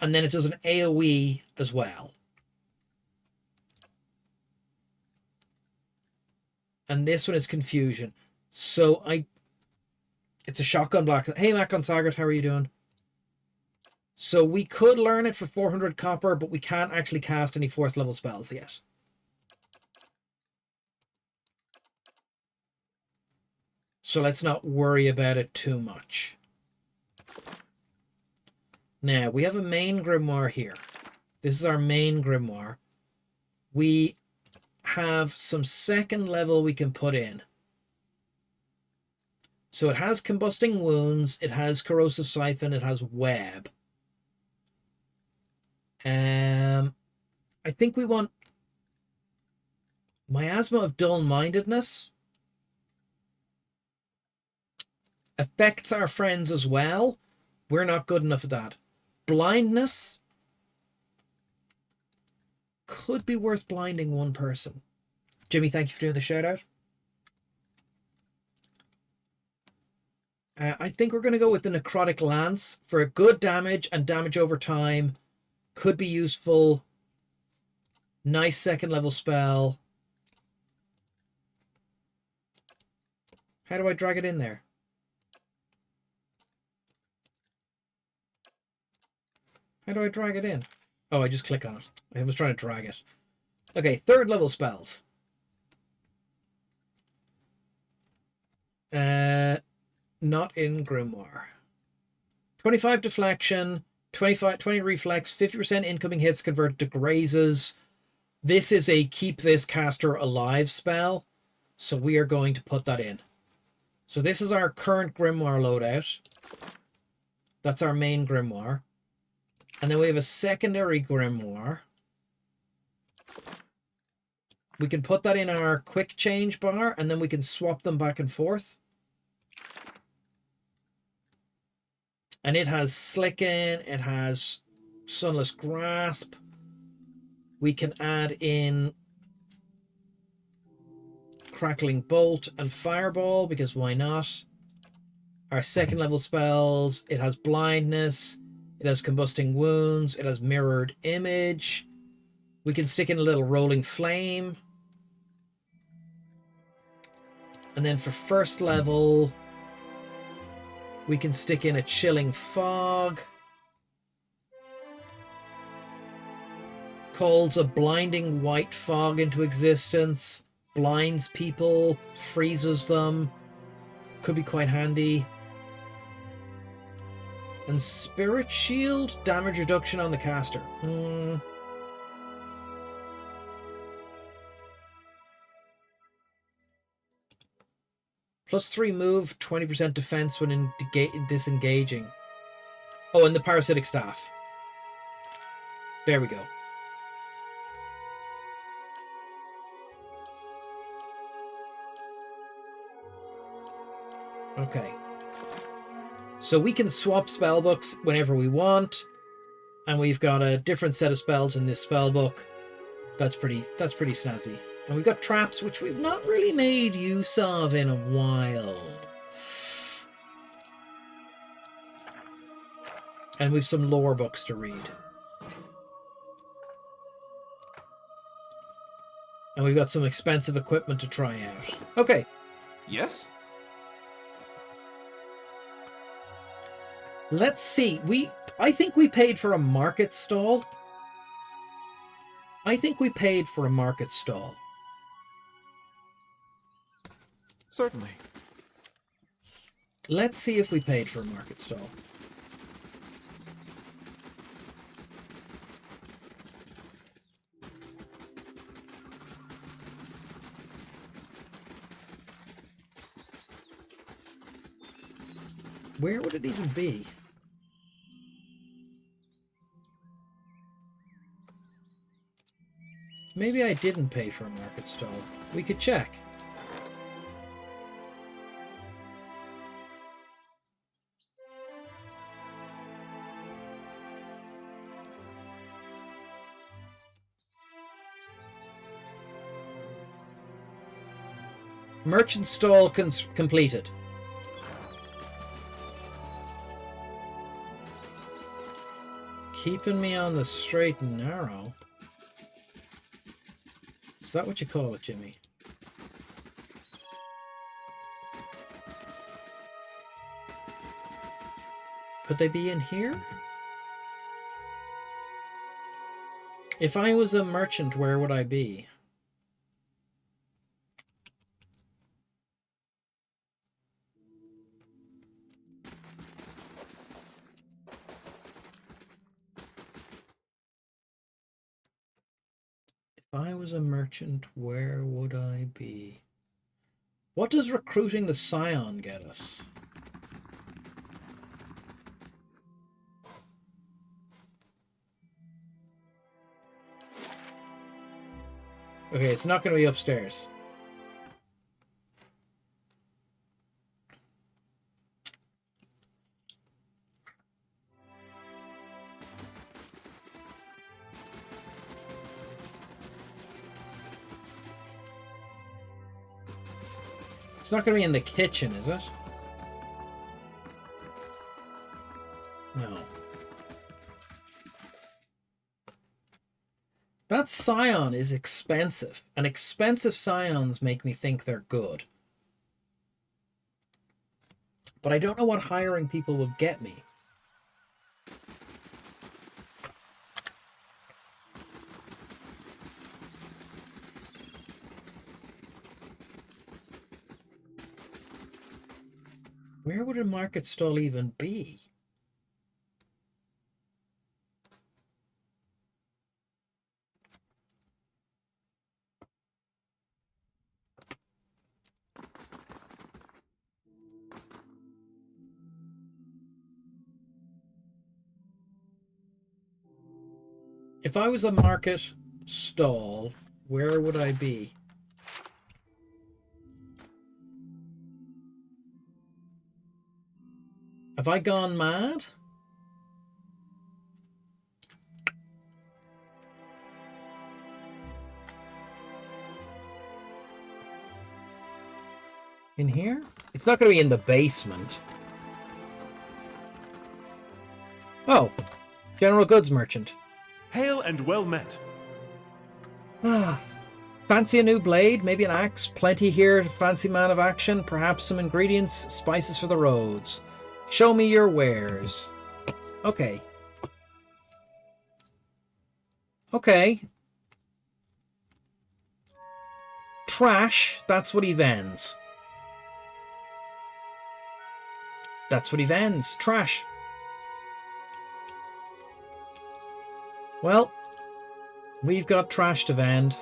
And then it does an AoE as well. And this one is Confusion. So it's a shotgun block. Hey, Macon Sagart, how are you doing? So we could learn it for 400 copper, but we can't actually cast any 4th level spells yet. So let's not worry about it too much. Now, we have a main grimoire here. This is our main grimoire. We have some 2nd level we can put in. So it has Combusting Wounds, it has Corrosive Siphon, it has Web. I think we want Miasma of Dull-Mindedness. Affects our friends as well. We're not good enough at that. Blindness. Could be worth blinding one person. Jimmy, thank you for doing the shout out. I think we're going to go with the Necrotic Lance for a good damage and damage over time. Could be useful. Nice 2nd level spell. How do I drag it in there? How do I drag it in? Oh, I just click on it. I was trying to drag it. Okay, 3rd level spells. Not in Grimoire. 25 deflection, 20 reflex, 50% incoming hits convert to grazes. This is a keep this caster alive spell, so we are going to put that in. So this is our current Grimoire loadout. That's our main Grimoire. And then we have a secondary Grimoire. We can put that in our quick change bar, and then we can swap them back and forth. And it has Slicken, it has Sunless Grasp. We can add in Crackling Bolt and Fireball, because why not? Our second level spells, it has Blindness, it has Combusting Wounds, it has Mirrored Image. We can stick in a little Rolling Flame. And then for first level, we can stick in a Chilling Fog. Calls a blinding white fog into existence. Blinds people. Freezes them. Could be quite handy. And Spirit Shield. Damage reduction on the caster. +3 move, 20% defense when disengaging. Oh, and the Parasitic Staff. There we go. Okay. So we can swap spellbooks whenever we want. And we've got a different set of spells in this spellbook. That's pretty snazzy. And we've got traps, which we've not really made use of in a while. And we've some lore books to read. And we've got some expensive equipment to try out. Okay. Yes? Let's see. I think we paid for a market stall. Certainly. Let's see if we paid for a market stall. Where would it even be? Maybe I didn't pay for a market stall. We could check. Merchant stall completed. Keeping me on the straight and narrow. Is that what you call it, Jimmy? Could they be in here? If I was a merchant, where would I be? If I was a merchant, where would I be? What does recruiting the Scion get us? Okay, it's not going to be upstairs. It's not going to be in the kitchen, is it? No. That Scion is expensive, and expensive Scions make me think they're good. But I don't know what hiring people will get me. Where would a market stall even be? If I was a market stall, where would I be? Have I gone mad? In here? It's not going to be in the basement. Oh, general goods merchant. Hail and well met. Ah, fancy a new blade, maybe an axe. Plenty here, fancy man of action. Perhaps some ingredients, spices for the roads. Show me your wares. Okay. Okay. Trash, that's what he vends. That's what he vends. Trash. Well, we've got trash to vend.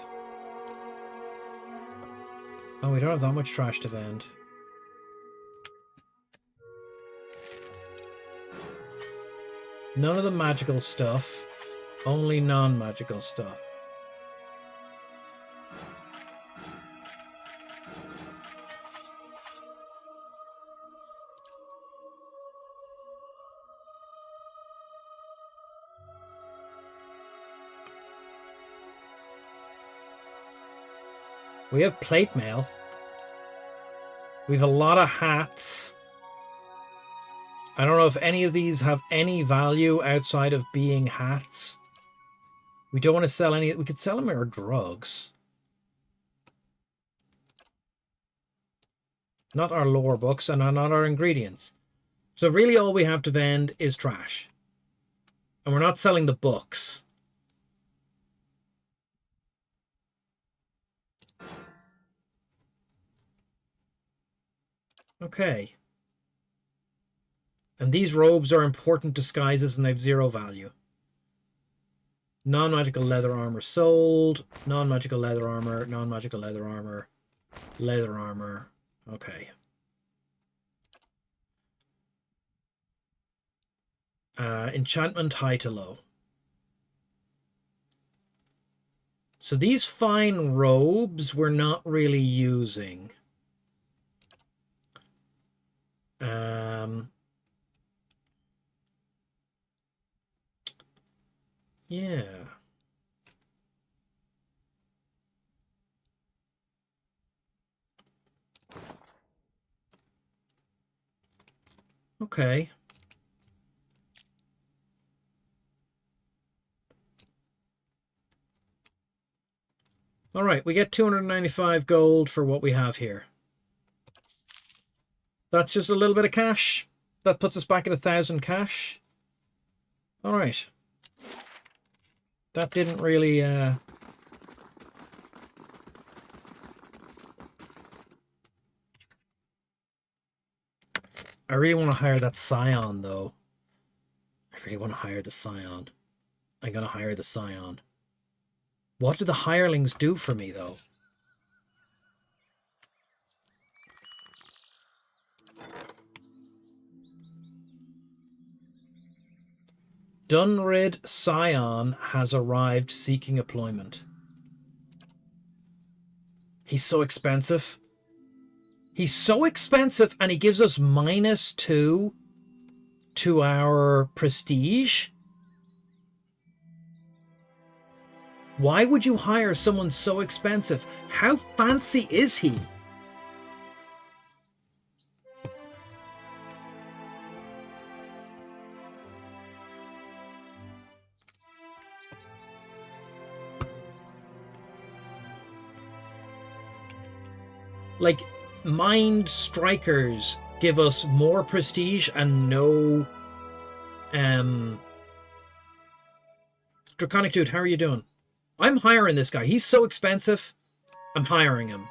Oh, we don't have that much trash to vend. None of the magical stuff. Only non-magical stuff. We have plate mail. We have a lot of hats. I don't know if any of these have any value outside of being hats. We don't want to sell any. We could sell them our drugs. Not our lore books and not our ingredients. So really all we have to vend is trash. And we're not selling the books. Okay. And these robes are important disguises and they have 0 value. Non-magical leather armor sold. Non-magical leather armor. Non-magical leather armor. Leather armor. Okay. Enchantment high to low. So these fine robes we're not really using. Yeah. Okay. All right, we get 295 gold for what we have here. That's just a little bit of cash. That puts us back at 1,000 cash. All right. That didn't really... I really want to hire that Scion, though. I really want to hire the Scion. I'm going to hire the Scion. What do the hirelings do for me, though? Dunrid Scion has arrived seeking employment. He's so expensive. He's so expensive, and he gives us -2 to our prestige. Why would you hire someone so expensive? How fancy is he? Like, Mind Strikers give us more prestige and no... Draconic Dude, how are you doing? I'm hiring this guy. He's so expensive. I'm hiring him.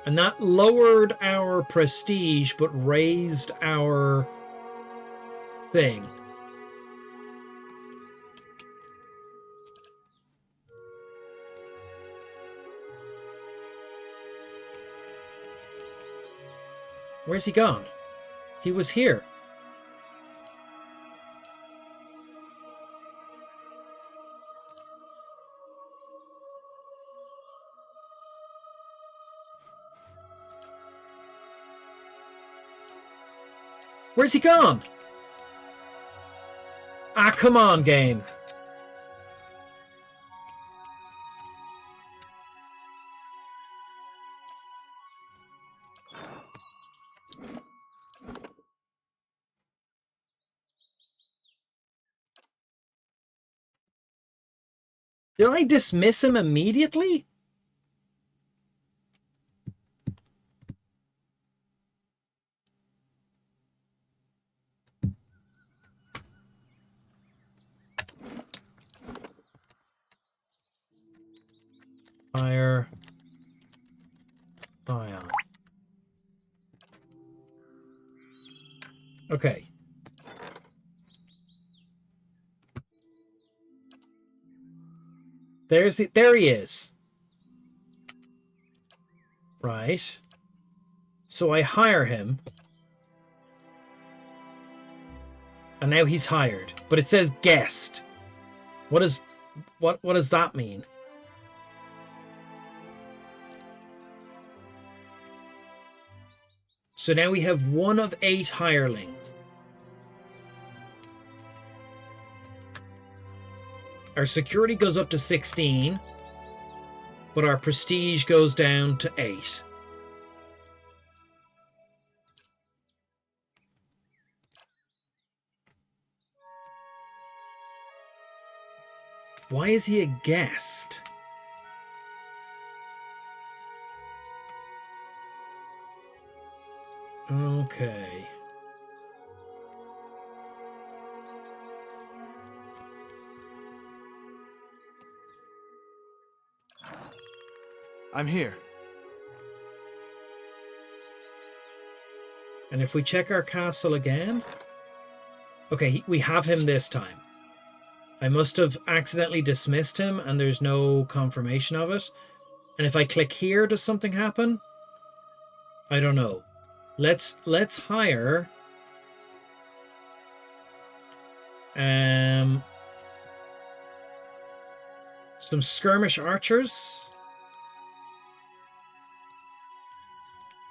And that lowered our prestige, but raised our thing. Where's he gone? He was here. Where's he gone? Ah, come on, game. Did I dismiss him immediately? Fire. Fire. Okay. There he is. Right. So I hire him. And now he's hired. But it says guest. What does that mean? So now we have 1 of 8 hirelings. Our security goes up to 16, but our prestige goes down to 8. Why is he a guest? Okay. I'm here. And if we check our castle again... Okay, we have him this time. I must have accidentally dismissed him and there's no confirmation of it. And if I click here, does something happen? I don't know. Let's hire... some skirmish archers.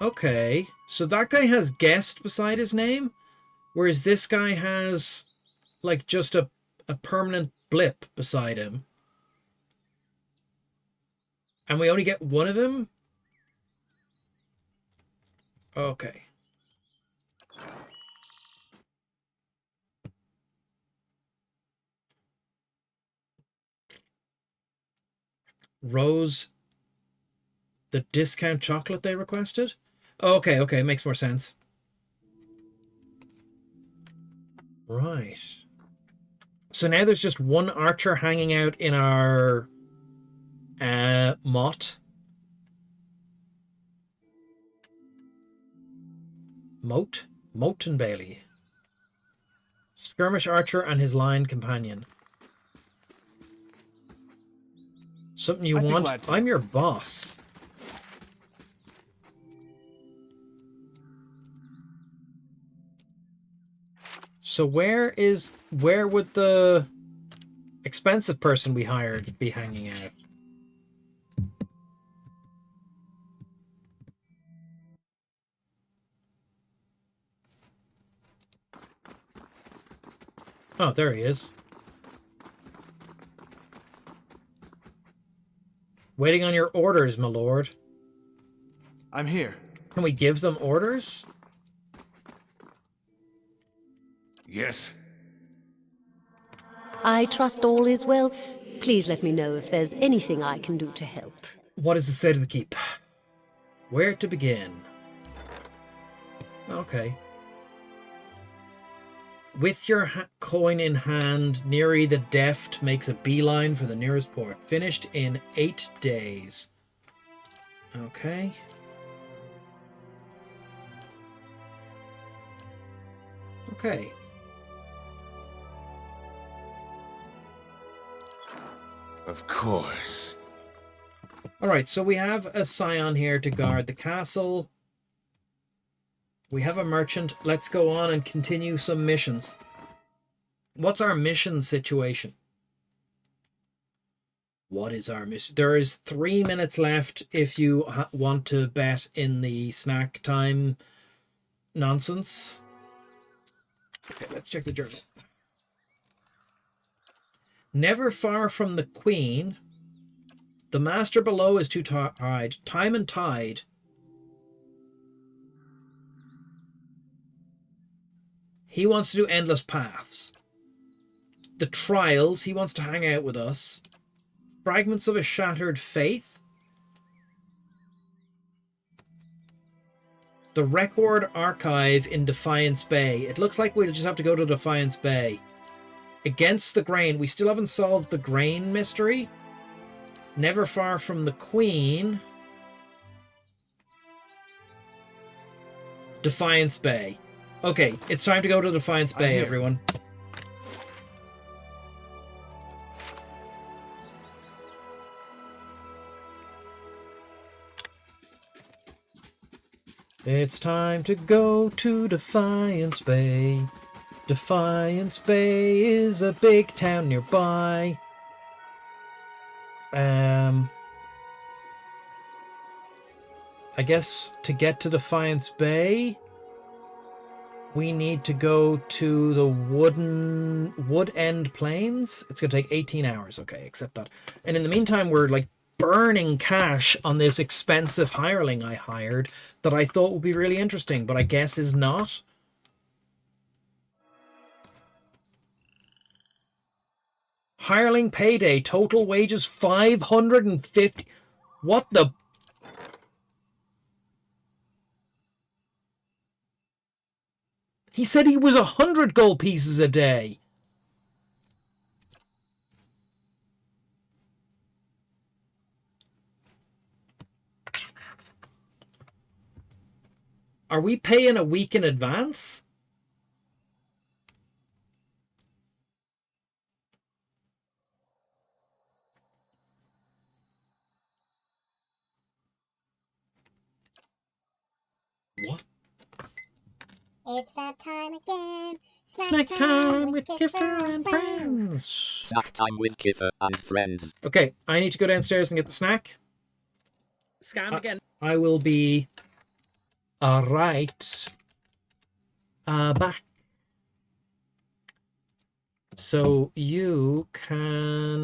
Okay, so that guy has guest beside his name, whereas this guy has like just a permanent blip beside him. And we only get 1 of him? Okay. Rose, the discount chocolate they requested? Oh, okay, makes more sense. Right. So now there's just 1 archer hanging out in our motte. Moat and Bailey. Skirmish archer and his line companion. Something you I'd be want? glad to. I'm your boss. So where would the expensive person we hired be hanging out? Oh, there he is. Waiting on your orders, my lord. I'm here. Can we give them orders? Yes. I trust all is well. Please let me know if there's anything I can do to help. What is the state of the keep? Where to begin? Okay. With your coin in hand, Neri the Deft makes a beeline for the nearest port. Finished in 8 days. Okay. Okay. Of course. Alright, so we have a scion here to guard the castle. We have a merchant. Let's go on and continue some missions. What's our mission situation? What is our mission? There is 3 minutes left if you want to bet in the snack time nonsense. Okay, let's check the journal. Never far from the queen. The master below is too tired. Time and tide. He wants to do endless paths. The trials. He wants to hang out with us. Fragments of a shattered faith. The record archive in Defiance Bay. It looks like we'll just have to go to Defiance Bay. Against the grain. We still haven't solved the grain mystery. Never far from the queen. Defiance Bay. Okay, it's time to go to Defiance Bay, everyone. It's time to go to Defiance Bay. Defiance Bay is a big town nearby. I guess to get to Defiance Bay, we need to go to the Wood End Plains. It's going to take 18 hours. Okay, accept that. And in the meantime, we're like burning cash on this expensive hireling I hired that I thought would be really interesting, but I guess is not. Hireling payday, total wages 550. What the? He said he was 100 gold pieces a day. Are we paying a week in advance? What? It's that time again. Snack time with Kiffer and friends. Snack time with Kiffer and friends. Okay, I need to go downstairs and get the snack. Scam again. I will be right back. So you can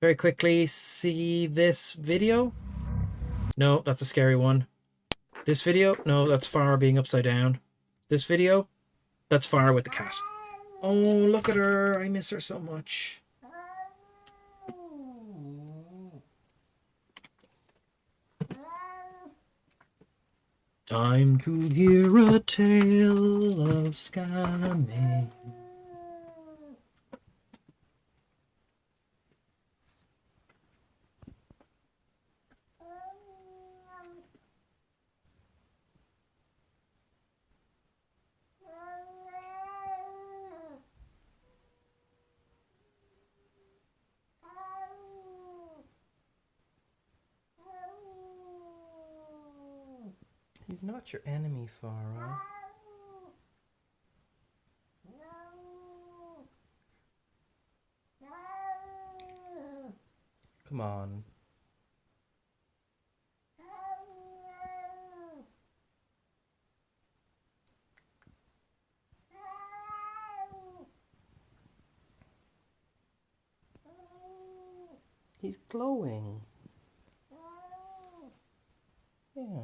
very quickly see this video. No, that's a scary one. This video? No, that's Farah being upside down. This video? That's Farah with the cat. Oh, look at her. I miss her so much. Time to hear a tale of scamming. He's not your enemy, Farah. Come on. He's glowing. Yeah.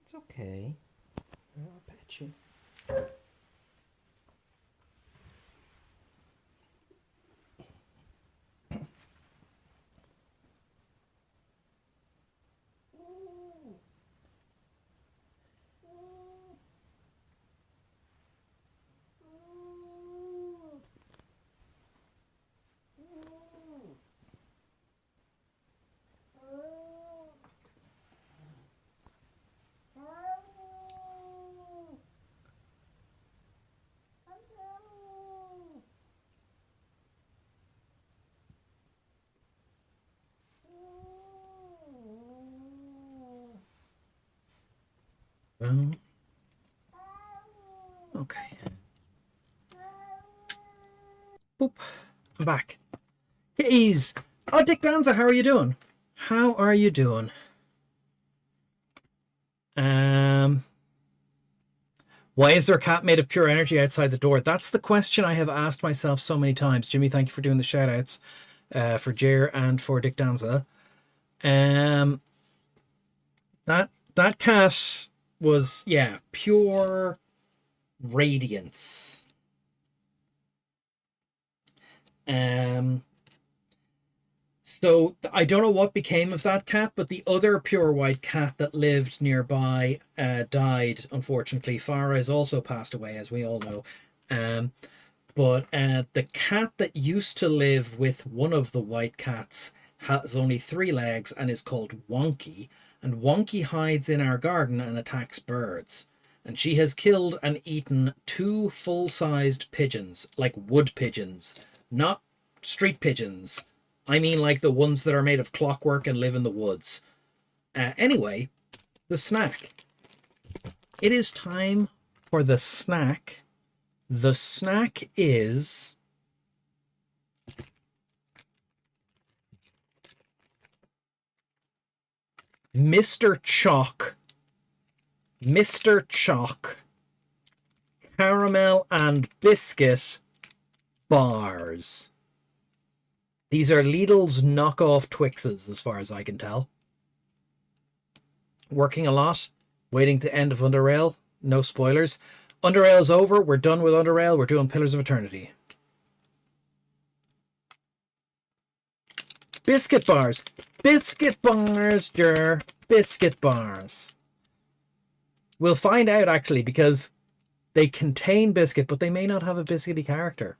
It's okay. I'll pet you. Okay. Boop. I'm back. Keys. Oh, Dick Danza, how are you doing? How are you doing? Why is there a cat made of pure energy outside the door? That's the question I have asked myself so many times. Jimmy, thank you for doing the shout outs for Jer and for Dick Danza. That cat was, yeah, pure radiance. So I don't know what became of that cat, but the other pure white cat that lived nearby died, unfortunately. Farah has also passed away, as we all know. But the cat that used to live with one of the white cats has only 3 legs and is called Wonky. And Wonky hides in our garden and attacks birds. And she has killed and eaten 2 full-sized pigeons, like wood pigeons, not street pigeons. I mean like the ones that are made of clockwork and live in the woods. Anyway, the snack. It is time for the snack. The snack is Mr. Chalk caramel and biscuit bars. These are Lidl's knockoff Twixes, as far as I can tell. Working a lot. Waiting to end of Underrail. No spoilers. Underrail's over. We're done with Underrail. We're doing Pillars of Eternity. Biscuit bars. Biscuit bars, Jer. Biscuit bars. We'll find out, actually, because they contain biscuit, but they may not have a biscuity character.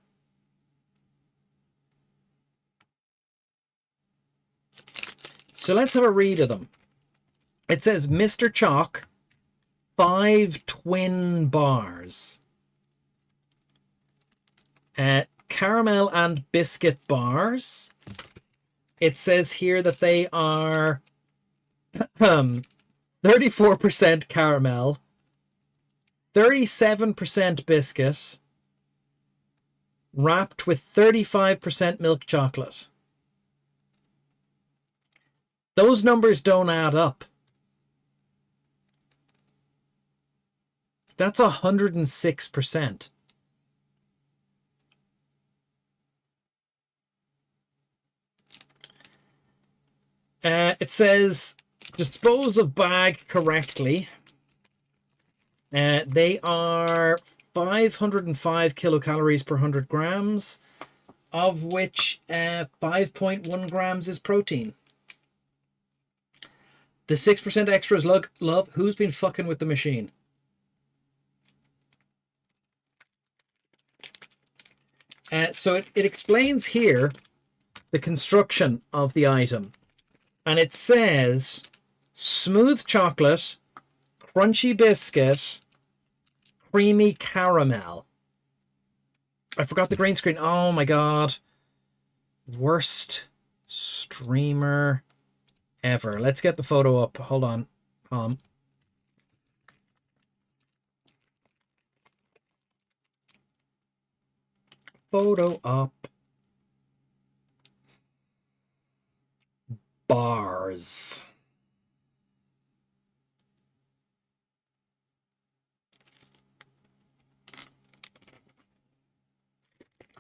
So let's have a read of them. It says Mr. Chalk, 5 twin bars. Caramel and biscuit bars. It says here that they are 34% caramel, 37% biscuit, wrapped with 35% milk chocolate. Those numbers don't add up. That's 106%. It says dispose of bag correctly. They are 505 kilocalories per 100 grams, of which 5.1 grams is protein. The 6% extra is love. Who's been fucking with the machine? So it explains here the construction of the item. And it says smooth chocolate, crunchy biscuit, creamy caramel. I forgot the green screen. Oh my god. Worst streamer ever. Let's get the photo up. Hold on. Photo up. Bars.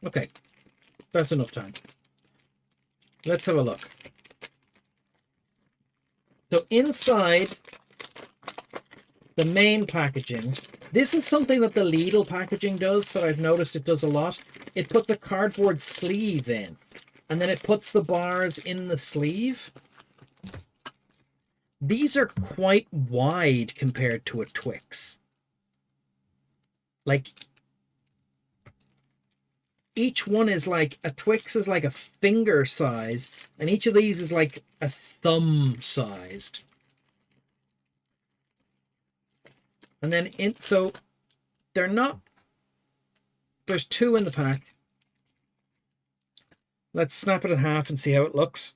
Okay. That's enough time. Let's have a look. So inside the main packaging, this is something that the Lidl packaging does that I've noticed it does a lot. It puts a cardboard sleeve in, and then it puts the bars in the sleeve. These are quite wide compared to a Twix. Like, each one is like, a Twix is like a finger size, and each of these is like a thumb sized. And then, so they're not, there's 2 in the pack. Let's snap it in half and see how it looks.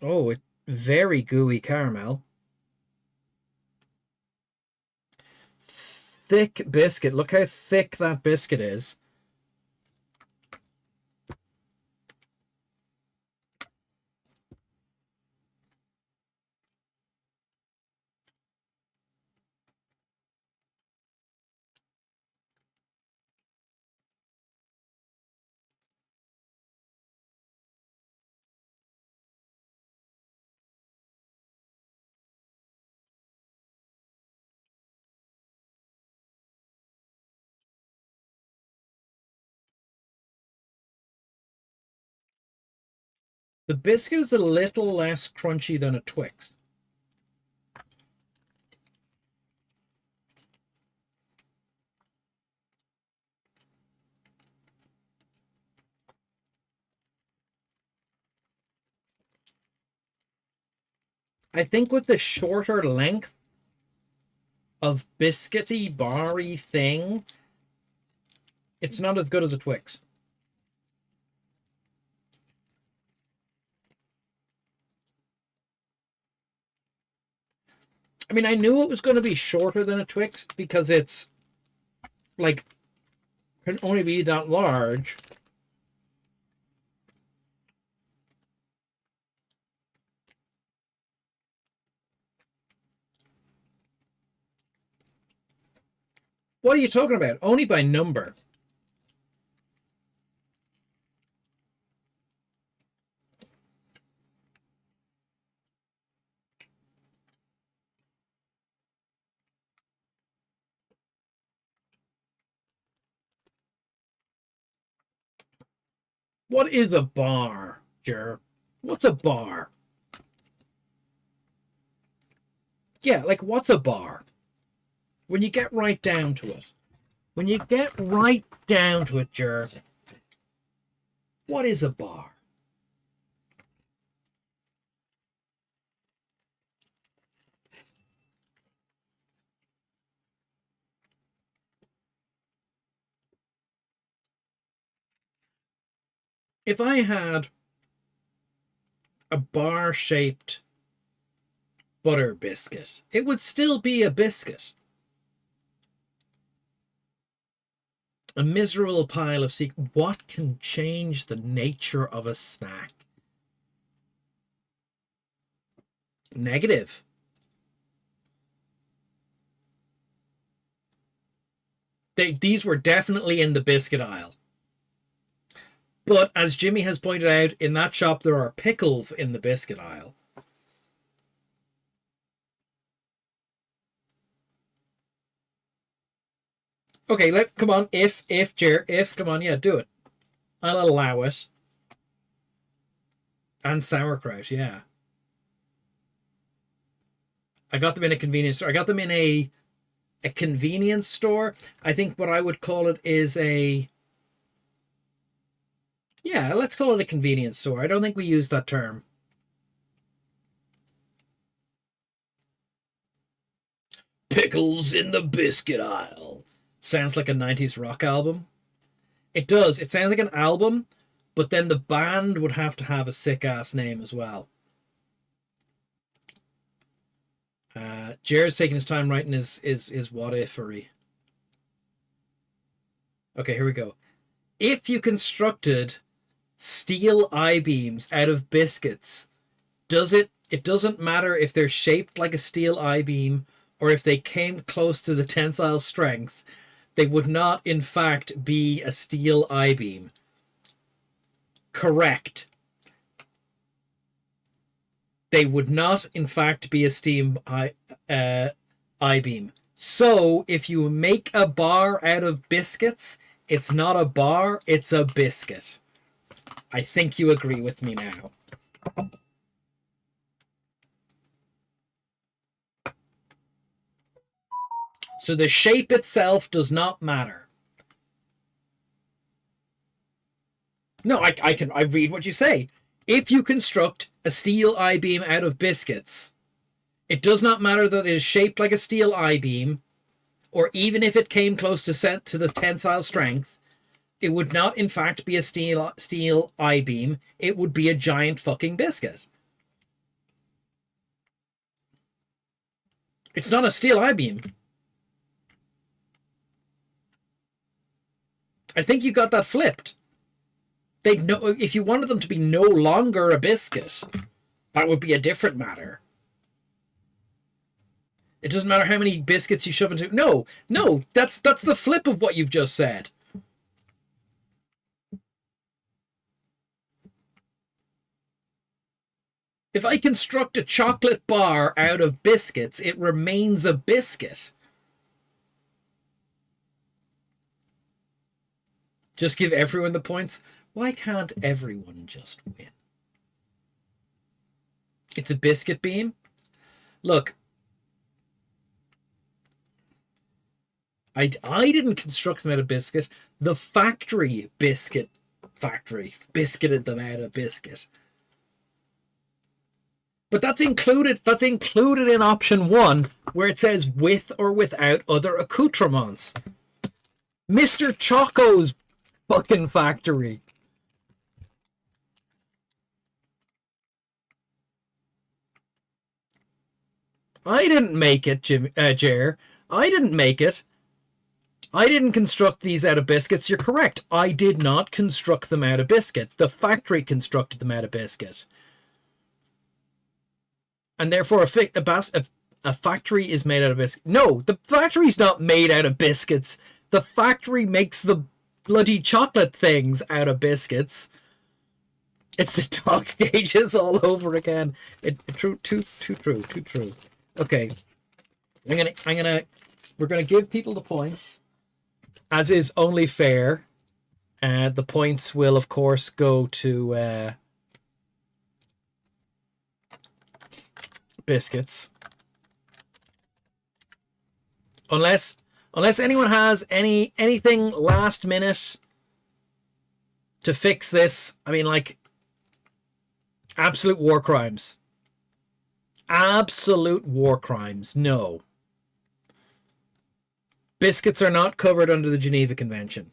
Oh, it's very gooey caramel. thick biscuit. Look how thick that biscuit is. The biscuit is a little less crunchy than a Twix. I think with the shorter length of biscuity, barry thing, it's not as good as a Twix. I mean, I knew it was going to be shorter than a Twix because it's like can only be that large. What are you talking about? Only by number. What is a bar, Jer? What's a bar? Yeah, like what's a bar? When you get right down to it. When you get right down to it, Jer, what is a bar? If I had a bar-shaped butter biscuit, it would still be a biscuit. A miserable pile of what can change the nature of a snack? Negative. These were definitely in the biscuit aisle. But as Jimmy has pointed out, in that shop there are pickles in the biscuit aisle. Okay, come on, come on, yeah, do it. I'll allow it. And sauerkraut, yeah. I got them in a convenience store. I got them in a convenience store. I think what I would call it is a... Yeah, let's call it a convenience store. I don't think we use that term. Pickles in the biscuit aisle. Sounds like a 90s rock album. It does. It sounds like an album, but then the band would have to have a sick-ass name as well. Jared's taking his time writing his what if-ery. Okay, here we go. If you constructed steel I-beams out of biscuits, it doesn't matter if they're shaped like a steel I-beam or if they came close to the tensile strength, they would not in fact be a steel I-beam. Correct. They would not in fact be a steam I-beam. So if you make a bar out of biscuits, it's not a bar, it's a biscuit. I think you agree with me now. So the shape itself does not matter. No, I read what you say. If you construct a steel I-beam out of biscuits, it does not matter that it is shaped like a steel I-beam, or even if it came close to the tensile strength, it would not in fact be a steel I-beam. It would be a giant fucking biscuit. It's not a steel I-beam. I think you got that flipped. They'd know if you wanted them to be no longer a biscuit, that would be a different matter. It doesn't matter how many biscuits you shove into. No, that's the flip of what you've just said. If I construct a chocolate bar out of biscuits, it remains a biscuit. Just give everyone the points. Why can't everyone just win? It's a biscuit beam. Look, I didn't construct them out of biscuit. The factory biscuited them out of biscuit. But that's included in option 1, where it says with or without other accoutrements. Mr. Choco's fucking factory. I didn't make it, Jer. I didn't make it. I didn't construct these out of biscuits. You're correct. I did not construct them out of biscuit. The factory constructed them out of biscuit. And therefore, a factory is made out of biscuits. No, the factory's not made out of biscuits. The factory makes the bloody chocolate things out of biscuits. It's the dog cages all over again. Too true. Okay, we're gonna give people the points, as is only fair. The points will, of course, go to biscuits, unless anyone has anything last minute to fix this. I mean, like, absolute war crimes. Absolute war crimes. No. Biscuits are not covered under the Geneva Convention.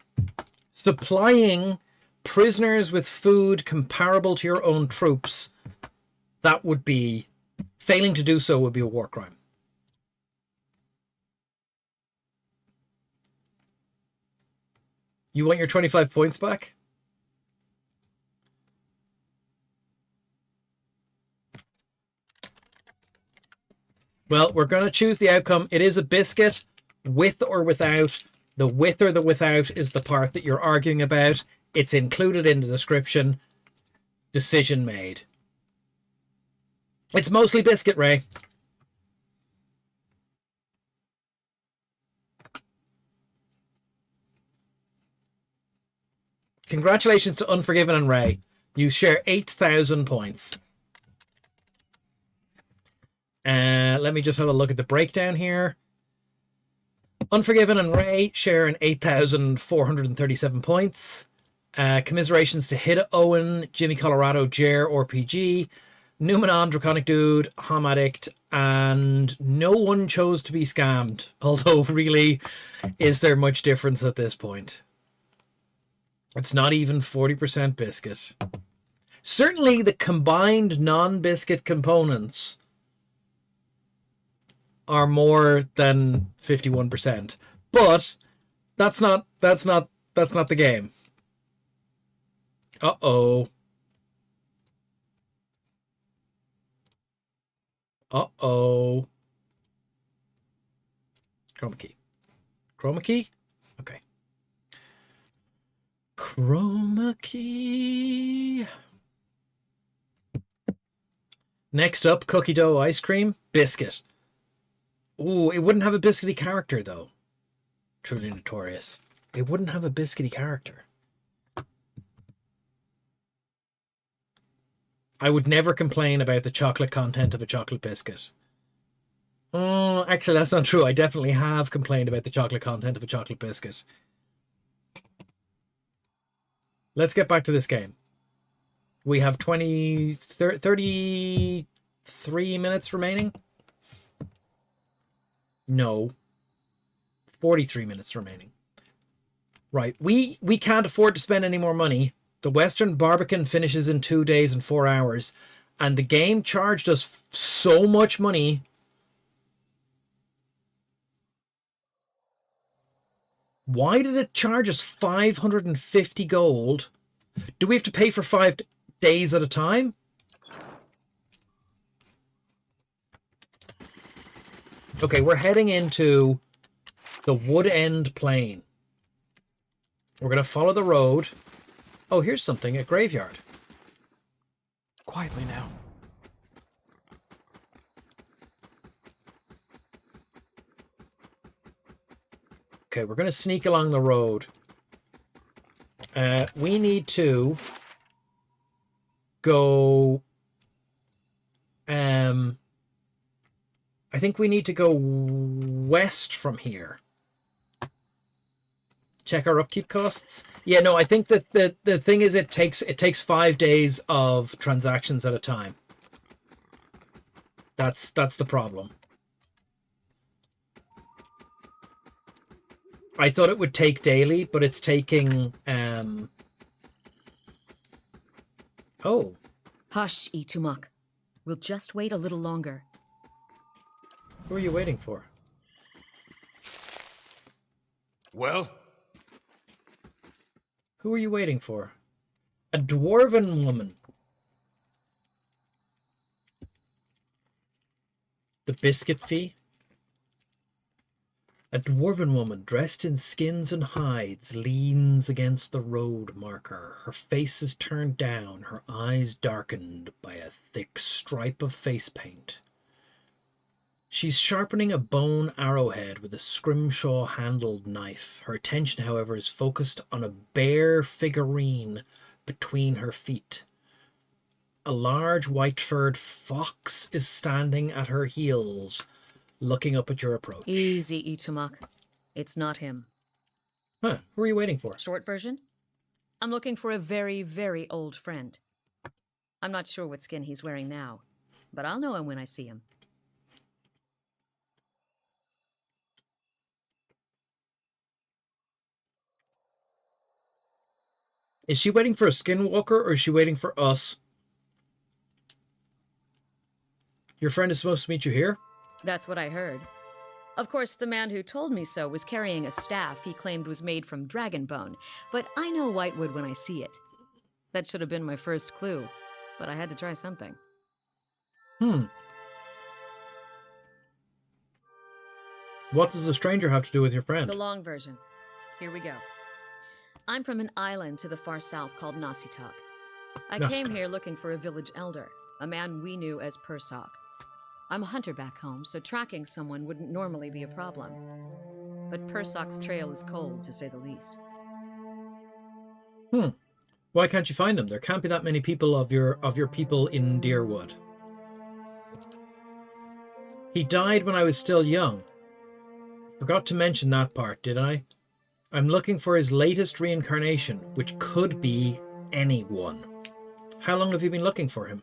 Supplying prisoners with food comparable to your own troops, that would be... Failing to do so would be a war crime. You want your 25 points back? Well, we're going to choose the outcome. It is a biscuit, with or without. The with or the without is the part that you're arguing about. It's included in the description. Decision made. It's mostly biscuit, Ray. Congratulations to Unforgiven and Ray. You share 8,000 points. Let me just have a look at the breakdown here. Unforgiven and Ray share an 8,437 points. Commiserations to Hida Owen, Jimmy Colorado, Jer, RPG, Numenon, Draconic Dude, Hom Addict, and no one chose to be scammed. Although, really, is there much difference at this point? It's not even 40% biscuit. Certainly, the combined non-biscuit components are more than 51%, but that's not the game. Uh-oh. Uh-oh. Chroma key. Chroma key? Okay. Chroma key. Next up, cookie dough ice cream. Biscuit. Ooh, it wouldn't have a biscuity character, though. Truly notorious. It wouldn't have a biscuity character. I would never complain about the chocolate content of a chocolate biscuit. Oh, actually, that's not true. I definitely have complained about the chocolate content of a chocolate biscuit. Let's get back to this game. We have 33 minutes remaining. No. 43 minutes remaining. Right. We can't afford to spend any more money. The Western Barbican finishes in 2 days and 4 hours. And the game charged us so much money. Why did it charge us 550 gold? Do we have to pay for 5 days at a time? Okay, we're heading into the Wood End Plain. We're going to follow the road. Oh, here's something, a graveyard. Quietly now. Okay, we're going to sneak along the road. We need to go... I think we need to go west from here. Check our upkeep costs. Yeah, no, I think that the thing is it takes 5 days of transactions at a time. That's the problem. I thought it would take daily, but it's taking Oh. Hush, Itumak. We'll just wait a little longer. Who are you waiting for? Well? Who are you waiting for? A dwarven woman. The biscuit fee? A dwarven woman dressed in skins and hides leans against the road marker. Her face is turned down, her eyes darkened by a thick stripe of face paint. She's sharpening a bone arrowhead with a scrimshaw-handled knife. Her attention, however, is focused on a bare figurine between her feet. A large white-furred fox is standing at her heels, looking up at your approach. Easy, Itumak. It's not him. Huh, who are you waiting for? Short version? I'm looking for a very, very old friend. I'm not sure what skin he's wearing now, but I'll know him when I see him. Is she waiting for a skinwalker, or is she waiting for us? Your friend is supposed to meet you here? That's what I heard. Of course, the man who told me so was carrying a staff he claimed was made from dragon bone, but I know Whitewood when I see it. That should have been my first clue, but I had to try something. What does the stranger have to do with your friend? The long version. Here we go. I'm from an island to the far south called Nasitak. I came here looking for a village elder, a man we knew as Persok. I'm a hunter back home, so tracking someone wouldn't normally be a problem. But Persok's trail is cold, to say the least. Why can't you find them? There can't be that many people of your people in Deerwood. He died when I was still young. Forgot to mention that part, did I? I'm looking for his latest reincarnation, which could be anyone. How long have you been looking for him?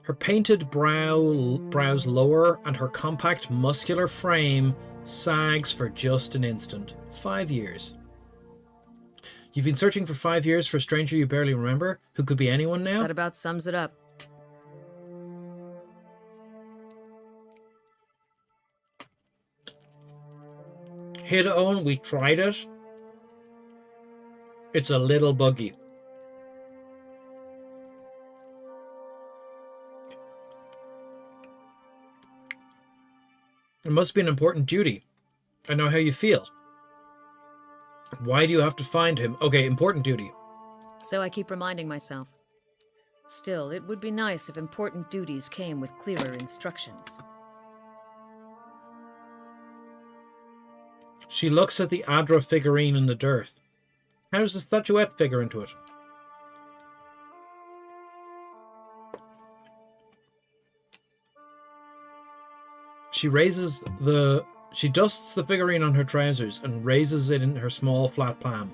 Her painted brows lower, and her compact, muscular frame sags for just an instant. 5 years. You've been searching for 5 years for a stranger you barely remember, who could be anyone now? That about sums it up. Owen, we tried it. It's a little buggy. It must be an important duty. I know how you feel. Why do you have to find him? Okay, important duty. So I keep reminding myself. Still, it would be nice if important duties came with clearer instructions. She looks at the Adra figurine in the dirt. How does the statuette figure into it? She dusts the figurine on her trousers and raises it in her small flat palm.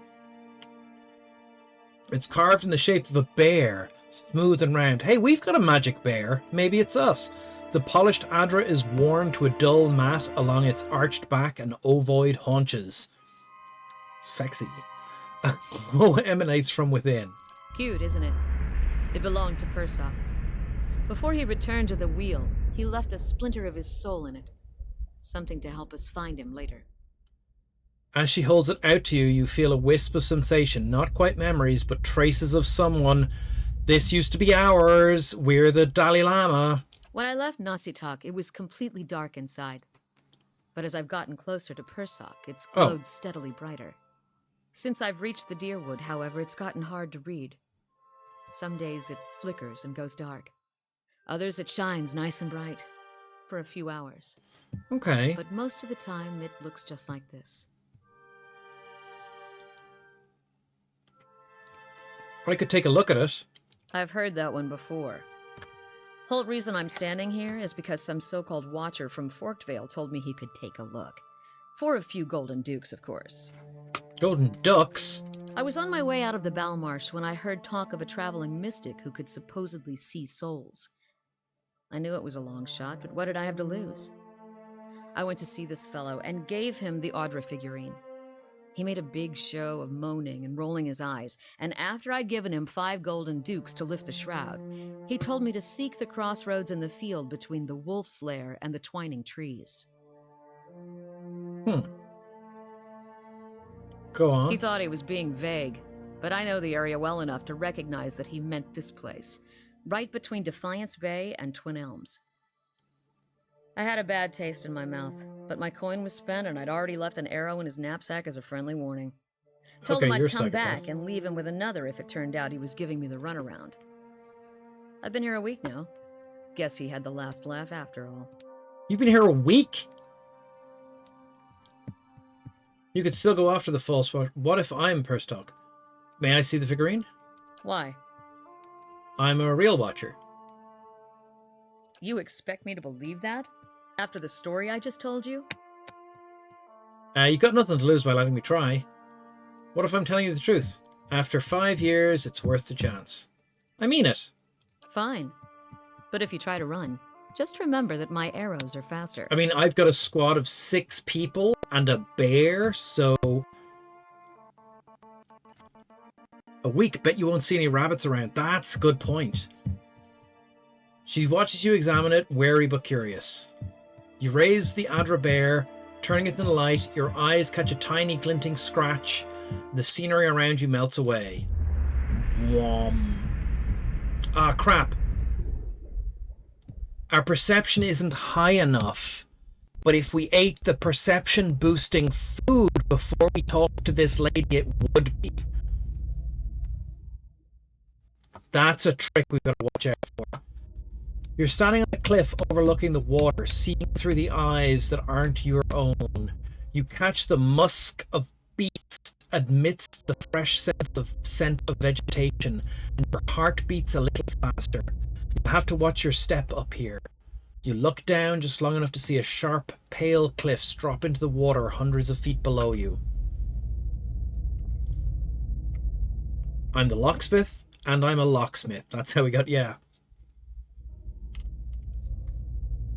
It's carved in the shape of a bear, smooth and round. Hey, we've got a magic bear. Maybe it's us. The polished Adra is worn to a dull mat along its arched back and ovoid haunches. Sexy. A glow emanates from within. Cute, isn't it? It belonged to Persok. Before he returned to the wheel, he left a splinter of his soul in it. Something to help us find him later. As she holds it out to you, you feel a wisp of sensation. Not quite memories, but traces of someone. This used to be ours. We're the Dalai Lama. When I left Nasitak, it was completely dark inside. But as I've gotten closer to Persok, it's glowed steadily brighter. Since I've reached the Deerwood, however, it's gotten hard to read. Some days it flickers and goes dark. Others it shines nice and bright. For a few hours. Okay. But most of the time, it looks just like this. I could take a look at it. I've heard that one before. Whole reason I'm standing here is because some so-called watcher from Forkvale told me he could take a look. For a few golden dukes, of course. Golden ducks? I was on my way out of the Balmarsh when I heard talk of a traveling mystic who could supposedly see souls. I knew it was a long shot, but what did I have to lose? I went to see this fellow and gave him the Audra figurine. He made a big show of moaning and rolling his eyes, and after I'd given him 5 golden dukes to lift the shroud, he told me to seek the crossroads in the field between the wolf's lair and the twining trees. Go on. He thought he was being vague, but I know the area well enough to recognize that he meant this place, right between Defiance Bay and Twin Elms. I had a bad taste in my mouth, but my coin was spent and I'd already left an arrow in his knapsack as a friendly warning. Told him I'd come back and leave him with another if it turned out he was giving me the runaround. I've been here a week now. Guess he had the last laugh after all. You've been here a week? You could still go after the false watcher. What if I'm Perstok? May I see the figurine? Why? I'm a real watcher. You expect me to believe that? After the story I just told you? You got nothing to lose by letting me try. What if I'm telling you the truth? After 5 years, it's worth the chance. I mean it. Fine. But if you try to run, just remember that my arrows are faster. I mean, I've got a squad of 6 people and a bear, so... A week, bet you won't see any rabbits around. That's a good point. She watches you examine it, wary but curious. You raise the Adra bear, turning it in the light. Your eyes catch a tiny glinting scratch. The scenery around you melts away. Whom. Ah, crap. Our perception isn't high enough. But if we ate the perception-boosting food before we talked to this lady, it would be. That's a trick we've got to watch out for. You're standing on a cliff overlooking the water, seeing through the eyes that aren't your own. You catch the musk of beasts amidst the fresh scent of vegetation, and your heart beats a little faster. You have to watch your step up here. You look down just long enough to see a sharp, pale cliffs drop into the water hundreds of feet below you. I'm the locksmith, and I'm a locksmith. That's how we got, yeah.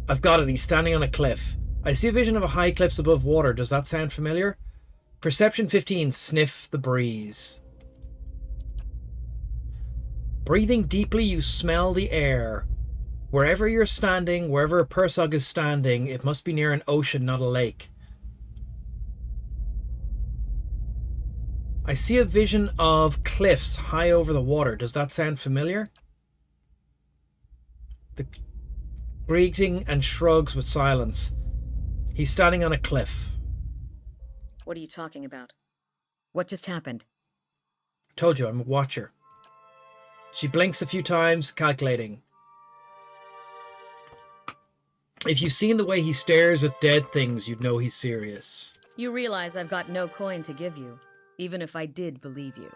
I've got it. He's standing on a cliff. I see a vision of a high cliffs above water. Does that sound familiar? Perception 15. Sniff the breeze. Breathing deeply, you smell the air. Wherever you're standing, wherever Persog is standing, it must be near an ocean, not a lake. I see a vision of cliffs high over the water. Does that sound familiar? The greeting and shrugs with silence. He's standing on a cliff. What are you talking about? What just happened? Told you, I'm a watcher. She blinks a few times, calculating. If you've seen the way he stares at dead things, you'd know he's serious. You realize I've got no coin to give you, even if I did believe you.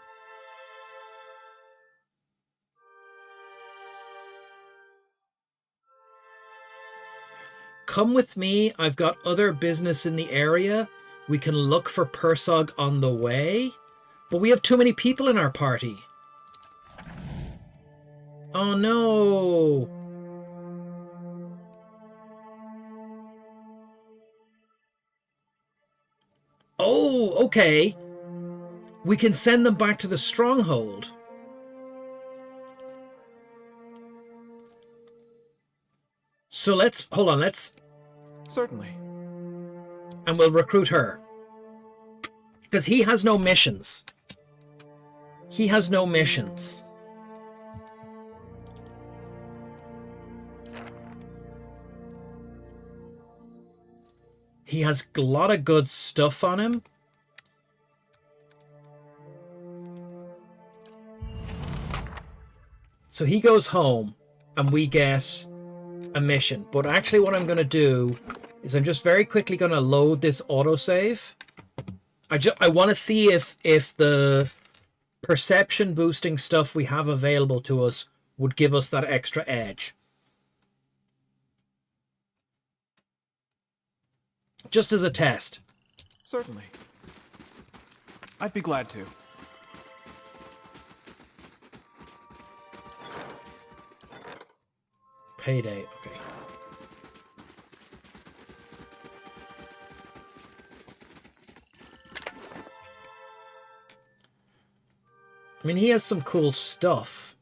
Come with me. I've got other business in the area. We can look for Persog on the way. But we have too many people in our party. Oh no. Oh, okay. We can send them back to the stronghold. So hold on, Certainly. and we'll recruit her. Because he has no missions. He has no missions. He has a lot of good stuff on him. So he goes home and we get a mission. But actually what I'm going to do is I'm just very quickly going to load this autosave. I want to see if the perception boosting stuff we have available to us would give us that extra edge. Just as a test. Certainly. I'd be glad to. Payday, okay. I mean, he has some cool stuff.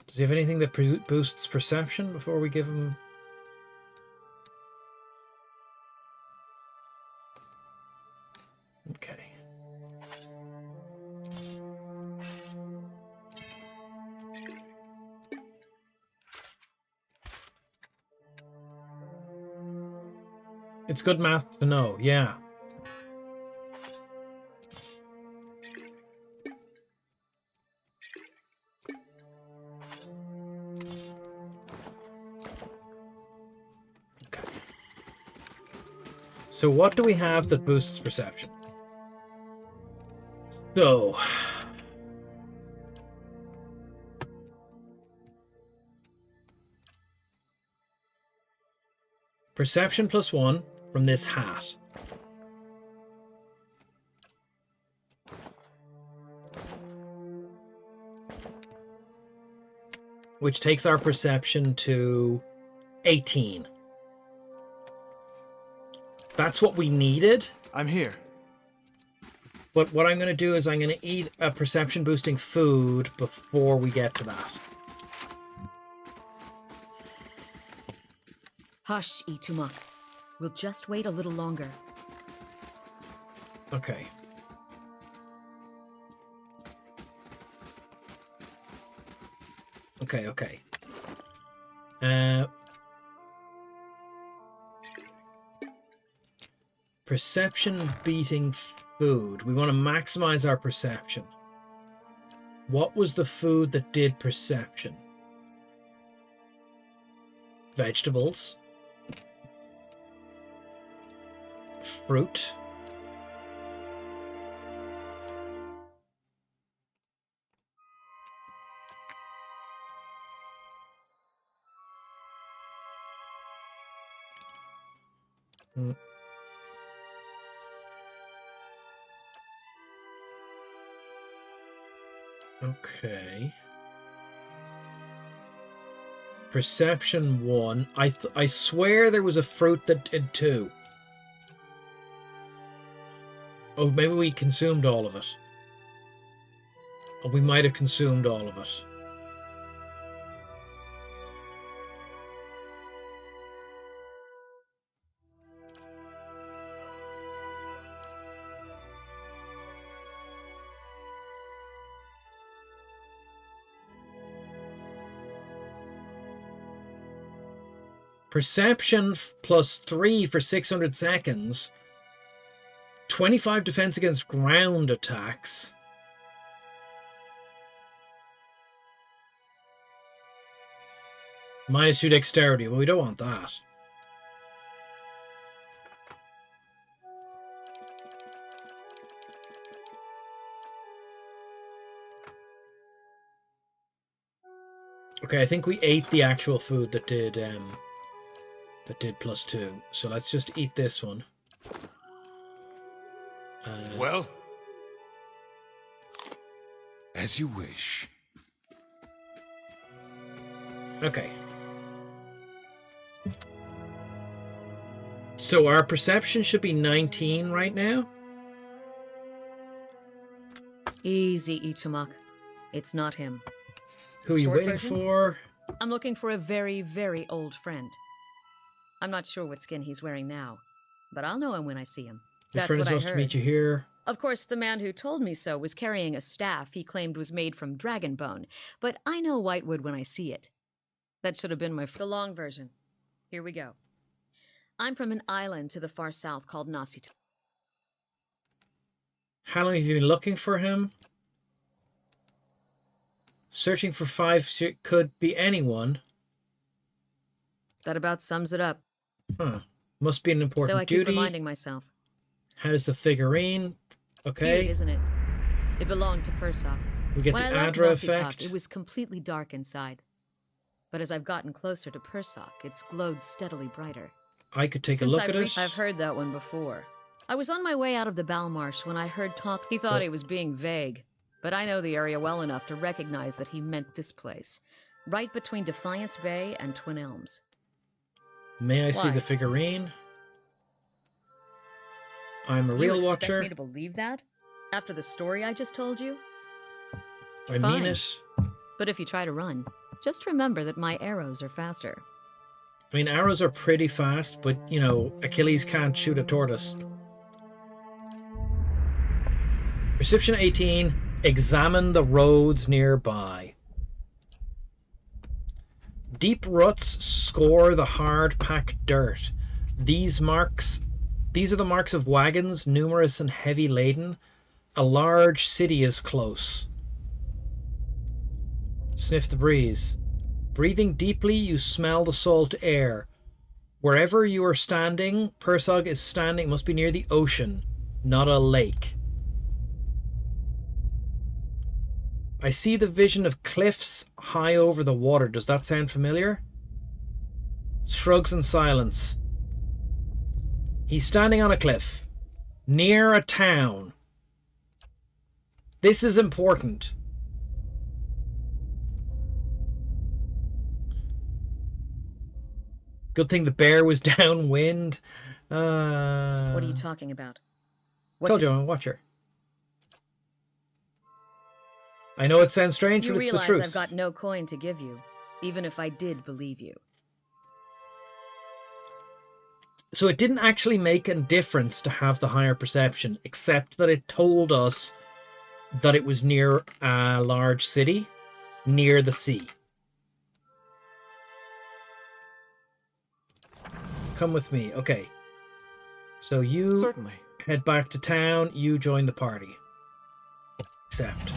Does he have anything that boosts perception before we give him... Okay. It's good math to know, yeah. Okay. So what do we have that boosts perception? So... Perception +1 from this hat. Which takes our perception to 18. That's what we needed. I'm here. But what I'm going to do is I'm going to eat a perception boosting food before we get to that. Hush, Itumak. We'll just wait a little longer. Okay. Okay. Perception beating food. We want to maximize our perception. What was the food that did perception? Vegetables. Fruit. Okay. Perception 1. I swear there was a fruit that did 2. Oh, maybe we consumed all of it. Or we might have consumed all of it. Perception +3 for 600 seconds. 25 defense against ground attacks. -2 dexterity. Well, we don't want that. Okay, I think we ate the actual food that did +2. So let's just eat this one. Well? As you wish. Okay. So our perception should be 19 right now. Easy, Itumak. It's not him. Who are you Short waiting version? for? I'm looking for a very, very old friend. I'm not sure what skin he's wearing now. but I'll know him when I see him. Your That's friend what is I supposed to heard. meet you here. Of course, the man who told me so was carrying a staff he claimed was made from dragon bone, but I know whitewood when I see it. That should have been the long version. Here we go. I'm from an island to the far south called Nasita. How long have you been looking for him? Searching for 5 could be anyone. That about sums it up. Huh. Must be an important So I keep duty. reminding myself. How's the figurine? Okay. Cute, isn't it? It belonged to Persok. We get When the I left Adra Nasita, effect. it was completely dark inside. But as I've gotten closer to Persok, it's glowed steadily brighter. I could take a Since look I've at it. I've heard that one before. I was on my way out of the Balmarsh when I heard talk. He thought he was being vague, but I know the area well enough to recognize that he meant this place, right between Defiance Bay and Twin Elms. May I see Why? the figurine? I'm a real You expect watcher. me to believe that? After the story I just told you? I mean Fine. it. But if you try to run, just remember that my arrows are faster. I mean, arrows are pretty fast, but, you know, Achilles can't shoot a tortoise. Perception 18. Examine the roads nearby. Deep ruts score the hard-packed dirt. These are the marks of wagons, numerous and heavy laden. A large city is close. Sniff the breeze. Breathing deeply, you smell the salt air. Wherever you are standing, Persog is standing, must be near the ocean, not a lake. I see the vision of cliffs high over the water. Does that sound familiar? Shrugs in silence. He's standing on a cliff, near a town. This is important. Good thing the bear was downwind. What are you talking about? Told you I'm a watcher. I know it sounds strange, You but it's the realize truth. I've got no coin to give you, even if I did believe you. So it didn't actually make a difference to have the higher perception, except that it told us that it was near a large city, near the sea. Come with me. Okay. So you Certainly. head back to town, you join the party. Accept.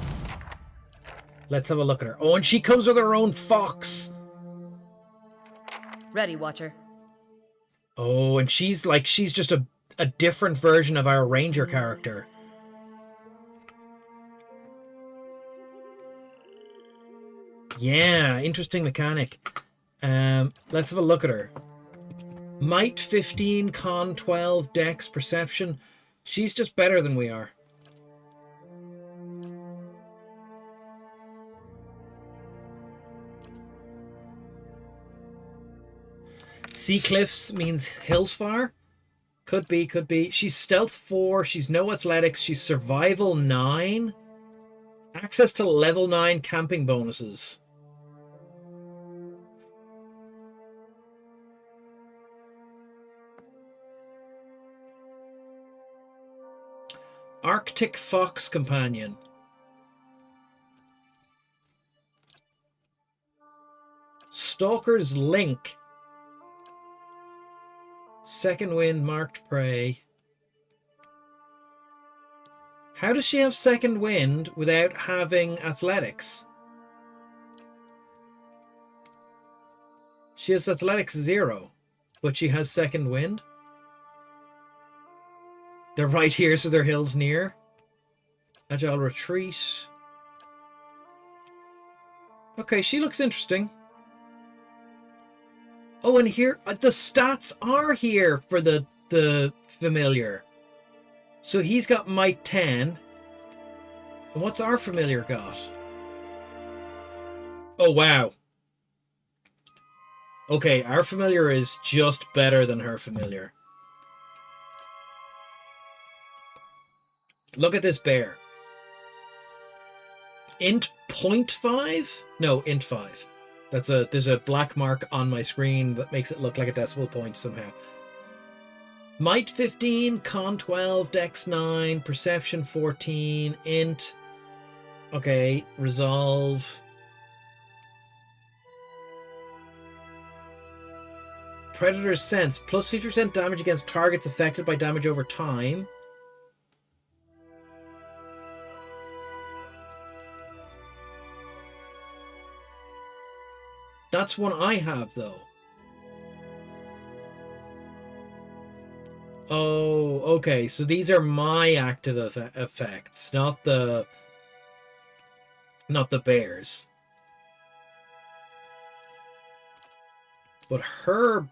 Let's have a look at her. Oh, and she comes with her own fox. Ready, Watcher. Oh, and she's just a different version of our ranger character. Yeah, interesting mechanic. Let's have a look at her. Might 15, Con 12, Dex, Perception. She's just better than we are. Sea Cliffs means hills far. Could be, could be. She's Stealth 4, she's no athletics, she's Survival 9. Access to level 9 camping bonuses. Arctic Fox Companion. Stalker's Link. Second wind, marked prey. How does she have second wind without having athletics? She has athletics 0, but she has second wind. They're right here, so they're hills near. Agile retreat. Okay, she looks interesting. Oh, and here, the stats are here for the familiar. So he's got Might 10. And what's our familiar got? Oh, wow. Okay, our familiar is just better than her familiar. Look at this bear. Int 0.5? No, int 5. There's a black mark on my screen that makes it look like a decimal point somehow. Might 15, Con 12, Dex 9, Perception 14, Int. Okay, Resolve. Predator's Sense. Plus 50% damage against targets affected by damage over time. That's one I have, though. Oh, okay. So these are my active effects, not the bears. But her...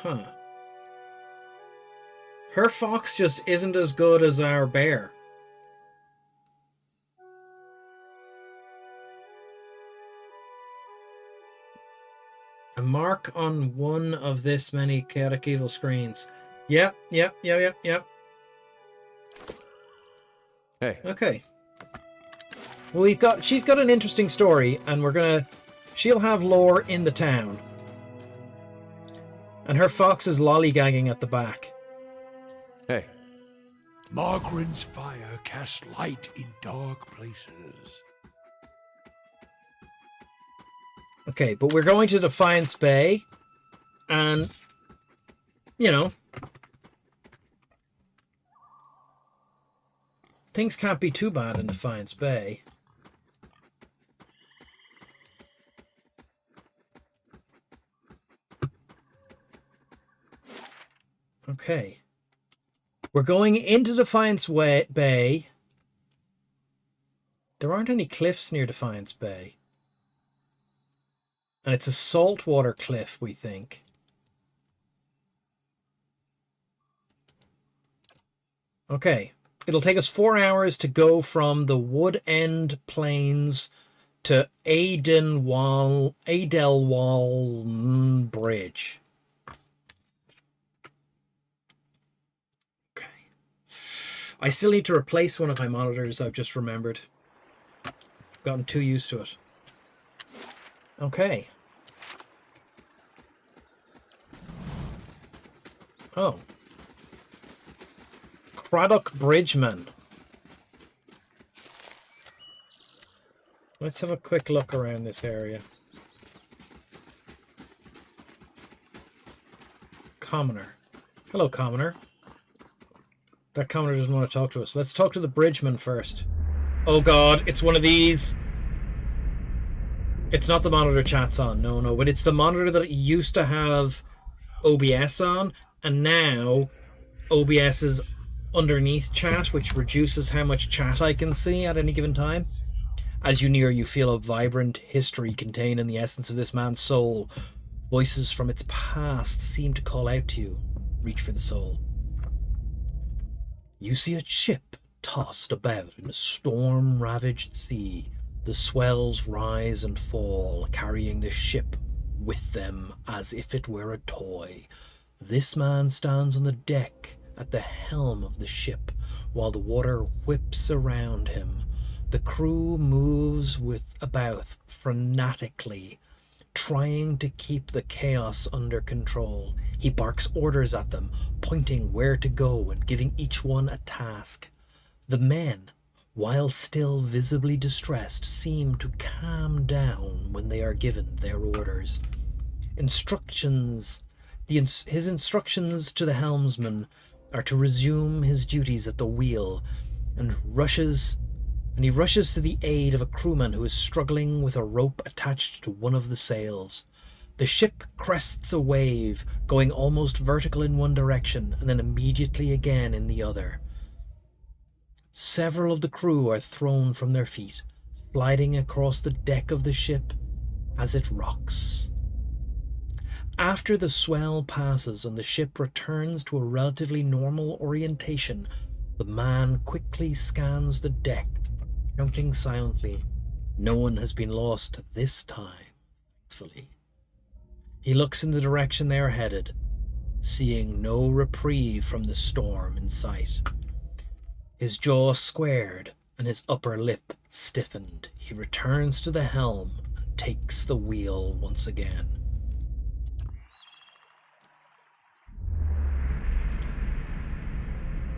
Huh. Her fox just isn't as good as our bear. A mark on one of this many chaotic evil screens. Yep. Hey. Okay. Well, she's got an interesting story, and she'll have lore in the town. And her fox is lollygagging at the back. Hey. Margaren's fire casts light in dark places. Okay, but we're going to Defiance Bay, and, you know, things can't be too bad in Defiance Bay. Okay. We're going into Defiance Bay. There aren't any cliffs near Defiance Bay. And it's a saltwater cliff, we think. Okay. It'll take us 4 hours to go from the Wood End Plains to Adelwall Bridge. Okay. I still need to replace one of my monitors, I've just remembered. I've gotten too used to it. Okay. Oh. Craddock Bridgeman. Let's have a quick look around this area. Commoner. Hello, Commoner. That Commoner doesn't want to talk to us. Let's talk to the Bridgeman first. Oh god, it's one of these. It's not the monitor chat's on, no, but it's the monitor that used to have OBS on, and now OBS is underneath chat, which reduces how much chat I can see at any given time. As you near, you feel a vibrant history contained in the essence of this man's soul. Voices from its past seem to call out to you. Reach for the soul. You see a ship tossed about in a storm-ravaged sea. The swells rise and fall, carrying the ship with them as if it were a toy. This man stands on the deck at the helm of the ship, while the water whips around him. The crew moves about frenetically, trying to keep the chaos under control. He barks orders at them, pointing where to go and giving each one a task. The men, while still visibly distressed, seem to calm down when they are given their orders. His instructions to the helmsman are to resume his duties at the wheel, and he rushes to the aid of a crewman who is struggling with a rope attached to one of the sails. The ship crests a wave, going almost vertical in one direction and then immediately again in the other. Several of the crew are thrown from their feet, sliding across the deck of the ship as it rocks. After the swell passes and the ship returns to a relatively normal orientation, the man quickly scans the deck, counting silently. No one has been lost this time, thankfully. He looks in the direction they are headed, seeing no reprieve from the storm in sight. His jaw squared and his upper lip stiffened. He returns to the helm and takes the wheel once again.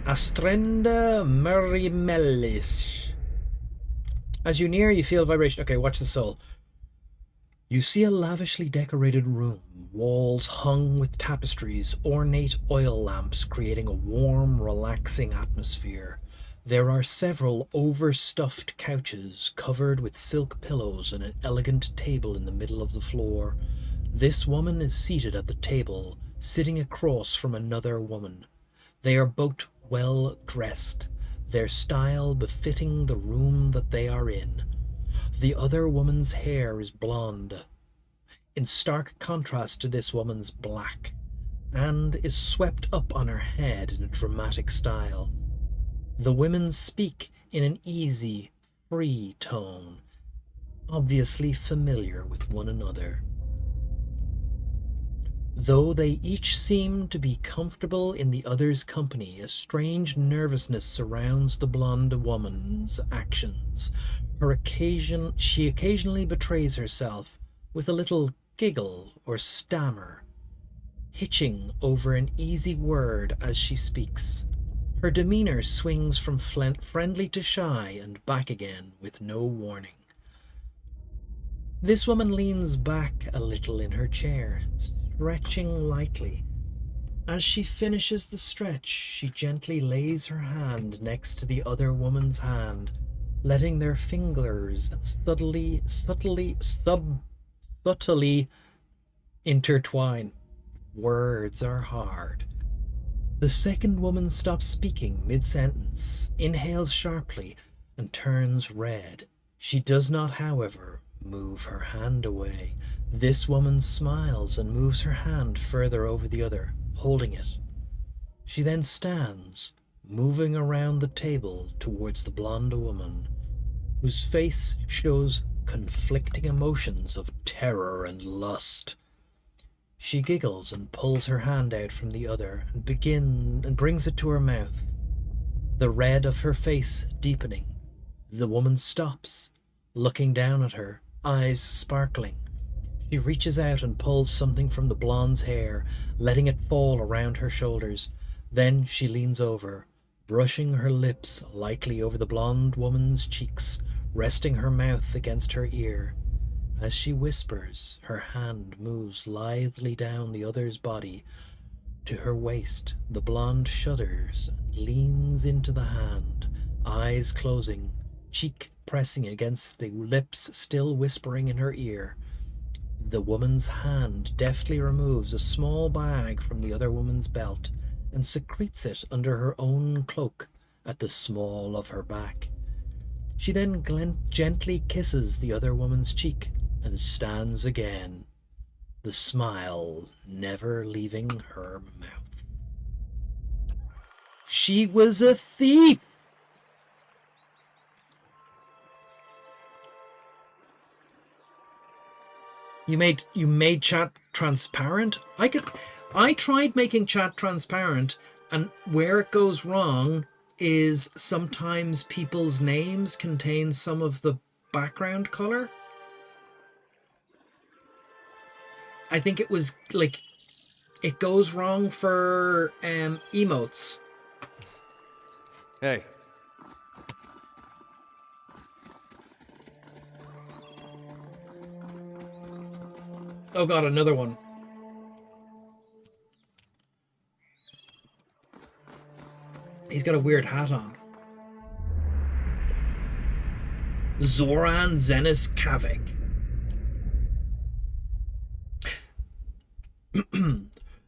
Astrenda Merimelis. As you near, you feel a vibration. Okay, watch the soul. You see a lavishly decorated room, walls hung with tapestries, ornate oil lamps creating a warm, relaxing atmosphere. There are several overstuffed couches covered with silk pillows and an elegant table in the middle of the floor. This woman is seated at the table, sitting across from another woman. They are both well dressed, their style befitting the room that they are in. The other woman's hair is blonde, in stark contrast to this woman's black, and is swept up on her head in a dramatic style. The women speak in an easy, free tone, obviously familiar with one another. Though they each seem to be comfortable in the other's company, a strange nervousness surrounds the blonde woman's actions. She occasionally betrays herself with a little giggle or stammer, hitching over an easy word as she speaks. Her demeanor swings from friendly to shy and back again with no warning. This woman leans back a little in her chair, stretching lightly. As she finishes the stretch, she gently lays her hand next to the other woman's hand, letting their fingers subtly intertwine. Words are hard. The second woman stops speaking mid-sentence, inhales sharply, and turns red. She does not, however, move her hand away. This woman smiles and moves her hand further over the other, holding it. She then stands, moving around the table towards the blonde woman, whose face shows conflicting emotions of terror and lust. She giggles and pulls her hand out from the other and brings it to her mouth, the red of her face deepening. The woman stops, looking down at her, eyes sparkling. She reaches out and pulls something from the blonde's hair, letting it fall around her shoulders. Then she leans over, brushing her lips lightly over the blonde woman's cheeks, resting her mouth against her ear. As she whispers, her hand moves lithely down the other's body to her waist. The blonde shudders and leans into the hand, eyes closing, cheek pressing against the lips still whispering in her ear. The woman's hand deftly removes a small bag from the other woman's belt and secretes it under her own cloak at the small of her back. She then gently kisses the other woman's cheek and stands again, the smile never leaving her mouth. She was a thief! You made chat transparent? I tried making chat transparent, and where it goes wrong is sometimes people's names contain some of the background color. I think it was like it goes wrong for emotes. Hey. Oh god, another one. He's got a weird hat on. Zoran Zenis Kavik.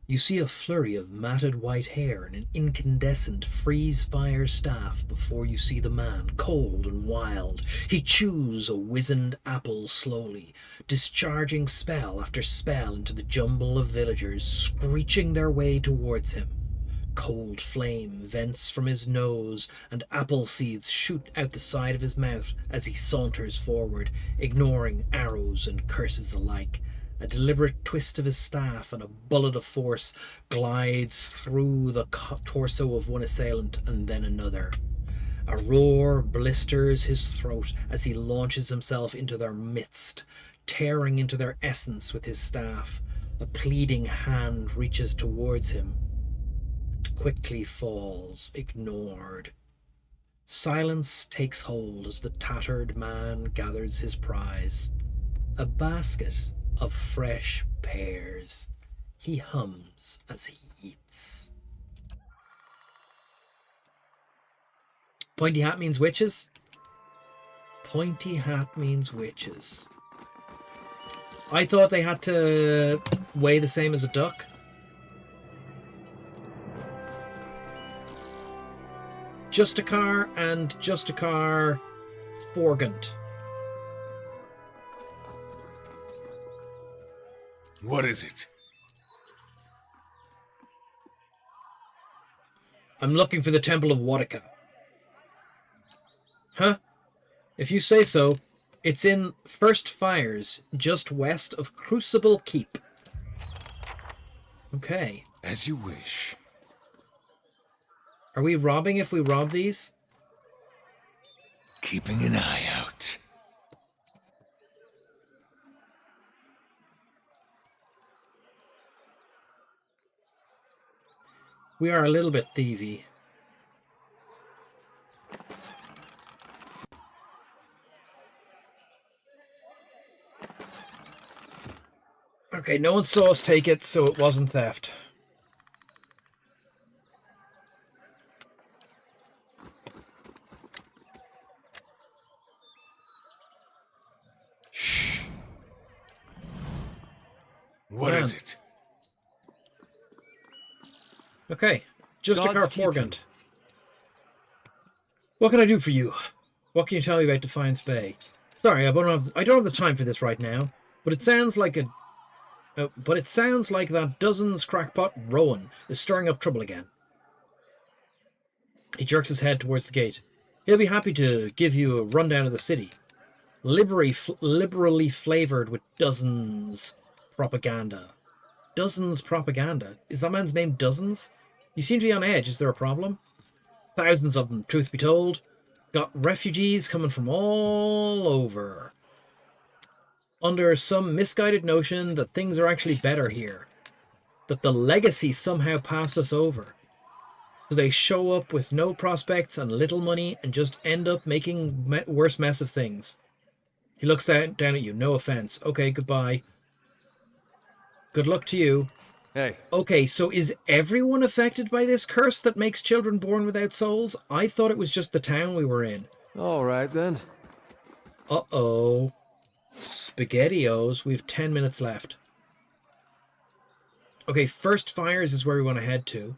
You see a flurry of matted white hair and an incandescent freeze-fire staff before you see the man, cold and wild. He chews a wizened apple slowly, discharging spell after spell into the jumble of villagers screeching their way towards him. Cold flame vents from his nose, and apple seeds shoot out the side of his mouth as he saunters forward, ignoring arrows and curses alike. A deliberate twist of his staff and a bullet of force glides through the torso of one assailant and then another. A roar blisters his throat as he launches himself into their midst, tearing into their essence with his staff. A pleading hand reaches towards him and quickly falls, ignored. Silence takes hold as the tattered man gathers his prize. A basket of fresh pears. He hums as he eats. Pointy hat means witches? Pointy hat means witches. I thought they had to weigh the same as a duck. Justicar and Justicar Forgant. What is it? I'm looking for the Temple of Wadika. Huh? If you say so, it's in First Fires, just west of Crucible Keep. Okay. As you wish. Are we robbing if we rob these? Keeping an eye out. We are a little bit thievy. Okay, no one saw us take it, so it wasn't theft. Shh. What is it? Okay, just a car Godspeed. Forgant. What can I do for you? What can you tell me about Defiance Bay? Sorry, I don't have the time for this right now, but it sounds like that Dozens crackpot Rowan is stirring up trouble again. He jerks his head towards the gate. He'll be happy to give you a rundown of the city. Liberally flavored with Dozens propaganda. Dozens propaganda? Is that man's name Dozens? You seem to be on edge. Is there a problem? Thousands of them, truth be told. Got refugees coming from all over. Under some misguided notion that things are actually better here. That the legacy somehow passed us over. So they show up with no prospects and little money and just end up making worse mess of things. He looks down at you. No offense. Okay, goodbye. Good luck to you. Hey. Okay, so is everyone affected by this curse that makes children born without souls? I thought it was just the town we were in. All right, then. Uh-oh. SpaghettiOs. We have 10 minutes left. Okay, First Fires is where we want to head to.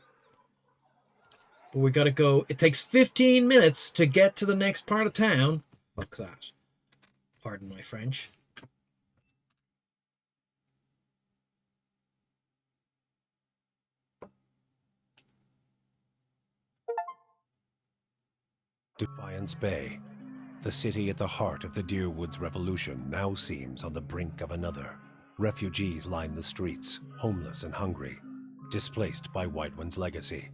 But we gotta go. It takes 15 minutes to get to the next part of town. Fuck that. Pardon my French. Defiance Bay. The city at the heart of the Deerwoods Revolution now seems on the brink of another. Refugees line the streets, homeless and hungry, displaced by White One's legacy,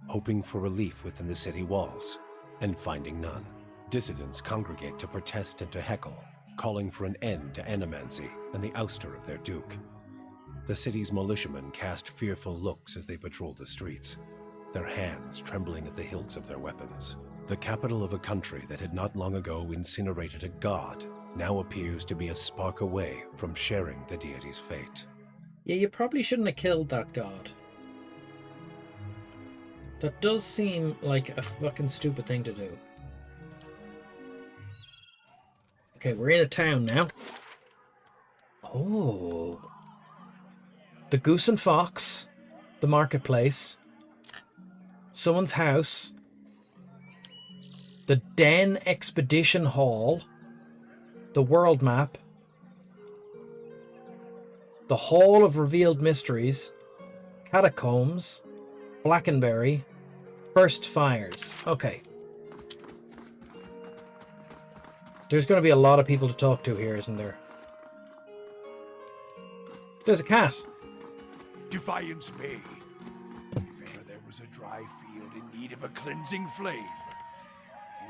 hoping for relief within the city walls, and finding none. Dissidents congregate to protest and to heckle, calling for an end to animancy and the ouster of their duke. The city's militiamen cast fearful looks as they patrol the streets, their hands trembling at the hilts of their weapons. The capital of a country that had not long ago incinerated a god now appears to be a spark away from sharing the deity's fate. Yeah, you probably shouldn't have killed that god. That does seem like a fucking stupid thing to do. Okay, we're in a town now. Oh. The Goose and Fox. The marketplace. Someone's house. The Den Expedition Hall. The world map. The Hall of Revealed Mysteries. Catacombs. Blackenberry. First Fires. Okay. There's going to be a lot of people to talk to here, isn't there? There's a cat. Defiance Bay. There was a dry field in need of a cleansing flame.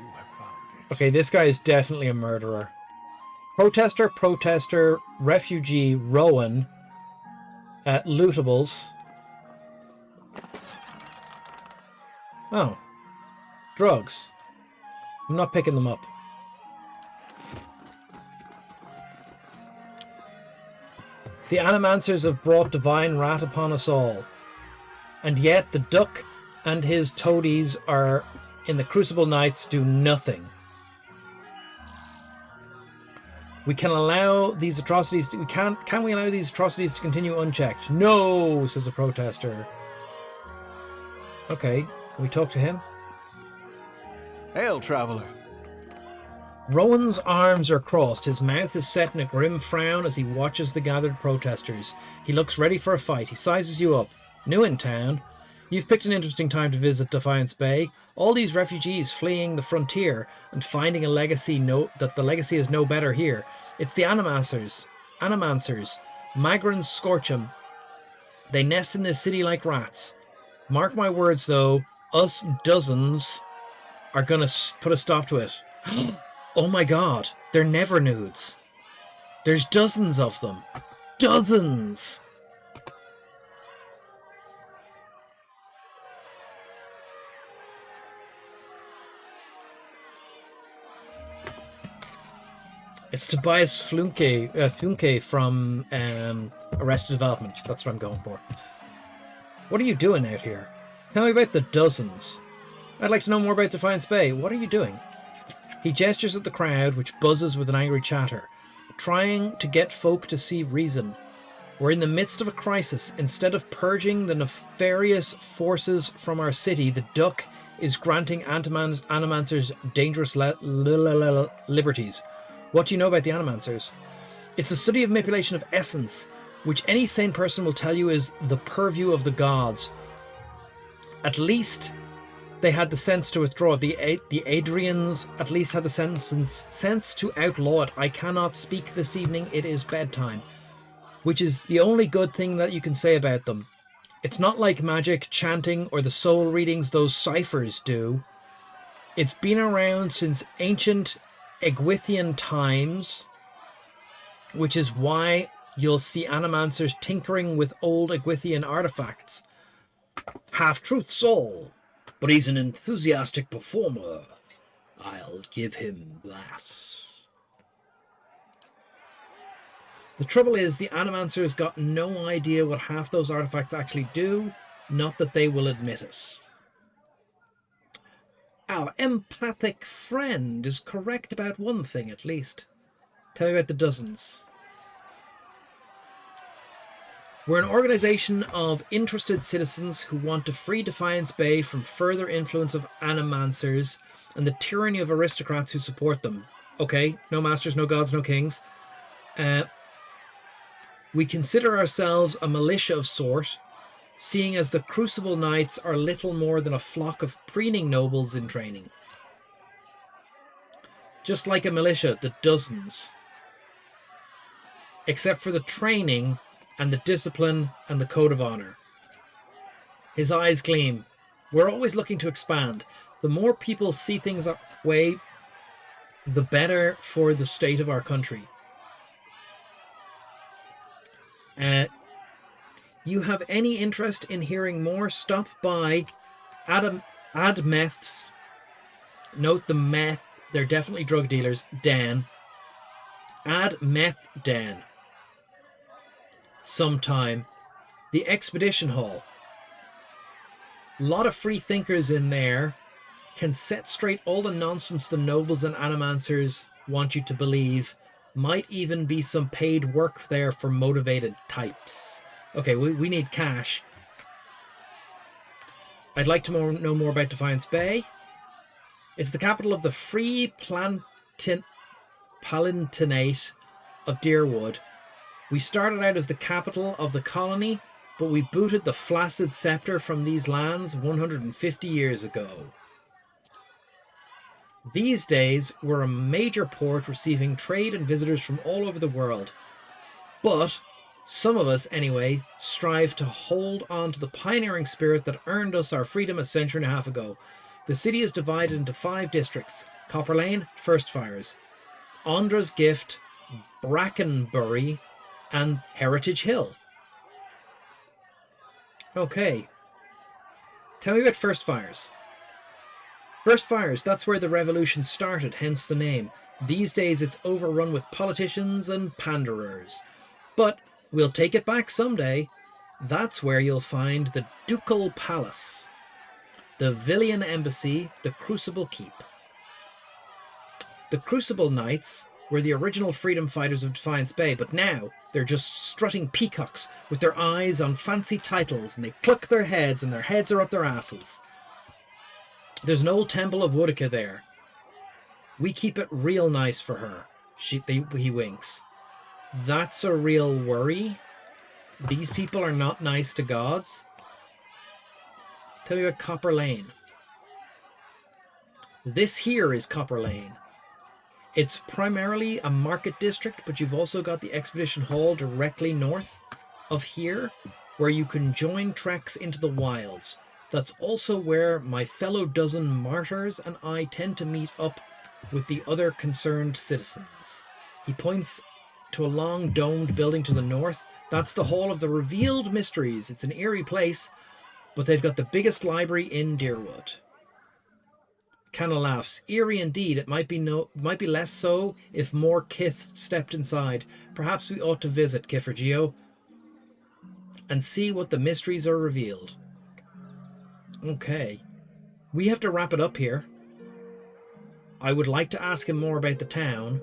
You have found it. Okay, this guy is definitely a murderer. Protester, refugee, Rowan, lootables. Oh. Drugs. I'm not picking them up. The Animancers have brought divine wrath upon us all. And yet the duck and his toadies are in the Crucible Nights do nothing. We can allow these atrocities to... Can we allow these atrocities to continue unchecked? No, says a protester. Okay, can we talk to him? Hail, traveler. Rowan's arms are crossed. His mouth is set in a grim frown as he watches the gathered protesters. He looks ready for a fight. He sizes you up. New in town. You've picked an interesting time to visit Defiance Bay. All these refugees fleeing the frontier and finding a legacy that the legacy is no better here. It's the Animancers. Magrans scorch 'em. They nest in this city like rats. Mark my words though, us dozens are gonna put a stop to it. Oh my god, they're never nudes. There's dozens of them. Dozens! It's Tobias Funke from Arrested Development. That's what I'm going for. What are you doing out here? Tell me about the dozens. I'd like to know more about Defiance Bay. What are you doing? He gestures at the crowd, which buzzes with an angry chatter, trying to get folk to see reason. We're in the midst of a crisis. Instead of purging the nefarious forces from our city, the Duck is granting Animancers dangerous liberties. What do you know about the Animancers? It's a study of manipulation of essence, which any sane person will tell you is the purview of the gods. At least they had the sense to withdraw it. The Adrians at least had the sense to outlaw it. I cannot speak this evening. It is bedtime. Which is the only good thing that you can say about them. It's not like magic, chanting, or the soul readings those ciphers do. It's been around since ancient Egwythian times, which is why you'll see Animancers tinkering with old Egwythian artifacts. Half-truth soul, but he's an enthusiastic performer. I'll give him that. The trouble is, the Animancers got no idea what half those artifacts actually do, not that they will admit it. Our empathic friend is correct about one thing, at least. Tell me about the dozens. We're an organization of interested citizens who want to free Defiance Bay from further influence of Animancers and the tyranny of aristocrats who support them. Okay, no masters, no gods, no kings. We consider ourselves a militia of sort, seeing as the Crucible Knights are little more than a flock of preening nobles in training. Just like a militia, the dozens. Except for the training and the discipline and the code of honor. His eyes gleam. We're always looking to expand. The more people see things our way, the better for the state of our country. You have any interest in hearing more, stop by Admeth's. Note the meth, they're definitely drug dealers. Dan. Admeth Dan. Sometime. The Expedition Hall. Lot of free thinkers in there. Can set straight all the nonsense the nobles and Animancers want you to believe. Might even be some paid work there for motivated types. Okay, we need cash. I'd like to know more about Defiance Bay. It's the capital of the Free Palatinate of Deerwood. We started out as the capital of the colony, but we booted the flaccid scepter from these lands 150 years ago. These days, we're a major port receiving trade and visitors from all over the world. But some of us, anyway, strive to hold on to the pioneering spirit that earned us our freedom a century and a half ago. The city is divided into 5 districts. Copper Lane, First Fires. Andra's Gift, Brackenbury, and Heritage Hill. Okay. Tell me about First Fires. First Fires, that's where the revolution started, hence the name. These days it's overrun with politicians and panderers. But we'll take it back someday. That's where you'll find the Ducal Palace, the Villian Embassy, the Crucible Keep. The Crucible Knights were the original freedom fighters of Defiance Bay, but now they're just strutting peacocks with their eyes on fancy titles, and they cluck their heads, and their heads are up their asses. There's an old temple of Woodica there. We keep it real nice for her. He winks. That's a real worry. These people are not nice to gods. Tell me about Copper Lane. This here is Copper Lane. It's primarily a market district, but you've also got the Expedition Hall directly north of here, where you can join treks into the wilds. That's also where my fellow dozen martyrs and I tend to meet up with the other concerned citizens. He points to a long domed building to the north. That's the Hall of the Revealed Mysteries. It's an eerie place, but they've got the biggest library in Deerwood. Canna laughs. Eerie indeed. It might be less so if more kith stepped inside. Perhaps we ought to visit, Kiffer and see what the mysteries are revealed. Okay. We have to wrap it up here. I would like to ask him more about the town,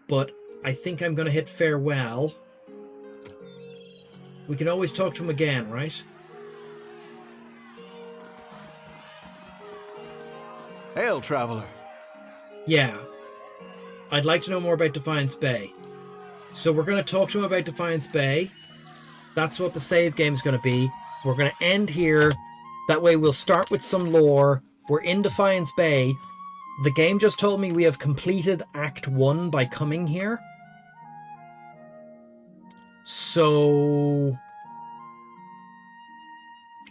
but I think I'm going to hit farewell. We can always talk to him again, right? Hail, traveler. Yeah. I'd like to know more about Defiance Bay. So we're going to talk to him about Defiance Bay. That's what the save game is going to be. We're going to end here. That way we'll start with some lore. We're in Defiance Bay. The game just told me we have completed Act 1 by coming here. So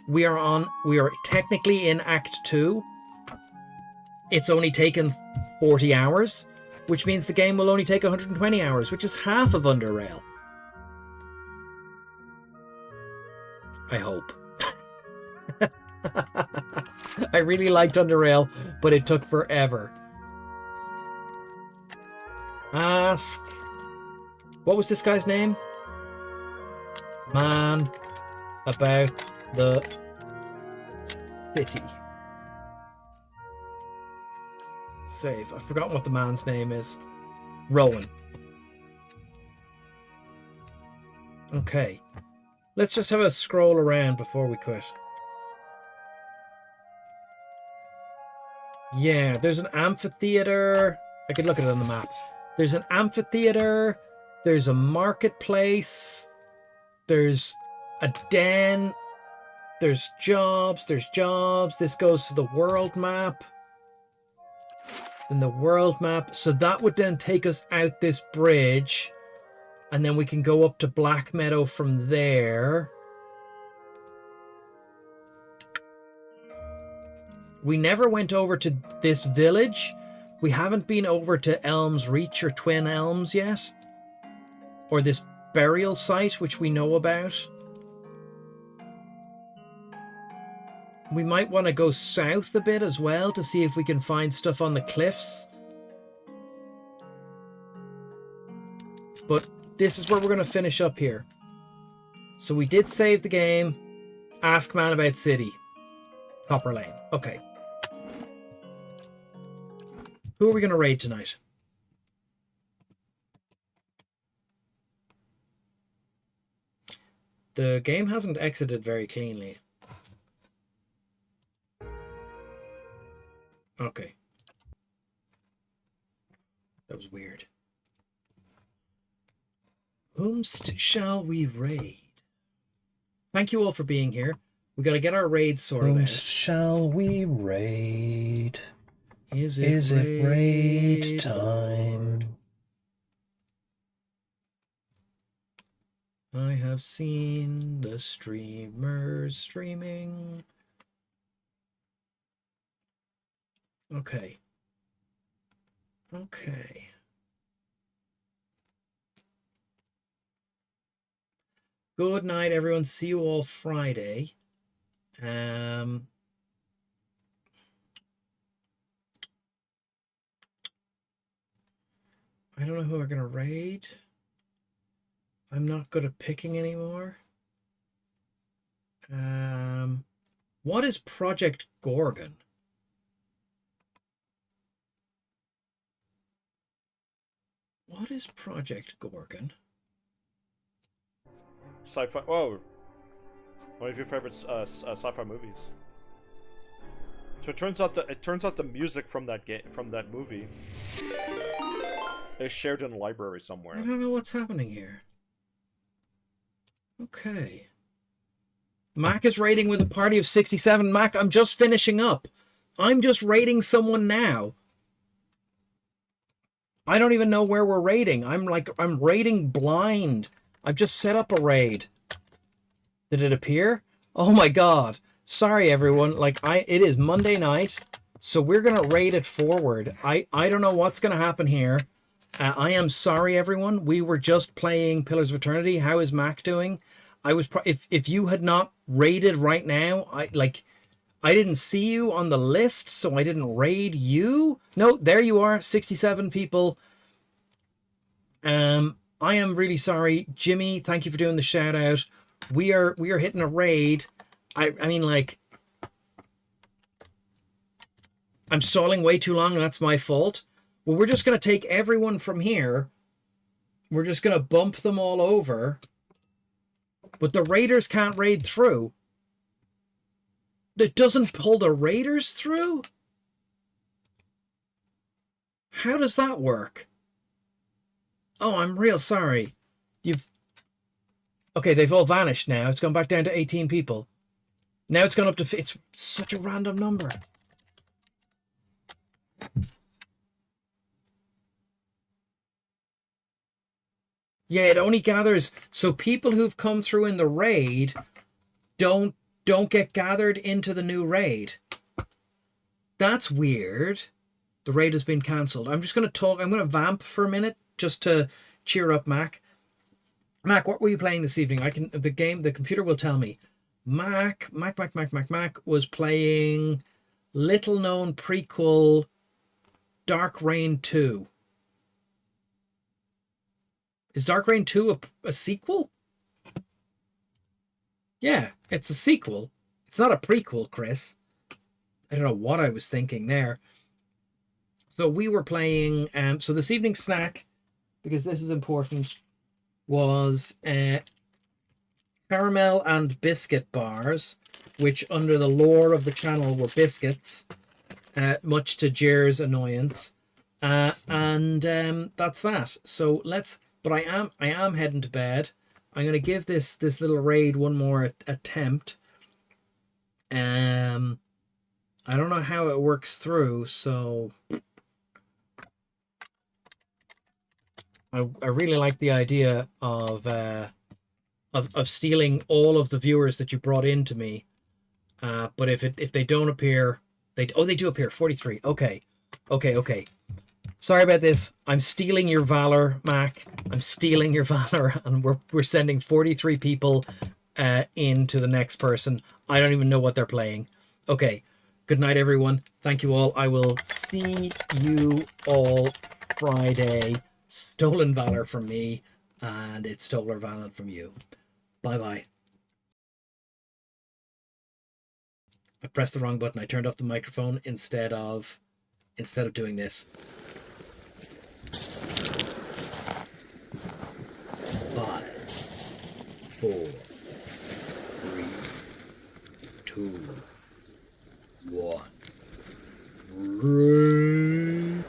we are technically in Act 2. It's only taken 40 hours, which means the game will only take 120 hours, which is half of Underrail. I hope. I really liked Underrail, but it took forever. Ask... What was this guy's name? Man about the city. Save. I've forgotten what the man's name is. Rowan. Okay. Let's just have a scroll around before we quit. Yeah, there's an amphitheater. I could look at it on the map. There's an amphitheater. There's a marketplace. There's a den. There's jobs. This goes to the world map. Then the world map. So that would then take us out this bridge. And then we can go up to Black Meadow from there. We never went over to this village. We haven't been over to Elms Reach or Twin Elms yet. Or this burial site, which we know about. We might want to go south a bit as well to see if we can find stuff on the cliffs. But this is where we're going to finish up here. So we did save the game. Ask man about city. Copper Lane. Okay. Who are we going to raid tonight? The game hasn't exited very cleanly. Okay. That was weird. Whomst shall we raid? Thank you all for being here. We got to get our raid sorted out. Whomst shall we raid? Is it raid time? I have seen the streamers streaming. Okay. Okay. Good night, everyone. See you all Friday. I don't know who we're gonna raid. I'm not good at picking anymore. What is Project Gorgon? What is Project Gorgon? Sci-fi. Oh, one of your favorite sci-fi movies. So it turns out the music from that movie is shared in a library somewhere. I don't know what's happening here. Okay. Mac is raiding with a party of 67. Mac, I'm just finishing up. I'm just raiding someone now. I don't even know where we're raiding. I'm raiding blind. I've just set up a raid. Did it appear? Oh my god. Sorry everyone. It is Monday night, so we're gonna raid it forward. I don't know what's gonna happen here. I am sorry everyone. We were just playing Pillars of Eternity. How is Mac doing? I was if you had not raided right now, I didn't see you on the list, so I didn't raid you. No, there you are, 67 people. I am really sorry. Jimmy, thank you for doing the shout out. We are hitting a raid. I mean, I'm stalling way too long and that's my fault. Well, we're just going to take everyone from here. We're just going to bump them all over. But the raiders can't raid through. It doesn't pull the raiders through? How does that work? Oh, I'm real sorry. Okay, they've all vanished now. It's gone back down to 18 people. Now it's gone up to... It's such a random number. Yeah, it only gathers... So people who've come through in the raid don't get gathered into the new raid. That's weird. The raid has been cancelled. I'm just going to talk... I'm going to vamp for a minute just to cheer up Mac. Mac, what were you playing this evening? The computer will tell me. Mac was playing little known prequel Dark Reign 2. Is Dark Reign 2 a sequel? Yeah, it's a sequel. It's not a prequel, Chris. I don't know what I was thinking there. So we were playing... so this evening's snack, because this is important, was caramel and biscuit bars, which under the lore of the channel were biscuits, much to Jer's annoyance. And that's that. So let's... But I am heading to bed. I'm going to give this little raid one more attempt. I don't know how it works through, so... I really like the idea of stealing all of the viewers that you brought into me. But if they don't appear, they do appear. 43. Okay. Sorry about this. I'm stealing your valor, Mac. I'm stealing your valor, and we're sending 43 people into the next person. I don't even know what they're playing. Okay. Good night, everyone. Thank you all. I will see you all Friday. Stolen valor from me, and it's stolen valor from you. Bye-bye. I pressed the wrong button. I turned off the microphone instead of doing this. 5, 4, 3, 2, 1. Rain.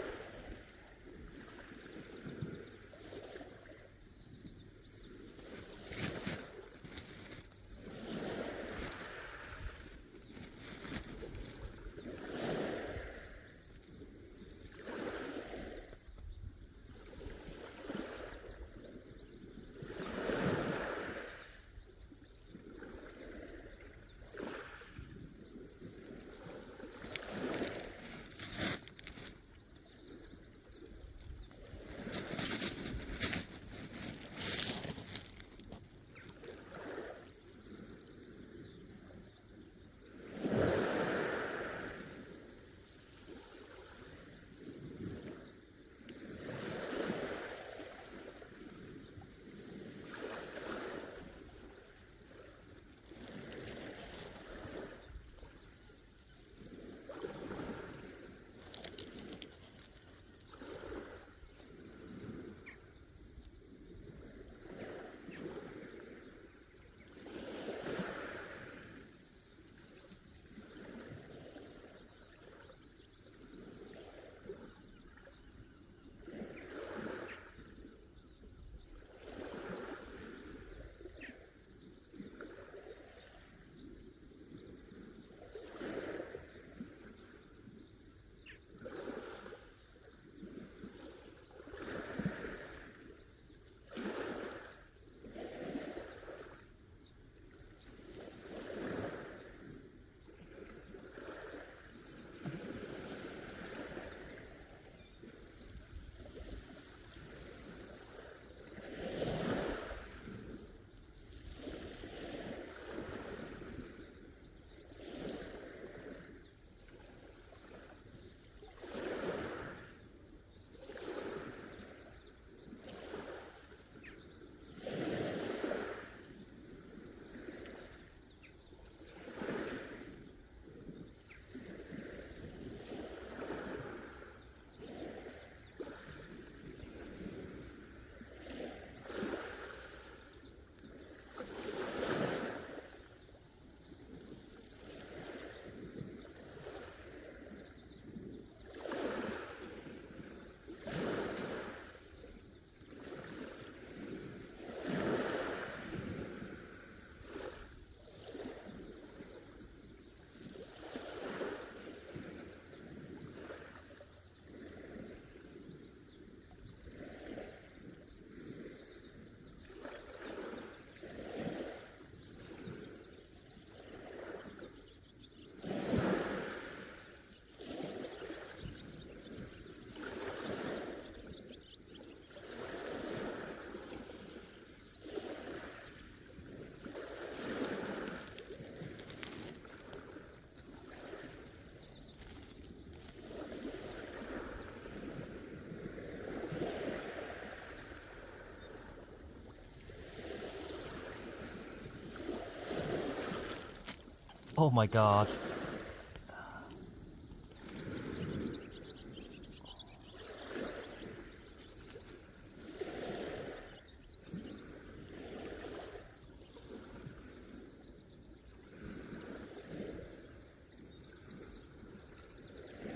Oh my god.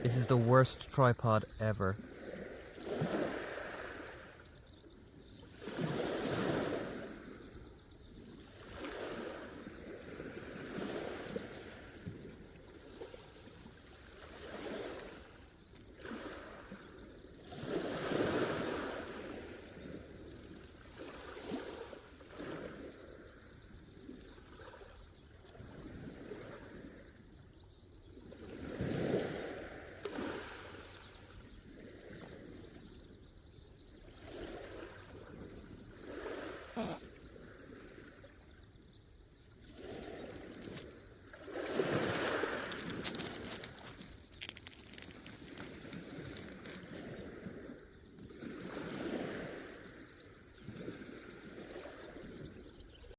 This is the worst tripod ever.